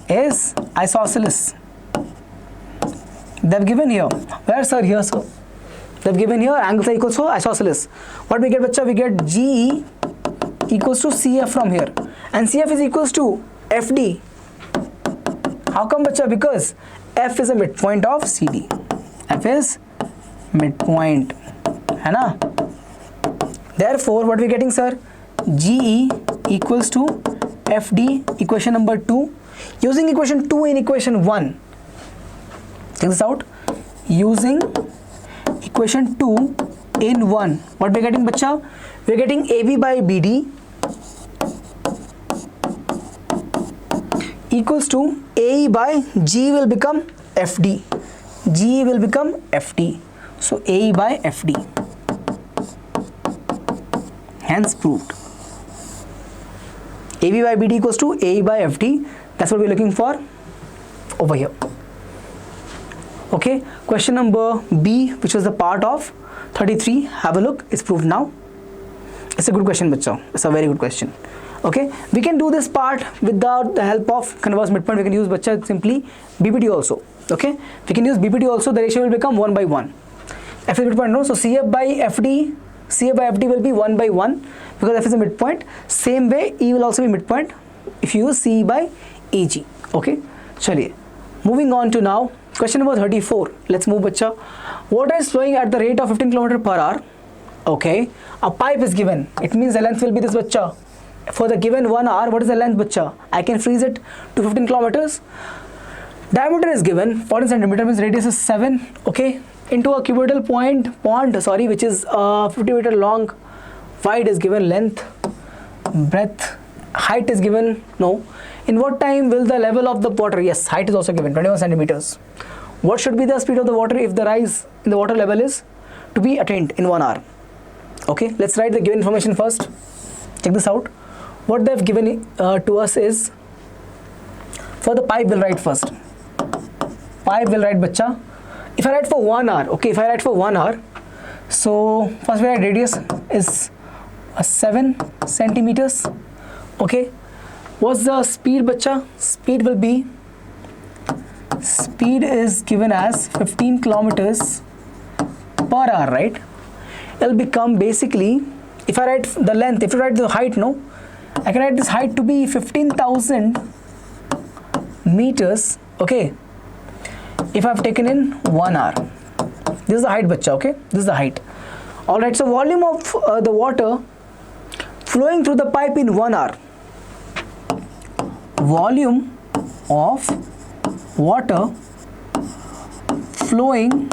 is isosceles. They have given here. Where, sir? Here, sir. They have given here angles are equal to isosceles. What we get, bacha? We get GE equals to CF from here. And CF is equals to FD. How come, bacha? Because F is a midpoint of CD. F is midpoint. है ना? Therefore, what we getting, sir? GE equals to FD, equation number 2. Using equation 2 in equation 1. Check this out. Using equation 2 in 1. What we getting, bacha? We are getting AB by BD equals to AE by G will become FD. G will become FD. So AE by FD. Hence proved. AB by BD equals to AE by FD. That's what we're looking for over here. Okay, question number B, which was the part of 33. Have a look. It's proved now. It's a good question, bacha. It's a very good question. Okay, we can do this part without the help of converse midpoint. We can use bacha simply BPT also. Okay, we can use BPT also. The ratio will become 1 by 1. F is midpoint, no? So CF by FD will be 1 by 1 because F is a midpoint. Same way E will also be midpoint if you use CE by EG. Okay, chaliye. Moving on to now question number 34. Let's move, bacha. Water is flowing at the rate of 15 km per hour. Okay, a pipe is given. It means the length will be this, bacha. For the given 1 hour, what is the length, bacha? I can freeze it to 15 kilometers. Diameter is given 14 centimeter, means radius is 7. Okay, into a cuboidal pond, which is 50 meter long. Wide is given, length, breadth, height is given. No. In what time will the level of the water? Yes, height is also given, 21 centimeters. What should be the speed of the water if the rise in the water level is to be attained in 1 hour? Okay, let's write the given information first. Check this out. What they have given to us is, for the pipe, we'll write first. Pipe will write, bacha. If I write for 1 hour, okay, if I write for 1 hour, so first we write radius is 7 centimeters. Okay, what's the speed, bacha? Speed will be, speed is given as 15 kilometers per hour, right? It'll become basically, if I write the length, if you write the height, no, I can write this height to be 15,000 meters. Okay, if I've taken in 1 hour, this is the height, bacha. Okay, this is the height. Alright, so volume of the water flowing through the pipe in 1 hour. Volume of water flowing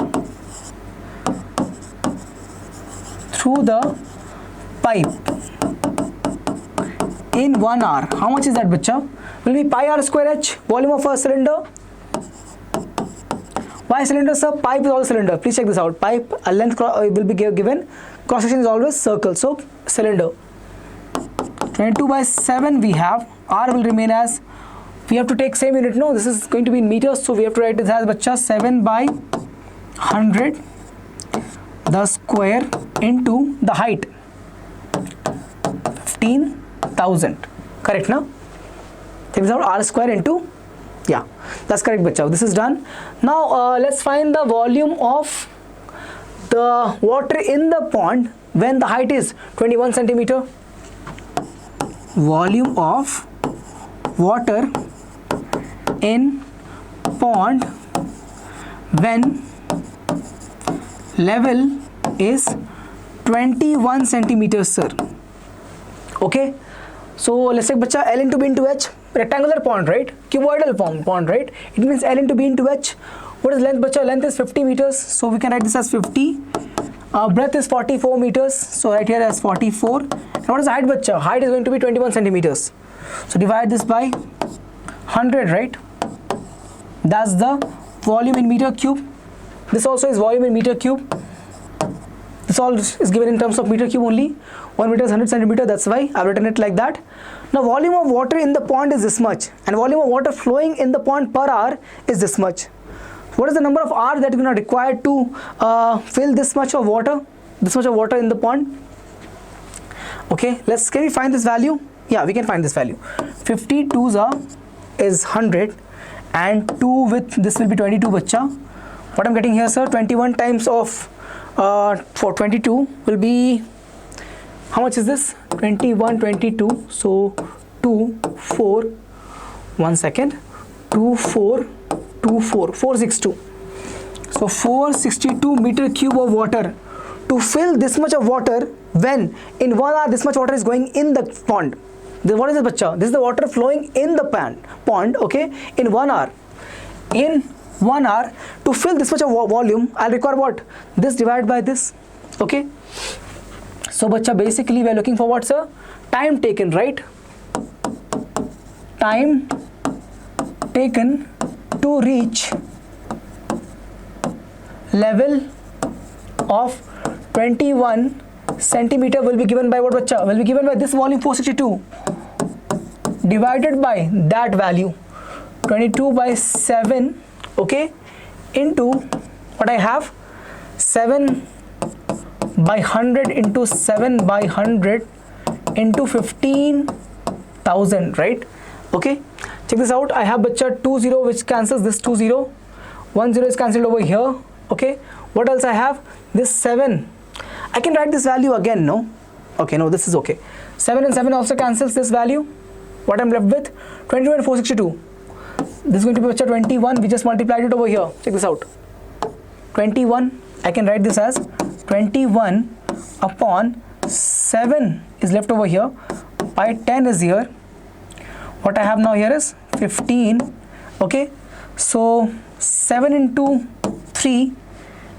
through the pipe in 1 hour. How much is that, bacha? Will be pi r square h, volume of a cylinder. Why cylinder, sir? Pipe is always cylinder. Please check this out. Pipe, a length will be given. Cross section is always circle. So cylinder. 22/7 we have. R will remain as, we have to take same unit. No, this is going to be in meters. So we have to write this as, bacha, 7/100 the square into the height 15,000. Correct, now? Check this out. R square into, yeah, that's correct, bacha. This is done. Now let's find the volume of the water in the pond when the height is 21 centimeter. Volume of water in pond when level is 21 centimeters, sir. Okay, so let's take, bacha, L into B into H. Rectangular pond, right? Cuboidal pond, right? It means L into B into H. What is length, bacha? Length is 50 meters, so we can write this as 50. Breadth is 44 meters, so right here as 44. And what is the height, bacha? Height is going to be 21 centimeters. So divide this by 100, right? That's the volume in meter cube. This also is volume in meter cube. This all is given in terms of meter cube only. 1 meter is 100 centimeter. That's why I've written it like that. Now volume of water in the pond is this much, and volume of water flowing in the pond per hour is this much. What is the number of hours that you are required to fill this much of water in the pond? Okay, can we find this value? Yeah, we can find this value. 50 twos is 100, and 2 with this will be 22, bacha. What I'm getting here, sir, 21 times of for 22 will be, how much is this? 21, 22. So 2, 4, 1 second, 2, 4, 2, 4, 462. So 462 meter cube of water to fill this much of water when in 1 hour this much water is going in the pond. Then what is it, bacha? This is the water flowing in the pond, okay, in 1 hour. In 1 hour, to fill this much of volume, I'll require what? This divided by this, okay? So, bacha, basically we are looking for what, sir? Time taken, right? Time taken to reach level of 21 centimeter will be given by what, bacha? Will be given by this volume 462 divided by that value 22/7, okay, into what I have, 7/100 into 7/100 into 15,000, right? Okay, check this out. I have, bacha, 20 which cancels this 20, 10 is cancelled over here. Okay, what else I have? This 7. I can write this value again, no? Okay, no, this is okay. 7 and 7 also cancels this value. What I'm left with? 22 and 462. This is going to be, bacha, 21. We just multiplied it over here. Check this out. 21. I can write this as 21 upon 7 is left over here. By 10 is here. What I have now here is 15. Okay. So 7 into 3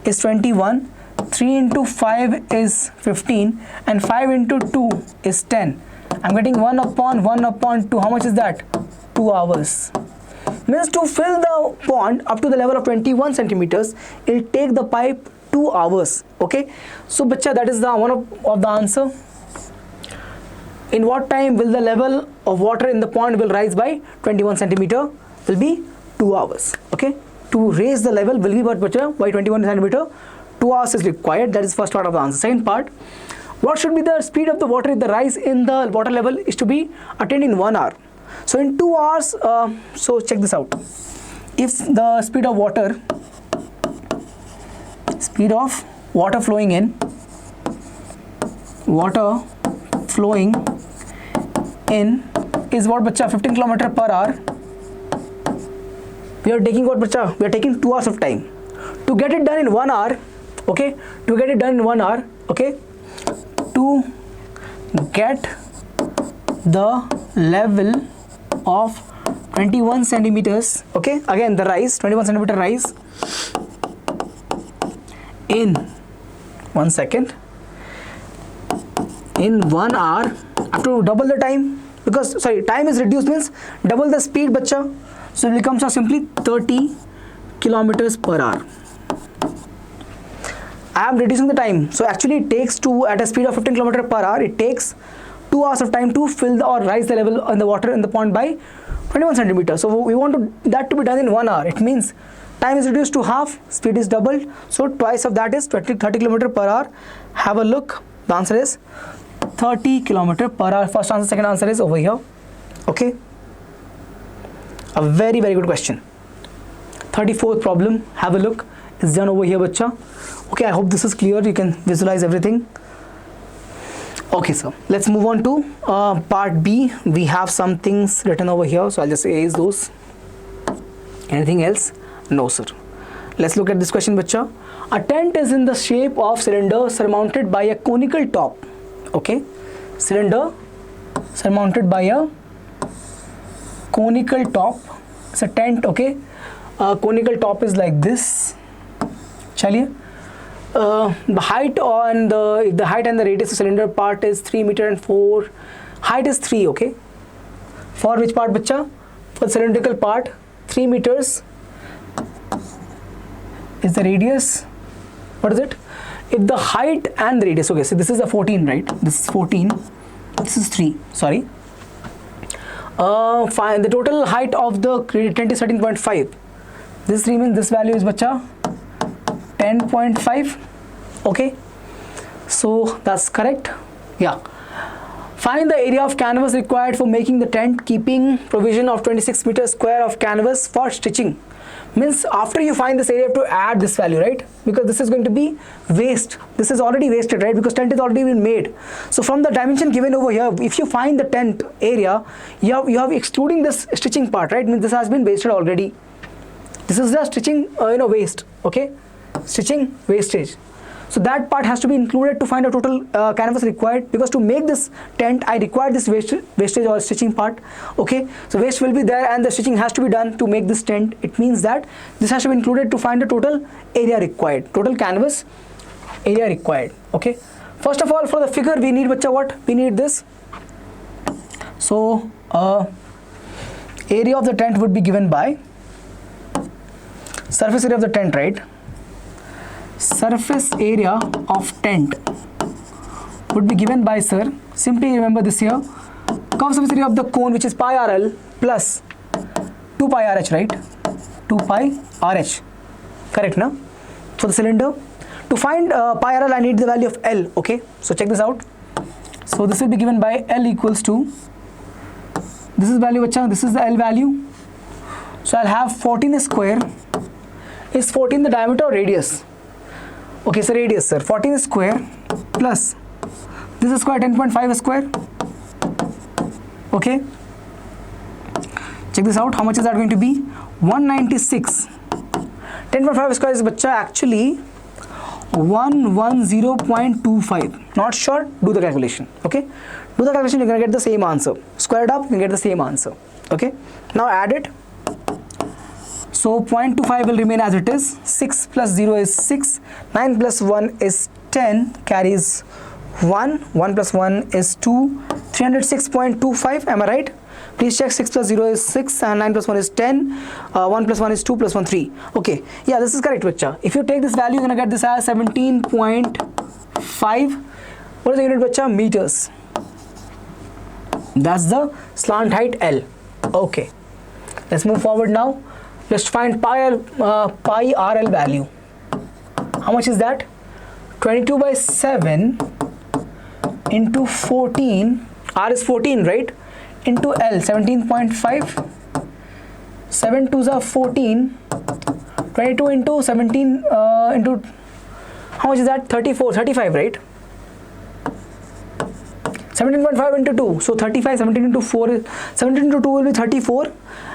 is 21. 3 into 5 is 15. And 5 into 2 is 10. I'm getting 1 upon 2. How much is that? 2 hours. Means to fill the pond up to the level of 21 centimeters, it will take the pipe 2 hours. Okay. So, bacha, that is the one of the answer. In what time will the level of water in the pond will rise by 21 centimeter? Will be 2 hours. Okay. To raise the level will be, bacha, by 21 centimeter. 2 hours is required. That is first part of the answer. Second part, what should be the speed of the water if the rise in the water level is to be attained in 1 hour? So in 2 hours, so check this out. If the speed of water flowing in, is what, bacha? 15 km per hour. We are taking what, bacha? We are taking 2 hours of time. To get it done in 1 hour, okay? To get it done in 1 hour, okay, to get the level of 21 centimeters, okay, again the rise, 21 centimeter rise in 1 second, in 1 hour. I have to double the time, because sorry, time is reduced means double the speed, bacha. So it becomes simply 30 kilometers per hour. I am reducing the time, so actually it takes at a speed of 15 kilometers per hour, it takes 2 hours of time to fill or rise the level in the water in the pond by 21 centimeters. So we want that to be done in 1 hour. It means time is reduced to half, speed is doubled, so twice of that is 30 kilometers per hour. Have a look. The answer is 30 kilometers per hour. First answer, second answer is over here. Okay. A very good question. 34th problem. Have a look. It's done over here, bacha. Okay, I hope this is clear. You can visualize everything. Okay, so let's move on to part B. We have some things written over here, so I'll just erase those. Anything else? No, sir. Let's look at this question, bacha. A tent is in the shape of cylinder surmounted by a conical top. Okay, cylinder surmounted by a conical top. It's a tent. Okay, conical top is like this. Chaliye. The height and the radius of cylinder part is 3 meter and 4. Height is 3. Okay. For which part, bacha? For the cylindrical part, 3 meters is the radius. What is it? If the height and the radius, okay, so this is a 14, right? This is 14. This is 3. Sorry. Find the total height of the tent is 13.5. This 3 means this value is, bacha, 10.5. Okay, so that's correct. Yeah. Find the area of canvas required for making the tent, keeping provision of 26 meters square of canvas for stitching. Means after you find this area, you have to add this value, right? Because this is going to be waste. This is already wasted, right? Because tent is already been made. So from the dimension given over here, if you find the tent area, you have excluding this stitching part, right? Means this has been wasted already. This is the stitching, waste. Okay, stitching wastage. So that part has to be included to find a total canvas required, because to make this tent I require this wastage or stitching part. Okay, so waste will be there and the stitching has to be done to make this tent. It means that this has to be included to find the total area required, total canvas area required. Okay, first of all, for the figure we need, bacha, what? We need this. So area of the tent would be given by surface area of the tent, right? Surface area of tent would be given by, sir, simply remember this here, curve surface area of the cone, which is pi RL plus 2 pi RH, right? 2 pi RH, correct, na? For the cylinder, to find pi RL, I need the value of L. Okay, so check this out. So this will be given by L equals to, this is value, bacha, this is the L value. So I'll have 14 square. Is 14 the diameter or radius? Okay, so radius, sir. 14 square plus this is square, 10.5 square. Okay, check this out. How much is that going to be? 196. 10.5 square is, bacha, actually 110.25. Not sure? Do the calculation. Okay, do the calculation. You're gonna get the same answer. Square it up, you can get the same answer. Okay, now add it. So 0.25 will remain as it is. 6 plus 0 is 6. 9 plus 1 is 10. Carries 1. 1 plus 1 is 2. 306.25. Am I right? Please check. 6 plus 0 is 6 and 9 plus 1 is 10. 1 plus 1 is 2 plus 1 3. Okay. Yeah, this is correct, bacha. If you take this value, you're going to get this as 17.5. What is the unit, bacha? Meters. That's the slant height L. Okay. Let's move forward now. Let's find pi RL value. How much is that? 22 by 7 into 14. R is 14, right? Into L, 17.5. 7 2s are 14. 22 into 17 into, how much is that? 34, 35, right? 17.5 into 2, so 35. 17 into 4 is 17 into 2 will be 34.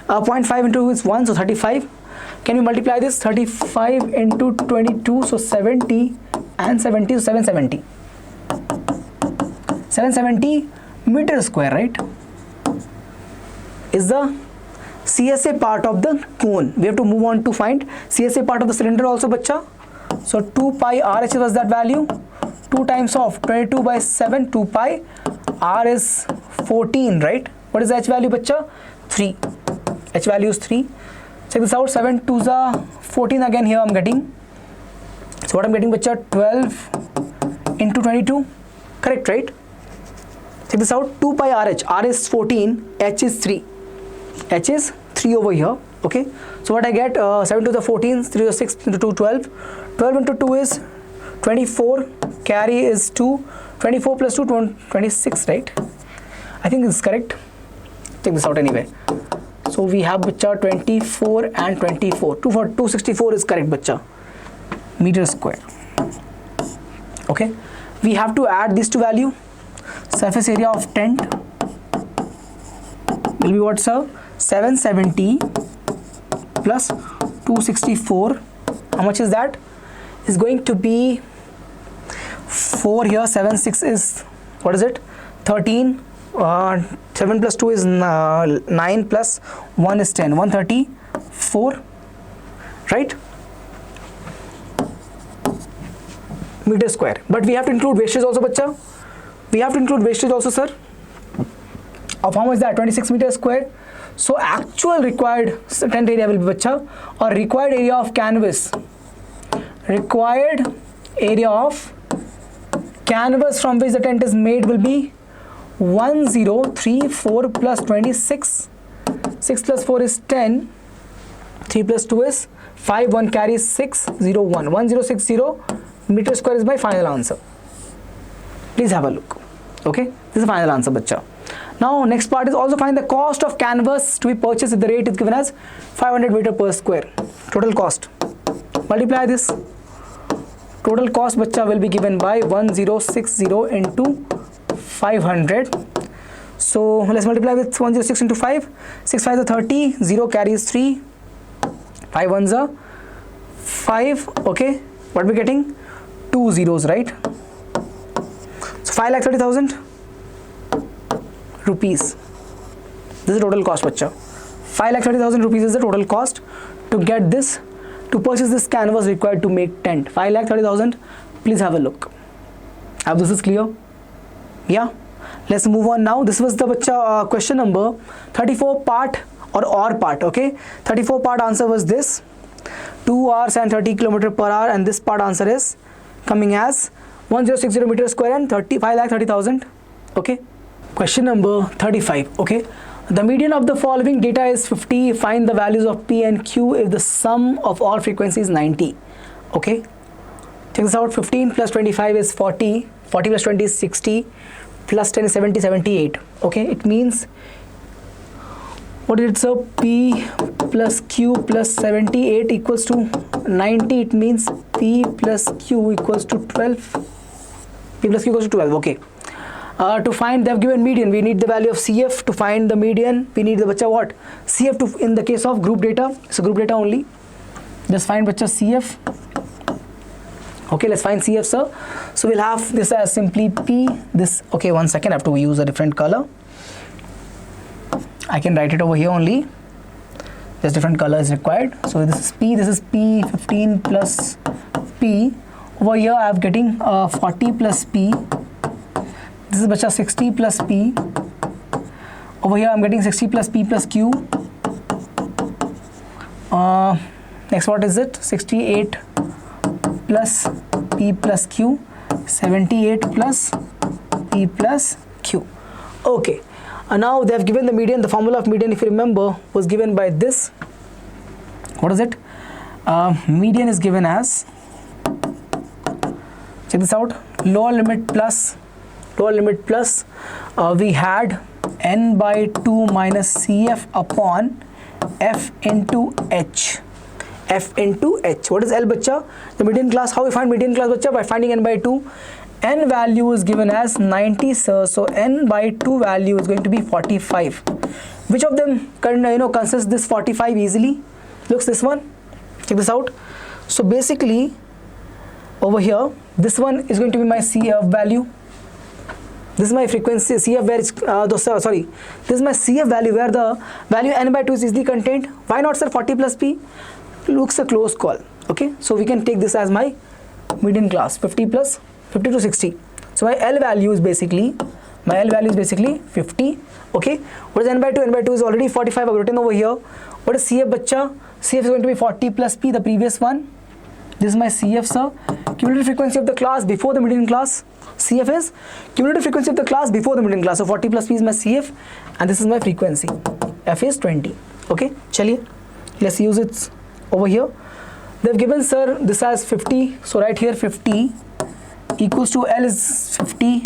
0.5 into 2 is 1, so 35. Can you multiply this? 35 into 22, so 70 and 70, so 770. 770 meter square, right, is the CSA part of the cone. We have to move on to find CSA part of the cylinder also, bacha. So 2 pi RH was that value. 2 times of 22 by 7, 2 pi. R is 14, right? What is the H value, bacha? 3. H value is 3. Check this out. 7 2s are 14 again. Here I'm getting. So what I'm getting, bacha? 12 into 22. Correct, right? Check this out. 2 pi RH. R is 14. H is 3. H is 3 over here. Okay. So what I get? 7 to the 14. 3 to the 6 into 2, 12. 12 into 2 is 24. Carry is 2. 24 plus 2, 26, right? I think this is correct. Check this out anyway. So we have, bacha, 24 and 24. 264 is correct, bacha. Meter square. Okay. We have to add these two value. Surface area of tent will be what, sir? 770 plus 264. How much is that? Is going to be 4 here. 7 6 is, what is it? 13. 7 plus 2 is 9 plus 1 is 10. 134, right? Meter square. But we have to include wastage also, bacha. We have to include wastage also, sir. Of how much is that? 26 meters square. So actual required tent area will be, bacha, or required area of canvas. Required area of canvas from which the tent is made will be 1034 plus 26. 6 plus 4 is 10. 3 plus 2 is 5. 1 carries 601. 1060 meter square is my final answer. Please have a look. Okay, this is the final answer, bacha. Now next part is also find the cost of canvas to be purchased if the rate is given as 500 meter per square. Total cost. Multiply this. Total cost, bacha, will be given by 1060 into 500. So let's multiply with 106 into 5. 6 5 is 30. 0 carries 3. 5 1s are 5. Okay, what are we getting? 2 zeros, right? So 5,30,000 rupees. This is the total cost, bacha. 5,30,000 rupees is the total cost to get this, to purchase this canvas required to make tent. 5,30,000. Please have a look. I hope this is clear. Yeah. Let's move on now. This was the, bacha, question number 34 part or part. Okay. 34 part answer was this. 2 hours and 30 km per hour, and this part answer is coming as 1060 meter square and 5,30,000. Okay. Question number 35. Okay. The median of the following data is 50. Find the values of P and Q if the sum of all frequencies is 90. Okay. Check this out. 15 plus 25 is 40. 40 plus 20 is 60. Plus 10 is 70, 78. Okay. It means, what is it, sir? P plus Q plus 78 equals to 90. It means P plus Q equals to 12. P plus Q equals to 12. Okay. To find, they have given median, we need the value of CF. To find the median, we need the, bacha, what? CF to, in the case of group data, so group data only. Just find, bacha, CF. Okay, let's find CF, sir. So we'll have this as simply P, this, okay, 1 second, I have to use a different color. I can write it over here only. Just different color is required. So this is P 15 plus P. Over here I am getting 40 plus P. This is, bacha, 60 plus P. Over here I am getting 60 plus P plus Q. Next, what is it? 68 plus P plus Q. 78 plus P plus Q. Okay. Now they have given the median. The formula of median, if you remember, was given by this. What is it? Median is given as, check this out, lower limit plus, we had n by 2 minus CF upon F into H. F into H. What is L, bacha? The median class. How we find median class, bacha? By finding n by 2. N value is given as 90, sir. So n by 2 value is going to be 45. Which of them can, consists this 45 easily? Looks this one. Check this out. So basically, over here, this one is going to be my CF value. This is my frequency CF where it's, this is my CF value where the value n by 2 is easily contained. Why not, sir? 40 plus P looks a close call. Okay, so we can take this as my median class, 50 plus 50 to 60. So my L value is basically 50. Okay, what is n by 2? N by 2 is already 45. I've written over here. What is CF, bacha? CF is going to be 40 plus P, the previous one. This is my CF, sir. Cumulative frequency of the class before the median class. CF is cumulative frequency of the class before the median class. So 40 plus P is my CF, and this is my frequency. F is 20. Okay, chaliye, let's use it over here. They've given, sir, this as 50. So right here 50 equals to L is 50.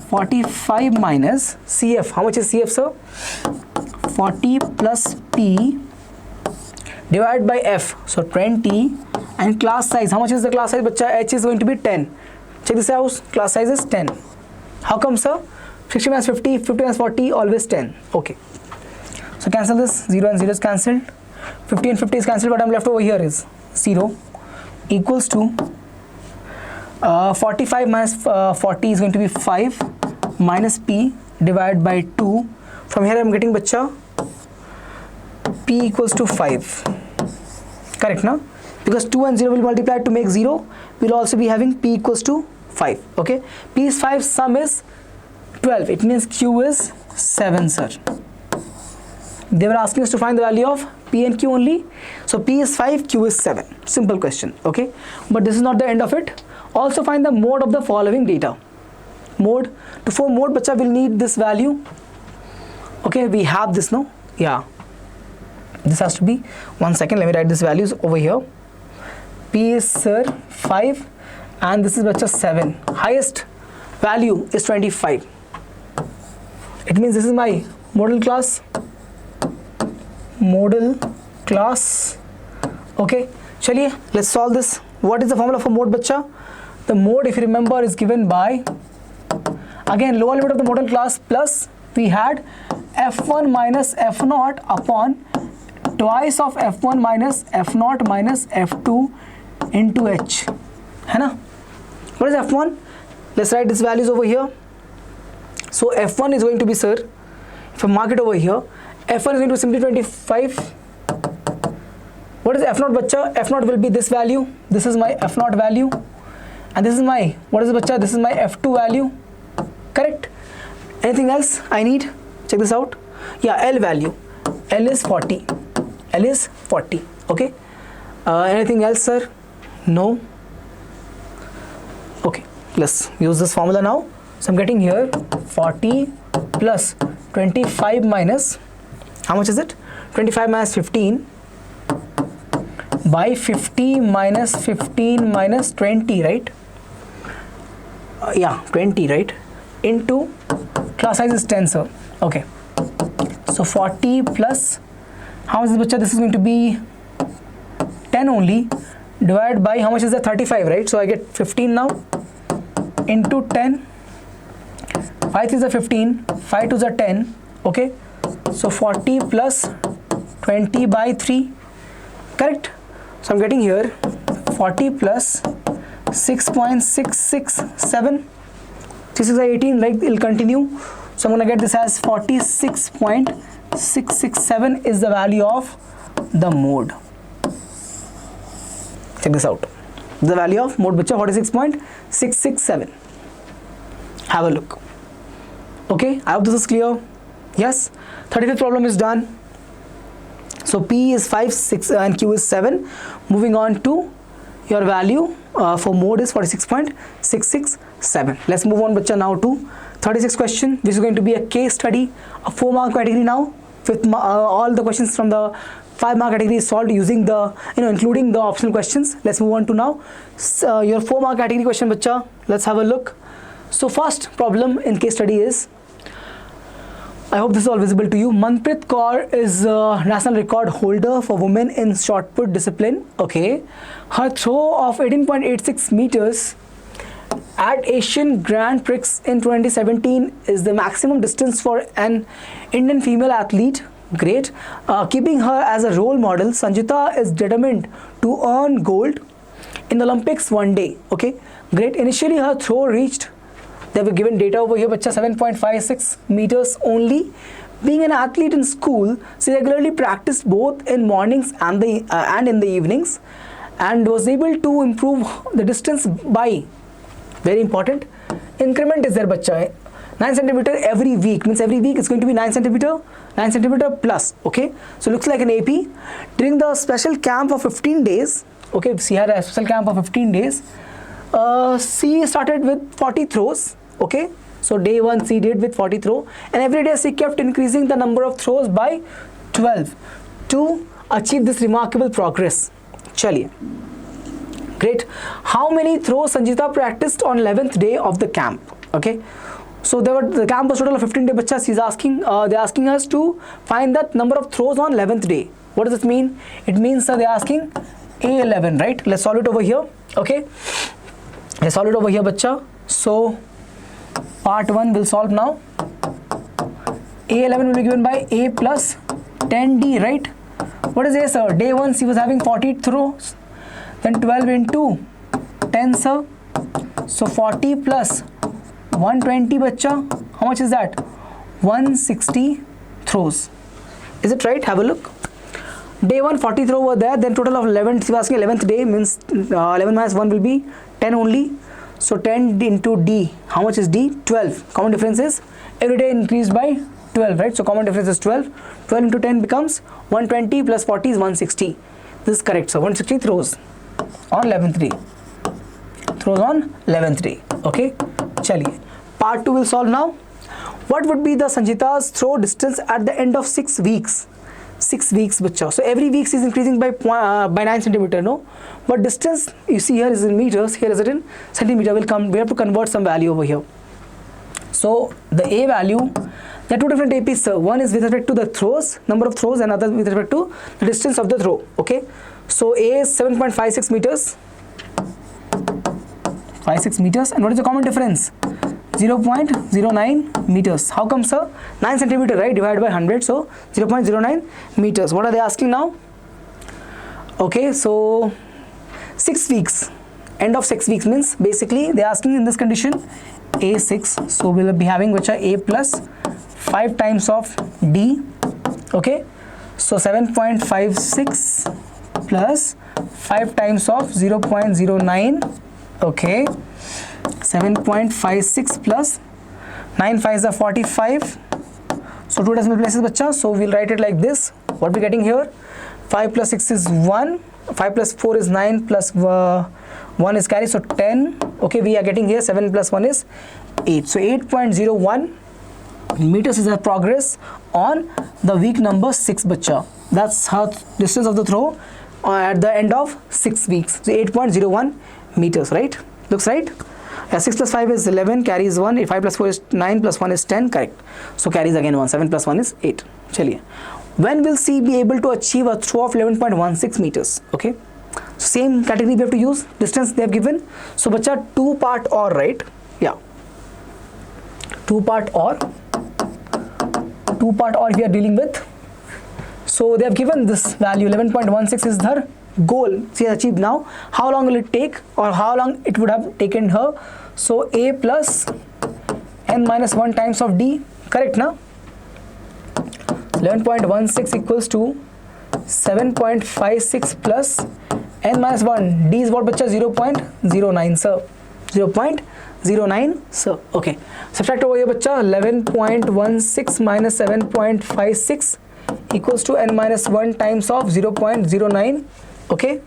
45 minus CF. How much is CF, sir? 40 plus P divided by F. So 20. And class size. How much is the class size, bacha? H is going to be 10. Check this out. Class size is 10. How come, sir? 60 minus 50, 50 minus 40, always 10. Okay. So cancel this. 0 and 0 is cancelled. 50 and 50 is cancelled. What I'm left over here is 0 equals to 45 minus 40 is going to be 5 minus P divided by 2. From here I'm getting, bacha, P equals to 5. Correct, na? Because 2 and 0 will multiply to make 0. We'll also be having P equals to 5. Okay, P is 5, sum is 12. It means Q is 7, sir. They were asking us to find the value of P and Q only. So P is 5, Q is 7. Simple question. Okay, but this is not the end of it. Also find the mode of the following data. Mode. To form mode, bacha, will need this value. Okay, we have this now. Yeah, this has to be, 1 second, let me write these values over here. P is, sir, 5, and this is, bacha, 7. Highest value is 25. It means this is my model class. Okay, chaliye, let's solve this. What is the formula for mode, bacha? The mode, if you remember, is given by, again, lower limit of the model class plus we had F1 minus F0 upon twice of F1 minus F0 minus F2 into H. है ना? What is F1? Let's write these values over here. So F1 is going to be, sir, if I mark it over here, F1 is going to be simply 25. What is F0, bacha? F0 will be this value. This is my F0 value. And this is my, what is it, bacha? This is my F2 value. Correct? Anything else I need? Check this out. Yeah, L value. L is 40. L is 40. Okay. Anything else, sir? No. Okay. Let's use this formula now. So I'm getting here 40 plus 25 minus, how much is it? 25 minus 15 by 50 minus 15 minus 20, right? Yeah, 20, right? Into class size is 10, sir. Okay. So 40 plus, how much is it, bacha? This is going to be 10 only, divided by, how much is that? 35, right? So I get 15 now, into 10. 5 is a 15, 5 is a 10. Okay. So 40 plus 20 by 3. Correct? So I'm getting here 40 plus 6.667. This is 18, like it'll continue. So I'm going to get this as 46.667 is the value of the mode. Check this out. The value of mode, bacha, 46.667. Have a look. Okay, I hope this is clear. Yes, 35th problem is done. So P is 5, 6 and Q is 7. Moving on to your value for mode is 46.667. Let's move on, bacha, now to 36th question, which is going to be a case study, a 4-mark category now, with all the questions from the 5-mark category solved using the, including the optional questions. Let's move on to now your 4-mark category question, bacha. Let's have a look. So first problem in case study is, I hope this is all visible to you. Manpreet Kaur is a national record holder for women in shot put discipline. Okay, her throw of 18.86 meters at Asian Grand Prix in 2017 is the maximum distance for an Indian female athlete. Great. Keeping her as a role model, Sanjita is determined to earn gold in the Olympics one day. Okay, great. Initially her throw reached they have given data over here, bacha, 7.56 meters only. Being an athlete in school, she regularly practiced both in mornings and in the evenings, and was able to improve the distance by, very important, increment is there, bacha, 9 centimeter every week, means every week it's going to be 9 centimeter plus. Okay, so looks like an AP. During the special camp of 15 days, okay, she had a special camp of 15 days. She started with 40 throws. Okay, so day 1 she did with 40 throw, and every day she kept increasing the number of throws by 12 to achieve this remarkable progress. Chaliye, great. How many throws Sanjita practiced on 11th day of the camp? Okay, so the camp was total of 15 day, bacha. She's asking, they're asking us to find that number of throws on 11th day. What does it mean? It means they're asking A11, right? Let's solve it over here. Okay, let's solve it over here, bacha. So part 1 will solve now. A11 will be given by A plus 10D, right? What is A, sir? Day 1 she was having 40 throws, then 12 into 10, sir. So 40 plus 120, bacha. How much is that? 160 throws. Is it right? Have a look. Day 1 40 throw over there, then total of 11. She was asking 11th day, means 11 minus 1 will be 10 only. So 10 into D. How much is D? 12. Common difference is every day increased by 12, right? So common difference is 12. 12 into 10 becomes 120 plus 40 is 160. This is correct. So 160 throws on 11th day. Throws on 11th day. Okay. Chaliye. Part 2 will solve now. What would be the Sanjita's throw distance at the end of 6 weeks? 6 weeks, bacha. So every week is increasing by 9 centimeter, no? But distance you see here is in meters, here is it in centimeter. We have to convert some value over here. So the A value, there are two different APs, sir. One is with respect to the throws, number of throws, and other with respect to the distance of the throw. Okay, so A is 7.56 meters. 56 meters, and what is the common difference? 0.09 meters. How come, sir? 9 centimeter, right? Divided by 100, so 0.09 meters. What are they asking now? Okay, so 6 weeks. End of 6 weeks means basically they are asking in this condition A6. So we will be having which are A plus 5 times of D. Okay, so 7.56 plus 5 times of 0.09. Okay, 7.56 plus 9 5s are 45. So 2 decimal places, bacha. So we'll write it like this. What we're getting here, 5 plus 6 is 1, 5 plus 4 is 9, plus 1 is carry, so 10. Okay, we are getting here 7 plus 1 is 8. So 8.01 meters is the progress on the week number 6, bacha. That's how distance of the throw at the end of 6 weeks. So 8.01 meters, right? Looks right? Yeah, 6 plus 5 is 11, carries 1, 5 plus 4 is 9, plus 1 is 10, correct. So carries again 1, 7 plus 1 is 8. Chaliye. When will C be able to achieve a throw of 11.16 meters? Okay, so same category we have to use, distance they have given. So bacha, 2-part OR, right? Yeah, 2-part OR. 2-part OR we are dealing with. So they have given this value 11.16 is her goal she has achieved. Now how long will it take, or how long it would have taken her? So A plus n minus 1 times of D, correct now? 11.16 equals to 7.56 plus n minus 1. D is what, bacha? 0.09, sir. 0.09, sir. Okay, subtract over here, bacha. 11.16 minus 7.56 equals to n minus 1 times of 0.09. Okay,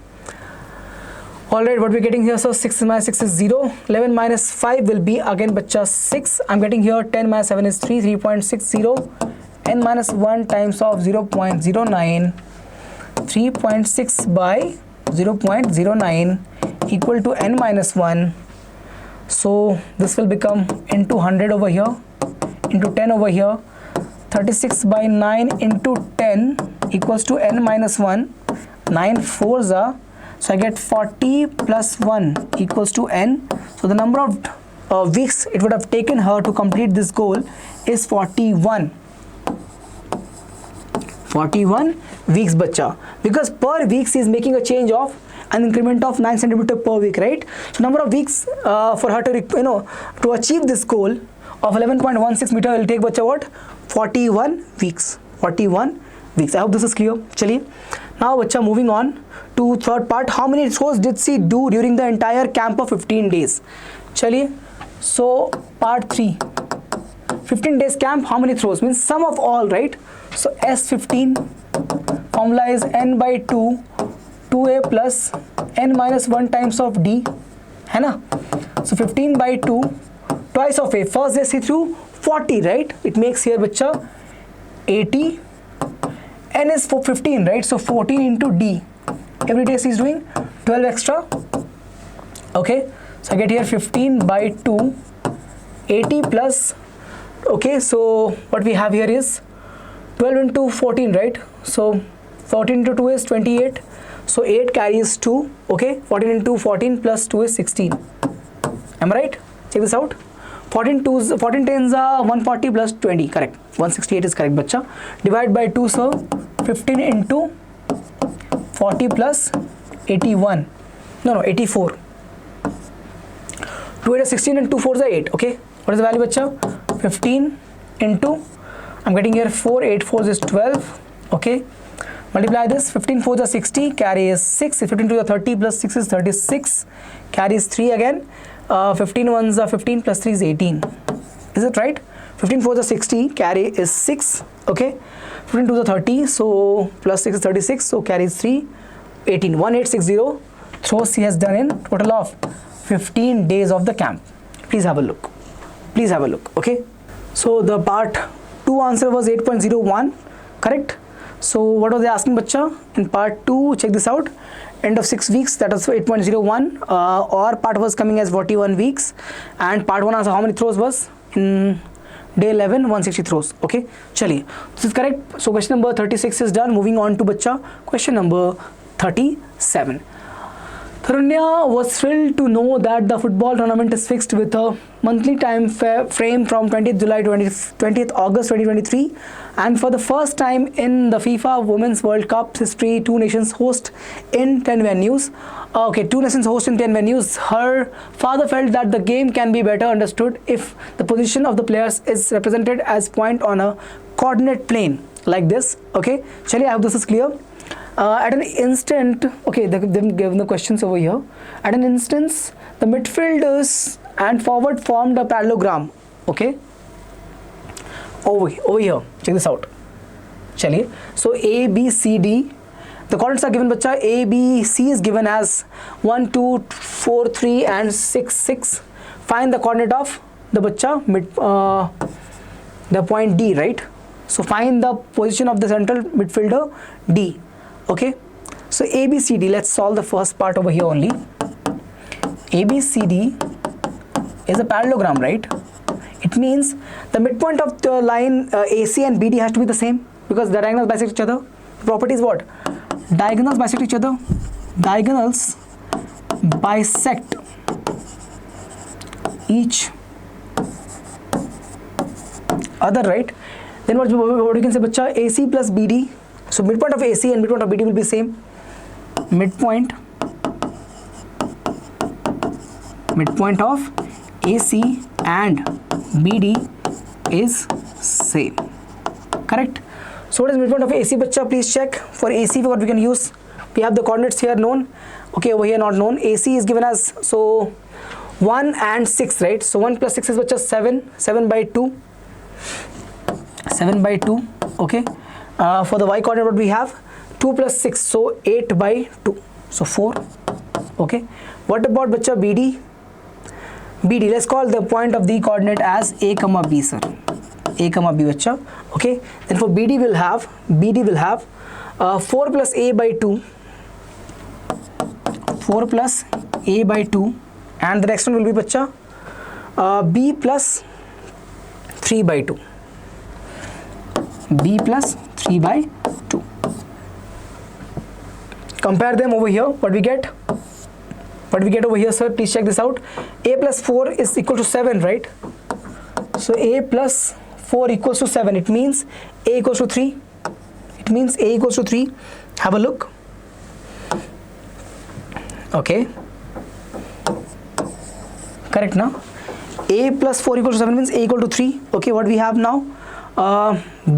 all right, what we're getting here, so 6 minus 6 is 0. 11 minus 5 will be again, bacha, 6. I'm getting here 10 minus 7 is 3, 3.60. n minus 1 times of 0.09, 3.6 by 0.09 equal to n minus 1. So this will become into 100 over here, into 10 over here. 36 by 9 into 10 equals to n minus 1. 9 4s are, so I get 40 plus 1 equals to n. So the number of weeks it would have taken her to complete this goal is 41. 41 weeks, bacha, because per week she is making a change of an increment of 9 centimeter per week, right? So number of weeks for her to to achieve this goal of 11.16 meter will take bacha what? 41 weeks. 41 weeks. I hope this is clear. Chaliye. Now bacha, moving on to third part. How many throws did she do during the entire camp of 15 days? Chaliye. So part 3. 15 days camp, how many throws? Means sum of all, right? So S15 formula is n by 2, 2a plus n minus 1 times of d, है ना? So 15 by 2, twice of a. First day she threw 40, right? It makes here bacha 80. N is for 15, right? So 14 into d. Every day she is doing 12 extra. Okay, so I get here 15 by 2, 80 plus. Okay, so what we have here is 12 into 14, right? So 14 into 2 is 28. So 8 carries 2. Okay, 14 into 14 plus 2 is 16. Am I right? Check this out. 14 tens are 140 plus 20. Correct. 168 is correct, bacha. Divide by 2, so 15 into 40 plus 81. No, 84. 2 8 is 16 and 2 4s are 8. Okay. What is the value, bacha? 15 into, I'm getting here 4, 8 4s is 12. Okay. Multiply this. 15 4s are 60. Carry is 6. 15 to the 30 plus 6 is 36. Carry is 3 again. 15 1s are 15 plus 3 is 18. Is it right? 15 4s are 60. Carry is 6. Okay. 15 to the 30. So plus 6 is 36. So carry is 3. 18. 1860 throws he has done in total of 15 days of the camp. Please have a look. Please have a look. Okay. So the part 2 answer was 8.01. Correct. So what was they asking, bacha? In part 2, check this out. End of 6 weeks, that was 8.01. Or part was coming as 41 weeks. And part 1 answer, how many throws was? In day 11, 160 throws. Okay. Chaliye. This is correct. So question number 36 is done. Moving on to bacha. Question number 37. Tarunya was thrilled to know that the football tournament is fixed with a monthly time frame from 20th July to 20th August 2023, and for the first time in the FIFA Women's World Cup history, 2 nations host in 10 venues. 2 nations host in 10 venues. Her father felt that the game can be better understood if the position of the players is represented as point on a coordinate plane like this. Okay, Chaliye, I hope this is clear. At an instant, okay, they've given the questions over here. At an instance, the midfielders and forward formed a parallelogram. Okay, over here. Check this out. Chaliye. So A, B, C, D. The coordinates are given, bacha. A, B, C is given as 1, 2, 4, 3, and 6, 6. Find the coordinate of the bacha the point D, right? So find the position of the central midfielder D. Okay, so A, B, C, D, let's solve the first part over here only. A, B, C, D is a parallelogram, right? It means the midpoint of the line AC and BD has to be the same because the diagonals bisect each other. The property is what? Diagonals bisect each other. Diagonals bisect each other, right? Then what you can say, bacha? AC plus BD. So midpoint of AC and midpoint of BD will be same. Midpoint of AC and BD is same. Correct. So what is midpoint of AC, bacha? Please check. For AC, what we can use? We have the coordinates here known. Okay, over here not known. AC is given as, so 1 and 6, right? So 1 plus 6 is bacha 7. 7 by 2. 7 by 2. Okay. For the y coordinate, what we have? 2 plus 6, so 8 by 2, so 4. Okay. What about bacha BD? BD, let's call the point of the coordinate as A comma B, sir. A comma B, bacha. Okay. Then for BD will have 4 plus A by 2. 4 plus A by 2, and the next one will be bacha B plus 3 by 2. B plus 3 by 2. Compare them over here. What we get? What we get over here, sir? Please check this out. A plus 4 is equal to 7, right? So A plus 4 equals to 7. It means A equals to 3. It means A equals to 3. Have a look. Okay, correct now. A plus 4 equals to 7 means A equal to 3. Okay, what we have now?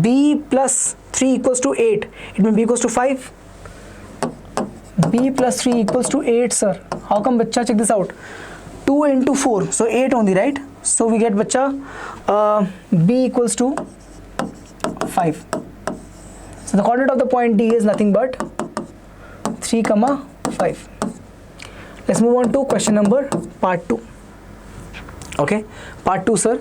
B plus 3 equals to 8. It means B equals to 5. B plus 3 equals to 8, sir. How come, bacha? Check this out. 2 into 4, so 8 only, right? So we get, bacha, B equals to 5. So the coordinate of the point D is nothing but 3, 5. Let's move on to question number part 2. Okay, part 2, sir.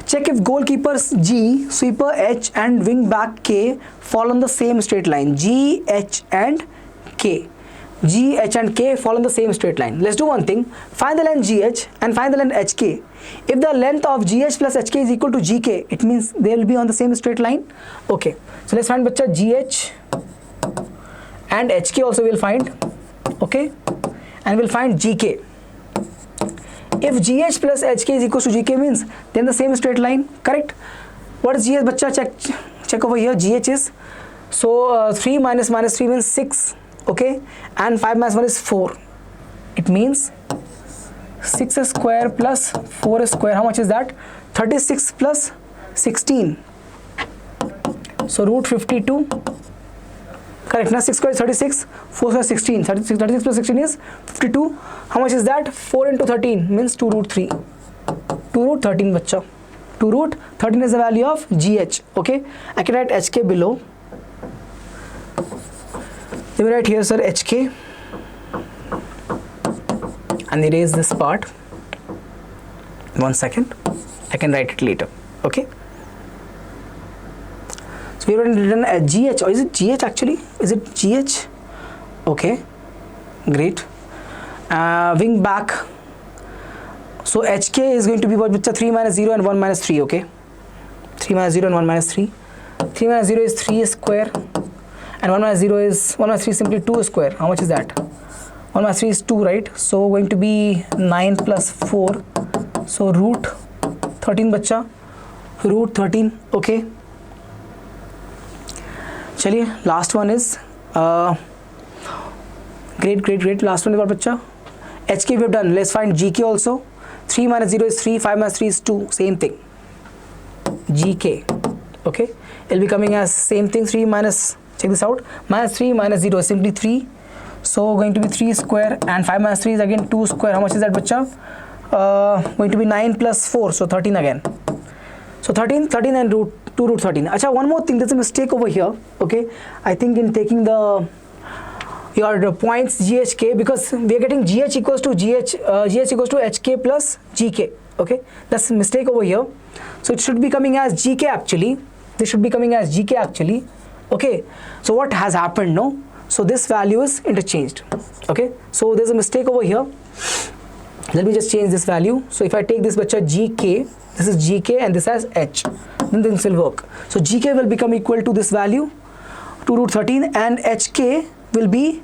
Check if goalkeepers G, sweeper H and wing back K fall on the same straight line. G, H and K. G, H and K fall on the same straight line. Let's do one thing. Find the length GH and find the length HK. If the length of GH plus HK is equal to GK, it means they will be on the same straight line. Okay, so let's find, bacha, GH and HK also we'll find. Okay, and we'll find GK. If GH plus HK is equal to GK means then the same straight line, correct? What is GH, bacha? Check over here. GH is, so 3 minus 3 means 6. Okay, and 5 minus 1 is 4. It means 6 square plus 4 square. How much is that? 36 plus 16. So root 52. Correct. Now 6 square is 36. 4 square is 16. 36 plus 16 is 52. How much is that? 4 into 13 means 2 root 3. 2 root 13, bacha. 2 root 13 is the value of GH. Okay, I can write HK below. Let me write here, sir, HK, and erase this part. 1 second, I can write it later. Okay, so we have written GH, or is it GH actually? Is it GH? Okay, great. Wing back, so HK is going to be what, 3 minus 0 and 1 minus 3. Okay, 3 minus 0 and 1 minus 3. 3 minus 0 is 3 square. And 1 minus 0 is, 1 minus 3 is simply 2 square. How much is that? 1 minus 3 is 2, right? So going to be 9 plus 4. So root 13, bacha. Root 13. Okay. Chaliye, last one is great. Last one is what, bacha? HK we have done. Let's find GK also. 3 minus 0 is 3. 5 minus 3 is 2. Same thing. GK. Okay. It will be coming as same thing. 3 minus, check this out, minus 3 minus 0 is simply 3. So going to be 3 square, and 5 minus 3 is again 2 square. How much is that, bacha? Going to be 9 plus 4, so 13 again. So 13 and root 2 root 13. Acha, one more thing, there's a mistake over here. Okay, I think in taking your points GHK, because we are getting GH equals to GH equals to HK plus GK. Okay, that's a mistake over here. So it should be coming as GK actually. This should be coming as GK actually. Okay, so what has happened now? So this value is interchanged. Okay, so there's a mistake over here. Let me just change this value. So if I take this, bacha, GK, this is GK and this has H, then this will work. So GK will become equal to this value, 2 root 13, and HK will be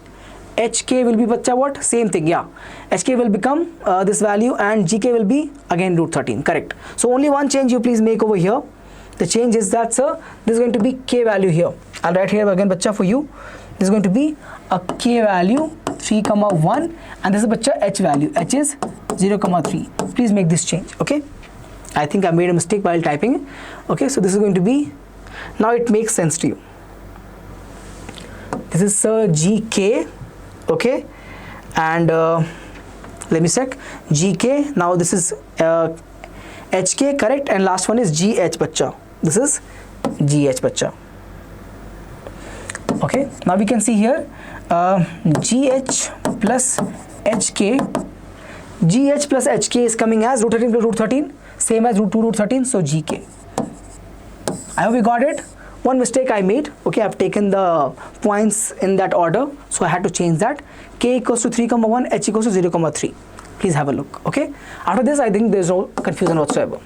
bacha, what? Same thing, yeah. HK will become this value, and GK will be again root 13, correct. So only one change you please make over here. The change is that, sir, this is going to be K value here. I'll write here again, bacha, for you. This is going to be a K value 3, 1, and this is, bacha, H value. H is 0, 3. Please make this change. Okay, I think I made a mistake while typing. Okay, so this is going to be, now it makes sense to you. This is GK. Okay, and let me check, GK. Now this is HK, correct, and last one is GH, bacha. This is GH, bacha. Okay, now we can see here GH plus HK. GH plus HK is coming as root 13 plus root 13, same as root 2 root 13, so GK. I hope you got it. One mistake I made. Okay, I've taken the points in that order, so I had to change that. K equals to 3, 1, H equals to 0, 3. Please have a look. Okay, after this I think there's no confusion whatsoever.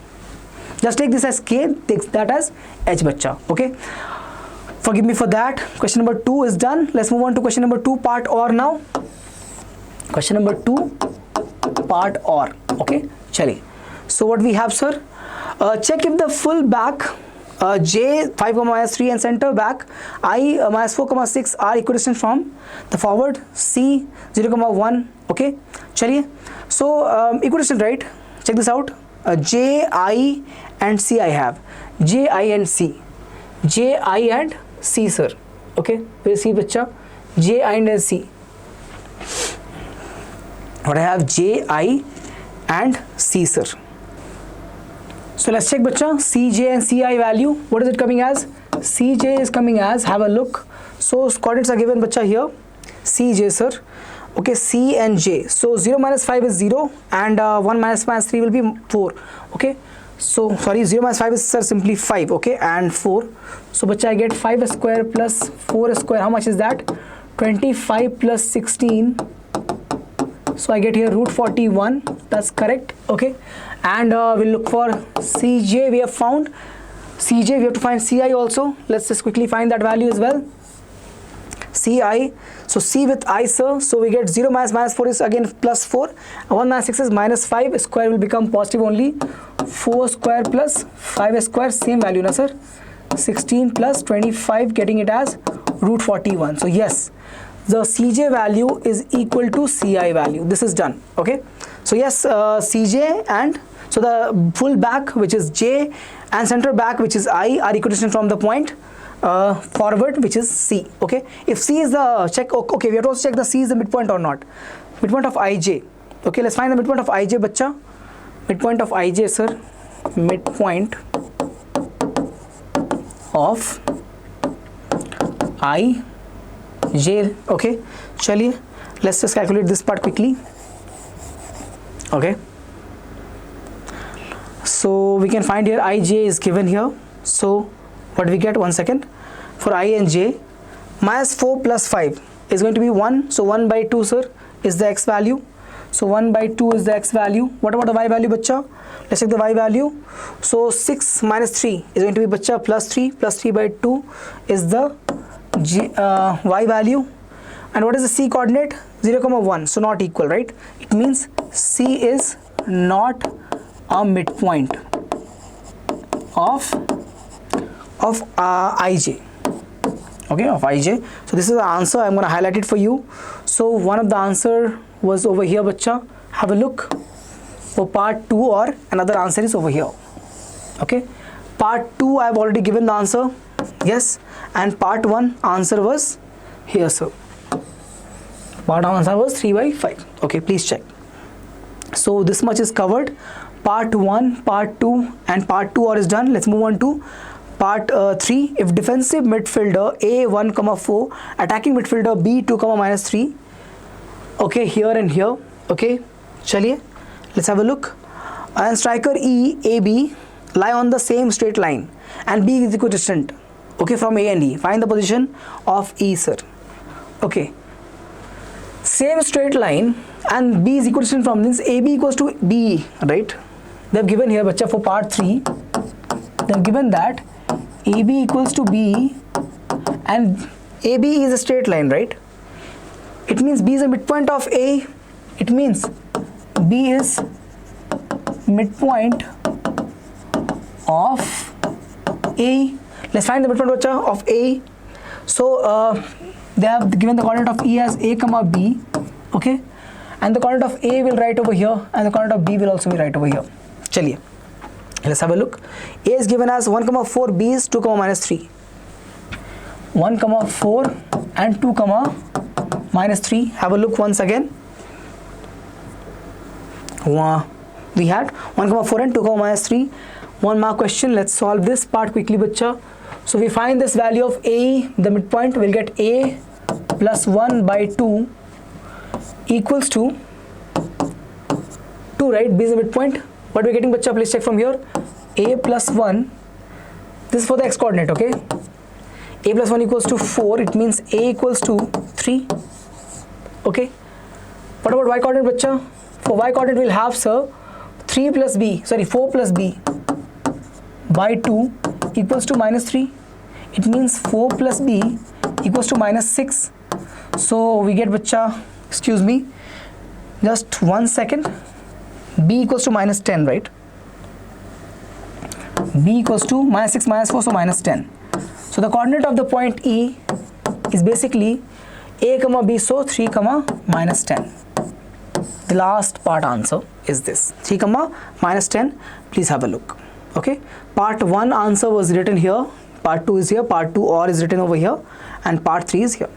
Just take this as K, take that as H, bacha. Okay, forgive me for that. Question number 2 is done. Let's move on to question number 2 part or now. Question number 2 part or. Okay, chali. So what we have, sir, check if the full back J 5 comma minus 3 and center back, I minus 4 comma 6 are equidistant from the forward, C 0 comma 1. Okay, chaliye. So equidistant, right? Check this out. J, I and C I have. J, I and C. J, I and C, sir. Okay, where is C, bacha? J, I and C. What I have? J, I and C, sir. So let's check, bacha. Cj and Ci value. What is it coming as? Cj is coming as, have a look. So coordinates are given, bacha, here. Cj, sir. Okay, C and J. So 0 minus 5 is 0 and 1 minus 3 will be 4. Okay. So sorry, 0 minus 5 is, sir, simply 5. Okay, and 4. So bacha, I get 5 square plus 4 square. How much is that? 25 plus 16. So I get here root 41. That's correct. Okay, and we'll look for Cj. We have found Cj. We have to find Ci also. Let's just quickly find that value as well. Ci. So C with I, sir. So we get 0 minus 4 is again plus 4. 1 minus 6 is minus 5. Square will become positive only. 4 square plus 5 square, same value, na, sir? 16 plus 25, getting it as root 41. So yes, the Cj value is equal to Ci value. This is done. Okay. So yes, Cj and so the full back, which is J, and center back, which is I, are equidistant from the point forward, which is C. Okay. If C is the check, okay, we have to also check the C is the midpoint or not. Midpoint of Ij. Okay, let's find the midpoint of Ij, bacha. Midpoint of Ij, sir. Midpoint of Ij. Okay, chaliye, let's just calculate this part quickly. Okay, so we can find here Ij is given here. So what we get, 1 second, for I and J, minus 4 plus 5 is going to be 1. So 1 by 2, sir, is the x value. So 1 by 2 is the x value. What about the y value, bacha? Let's check the y value. So 6 minus 3 is going to be, bacha, plus 3. Plus 3 by 2 is the y value. And what is the C coordinate? 0 comma 1. So not equal, right? It means C is not a midpoint of Ij. Okay, of Ij. So this is the answer. I'm going to highlight it for you. So one of the answer was over here, bacha. Have a look for part 2, or another answer is over here. Okay, part 2 I have already given the answer. Yes, and part 1 answer was here, sir. Part 1 answer was 3 by 5. Okay, please check. So this much is covered. Part 1, part 2 and part 2 is done. Let's move on to part 3. If defensive midfielder A 1, 4, attacking midfielder B 2, minus 3. Okay, here and here. Okay, chaliye, let's have a look. And striker E, AB lie on the same straight line and B is equidistant, okay, from A and E. Find the position of E, sir. Okay, same straight line and B is equidistant from this. AB equals to B, right? They have given here, bacha, for part 3. They have given that AB equals to B and AB is a straight line, right? It means B is a midpoint of A. It means B is midpoint of A. Let's find the midpoint, bacha, of A. So they have given the coordinate of E as A comma B. Okay, and the coordinate of A will write over here and the coordinate of B will also be right over here. Chaliye, let's have a look. A is given as 1, 4, B is 2, minus 3. 1, 4 and 2, minus 3. Have a look once again. We had 1, 4 and 2, minus 3. 1 mark question. Let's solve this part quickly, bacha. So we find this value of A, the midpoint, we'll get A plus 1 by 2 equals to 2, right? B is the midpoint. What we're getting, bacha, please check from here. A plus 1, this is for the x coordinate, okay? A plus 1 equals to 4, it means A equals to 3. Okay. What about y coordinate, bacha? For y coordinate we'll have, sir, 4 plus B by 2 equals to minus 3. It means 4 plus B equals to minus 6. So we get, bacha, excuse me, just 1 second, B equals to minus 10, right? B equals to minus 6 minus 4, so minus 10. So the coordinate of the point E is basically A comma B, so 3 comma minus 10. The last part answer is this 3 comma minus 10. Please have a look. Okay, part 1 answer was written here, part 2 is here, part 2 or is written over here, and part 3 is here.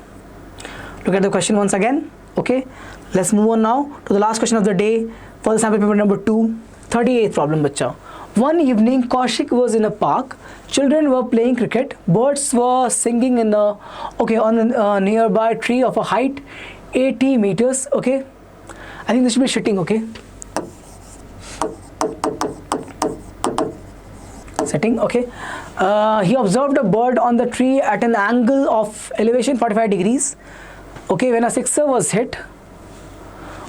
Look at the question once again. Okay, let's move on now to the last question of the day for the sample paper number 2. 38th problem, bacha. One evening, Kaushik was in a park. Children were playing cricket. Birds were singing in the on a nearby tree of a height 80 meters. Okay, I think this should be shitting. Okay, setting. Okay, he observed a bird on the tree at an angle of elevation 45 degrees. Okay, when a sixer was hit.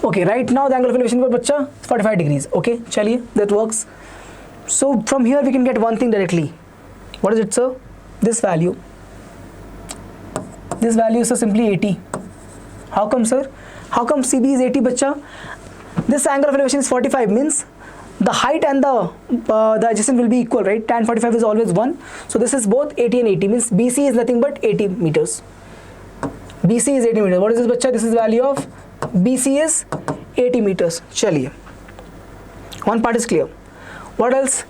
Okay, right now the angle of elevation for bacha 45 degrees. Okay, chaliye, that works. So from here we can get one thing directly. What is it, sir? This value. This value is so simply 80. How come, sir? How come CB is 80, bacha? This angle of elevation is 45, means the height and the adjacent will be equal, right? Tan 45 is always 1. So this is both 80 and 80, means BC is nothing but 80 meters. BC is 80 meters. What is this, bacha? This is the value of BC is 80 meters. Chaliye. One part is clear. What else?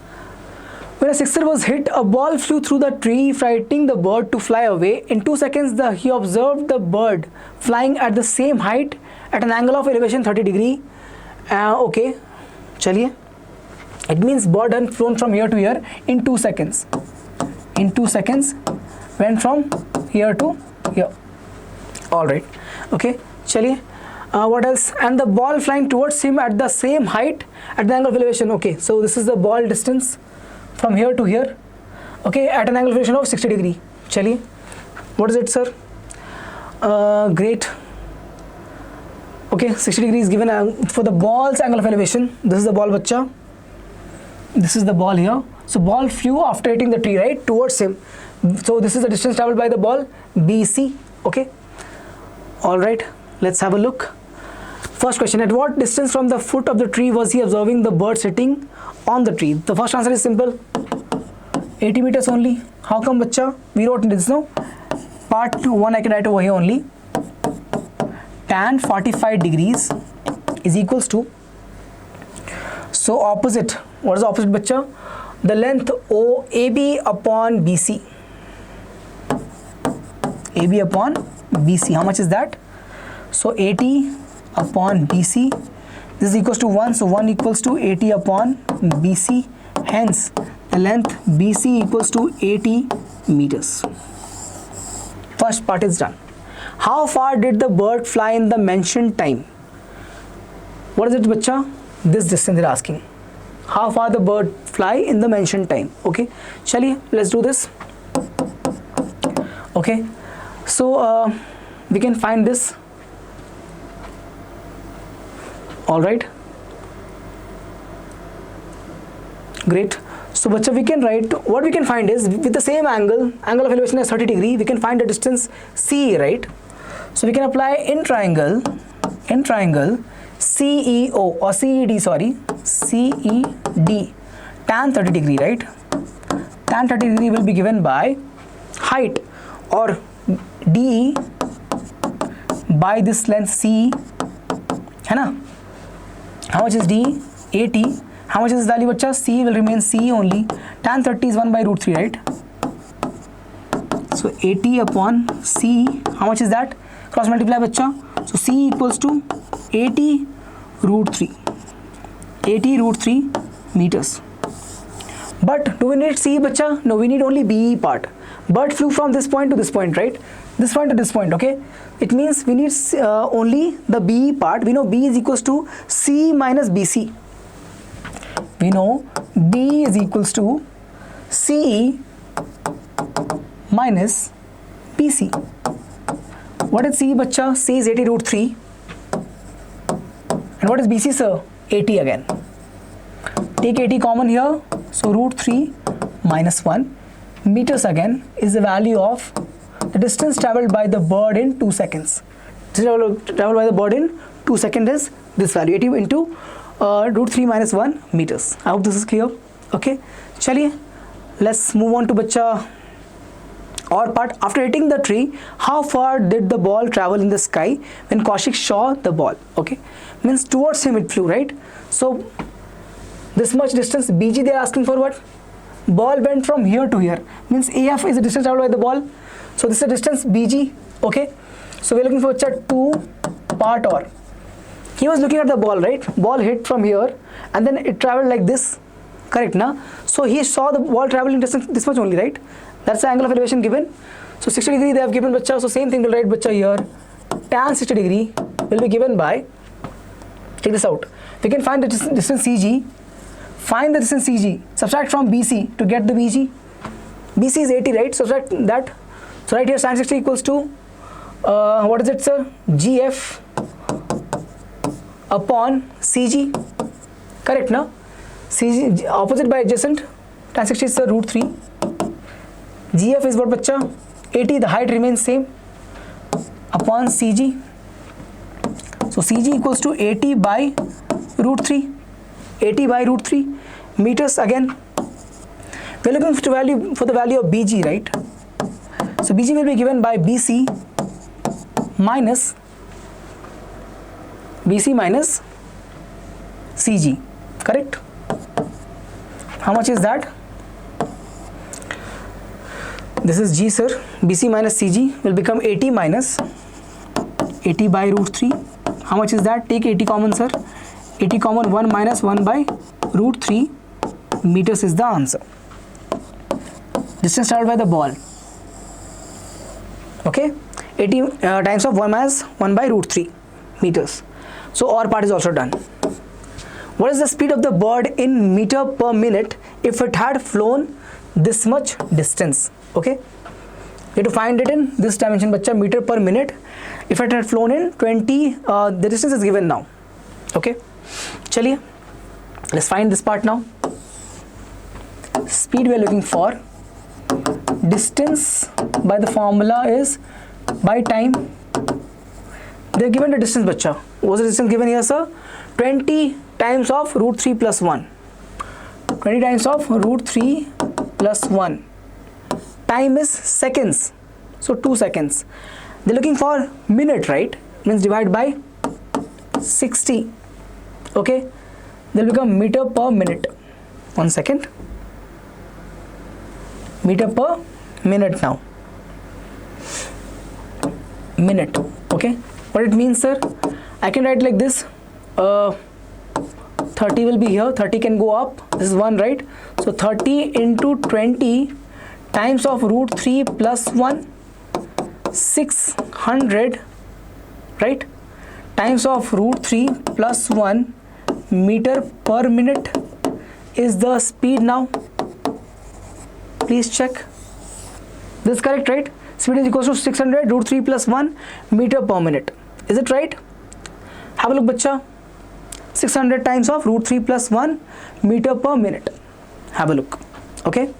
When a sixer was hit, a ball flew through the tree, frightening the bird to fly away. In 2 seconds, he observed the bird flying at the same height at an angle of elevation 30 degree. Okay, chaliye. It means bird had flown from here to here in 2 seconds. In 2 seconds, went from here to here. All right. Okay, chaliye. What else? And the ball flying towards him at the same height at the angle of elevation. Okay, so this is the ball distance from here to here. Okay, at an angle of elevation of 60 degree. Chaliye. What is it, sir? Great. Okay, 60 degrees given for the ball's angle of elevation. This is the ball, bacha. This is the ball here. So ball flew after hitting the tree, right, towards him. So this is the distance traveled by the ball, BC. Okay. All right. Let's have a look. First question, at what distance from the foot of the tree was he observing the bird sitting on the tree? The first answer is simple, 80 meters only. How come, bacha? We wrote this, no? Part 1 I can write over here only. Tan 45 degrees is equals to, so opposite, what is the opposite, bacha? The length AB upon BC. AB upon BC, how much is that? So 80 upon BC, this is equals to 1, so 1 equals to 80 upon BC, hence the length BC equals to 80 meters. First part is done. How far did the bird fly in the mentioned time? What is it, bacha? This distance they are asking. How far the bird fly in the mentioned time? Okay, chaliye, let's do this. Okay, so we can find this. All right, great. So bacha, we can write, what we can find is with the same angle of elevation is 30 degree, we can find the distance CE, right? So we can apply in triangle CEO or CED, sorry, CED, tan 30 degree, right? Tan 30 degree will be given by height or DE by this length CE, है ना? How much is D? 80. How much is this value, bacha? C will remain C only. Tan 30 is 1 by root 3, right? So 80 upon C, how much is that? Cross multiply, bacha. So C equals to 80 root 3. 80 root 3 meters. But do we need C, bacha? No, we need only BE part. Bird flew from this point to this point, right? This point to this point, okay? It means we need only the BE part. We know B is equals to C minus BC. We know B is equals to CE minus BC. What is C, bacha? C is 80 root 3. And what is BC, sir? 80 again. Take 80 common here. So root 3 minus 1 meters again is the value of the distance traveled by the bird in 2 seconds. Distance traveled by the bird in 2 seconds is this value, 80 into root 3 minus 1 meters. I hope this is clear. Okay, chaliye, Let's move on to bacha or part. After hitting the tree, how far did the ball travel in the sky when Kaushik saw the ball? Okay, means towards him it flew, right? So this much distance, BG, they are asking for what? Ball went from here to here, means AF is the distance traveled by the ball. So this is the distance BG. Okay, so we're looking for 2 part or. He was looking at the ball, right? Ball hit from here and then it traveled like this, correct na? So he saw the ball traveling distance this much only, right? That's the angle of elevation given. So 60 degree they have given bacha, so same thing will write bacha here. Tan 60 degree will be given by, check this out, we can find the distance CG, find the distance CG, subtract from BC to get the BG. BC is 80, right? Subtract that. So right here tan 60 equals to, what is it, sir? GF upon CG, correct na? CG opposite by adjacent, tan 60 is root 3. GF is what bacha? 80, the height remains same, upon CG. So CG equals to 80 by root 3. 80 by root 3 meters again. We're looking for the value of BG, right? So BG will be given by BC minus CG, correct? How much is that? This is G, sir. BC minus CG will become 80 minus 80 by root 3. How much is that? Take 80 common, sir. 80 common, 1 minus 1 by root 3 meters is the answer. Distance traveled by the ball. Okay, 80 times of 1 minus 1 by root 3 meters. So our part is also done. What is the speed of the bird in meter per minute if it had flown this much distance? Okay, you have to find it in this dimension bacha, meter per minute. If it had flown in 20, the distance is given now. Okay, chaliye, let's find this part now. Speed we are looking for. Distance by the formula is by time. They are given the distance bacha. What's the distance given here, sir? 20 times of root 3 plus 1. 20 times of root 3 plus 1. Time is seconds, so 2 seconds. They're looking for minute, right? Means divide by 60. Okay, they'll become meter per minute. 1 second. Meter per minute now. Minute. Okay, what it means, sir? I can write like this. 30 will be here. 30 can go up. This is 1, right? So 30 into 20 times of root 3 plus 1, 600, right? Times of root 3 plus 1 meter per minute is the speed now. Please check. This is correct, right? Speed is equals to 600 root 3 plus 1 meter per minute. Is it right? Have a look, bacha. 600 times of root 3 plus 1 meter per minute. Have a look. Okay.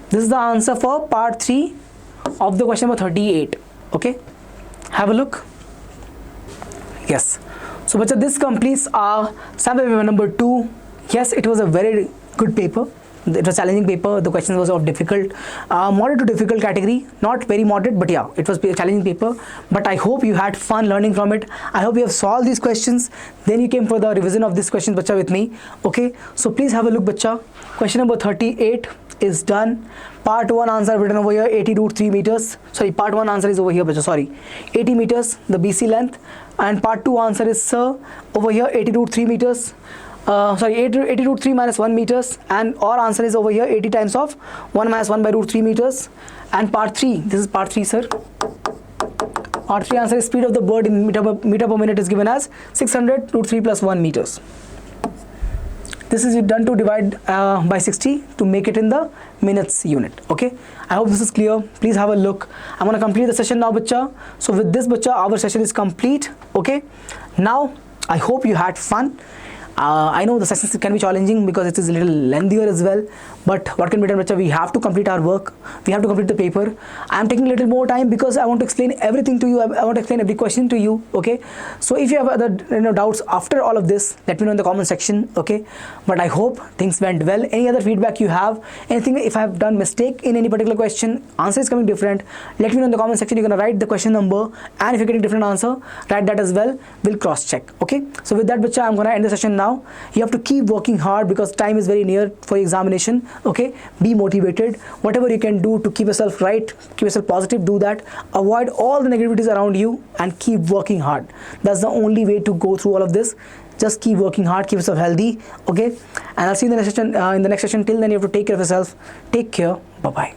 This is the answer for part 3 of the question number 38. Okay. Have a look. Yes. So, bacha, this completes our sample paper number 2. Yes, it was a very good paper. It was a challenging paper. The questions was of difficult, moderate to difficult category. Not very moderate, but yeah, it was a challenging paper. But I hope you had fun learning from it. I hope you have solved these questions. Then you came for the revision of this question, bacha, with me. Okay, so please have a look, bacha. Question number 38 is done. Part 1 answer written over here, 80 root 3 meters. Sorry, part 1 answer is over here, bacha, sorry. 80 meters, the BC length. And part 2 answer is, sir, over here, 80 root 3 meters. 80 root 3 minus 1 meters, and our answer is over here 80 times of 1 minus 1 by root 3 meters. And part 3, this is part 3, sir. Part 3 answer is speed of the bird in meter per minute is given as 600 root 3 plus 1 meters. This is done to divide by 60 to make it in the minutes unit. Okay, I hope this is clear. Please have a look. I'm going to complete the session now, bacha. So with this, bacha, our session is complete. Okay, now I hope you had fun. I know the sessions can be challenging because it is a little lengthier as well, but what can be done, bacha? We have to complete our work. We have to complete the paper. I am taking a little more time because I want to explain everything to you. I want to explain every question to you. Okay. So if you have other doubts after all of this, let me know in the comment section. Okay. But I hope things went well. Any other feedback you have? Anything? If I have done mistake in any particular question, answer is coming different, let me know in the comment section. You're gonna write the question number, and if you're getting different answer, write that as well. We'll cross check. Okay. So with that, bacha, I'm gonna end the session now. You have to keep working hard because time is very near for your examination. Okay. Be motivated. Whatever you can do to keep yourself right, keep yourself positive, do that. Avoid all the negativities around you and keep working hard. That's the only way to go through all of this. Just keep working hard, keep yourself healthy. Okay. And I'll see you in the next session. Till then, you have to take care of yourself. Take care. Bye bye.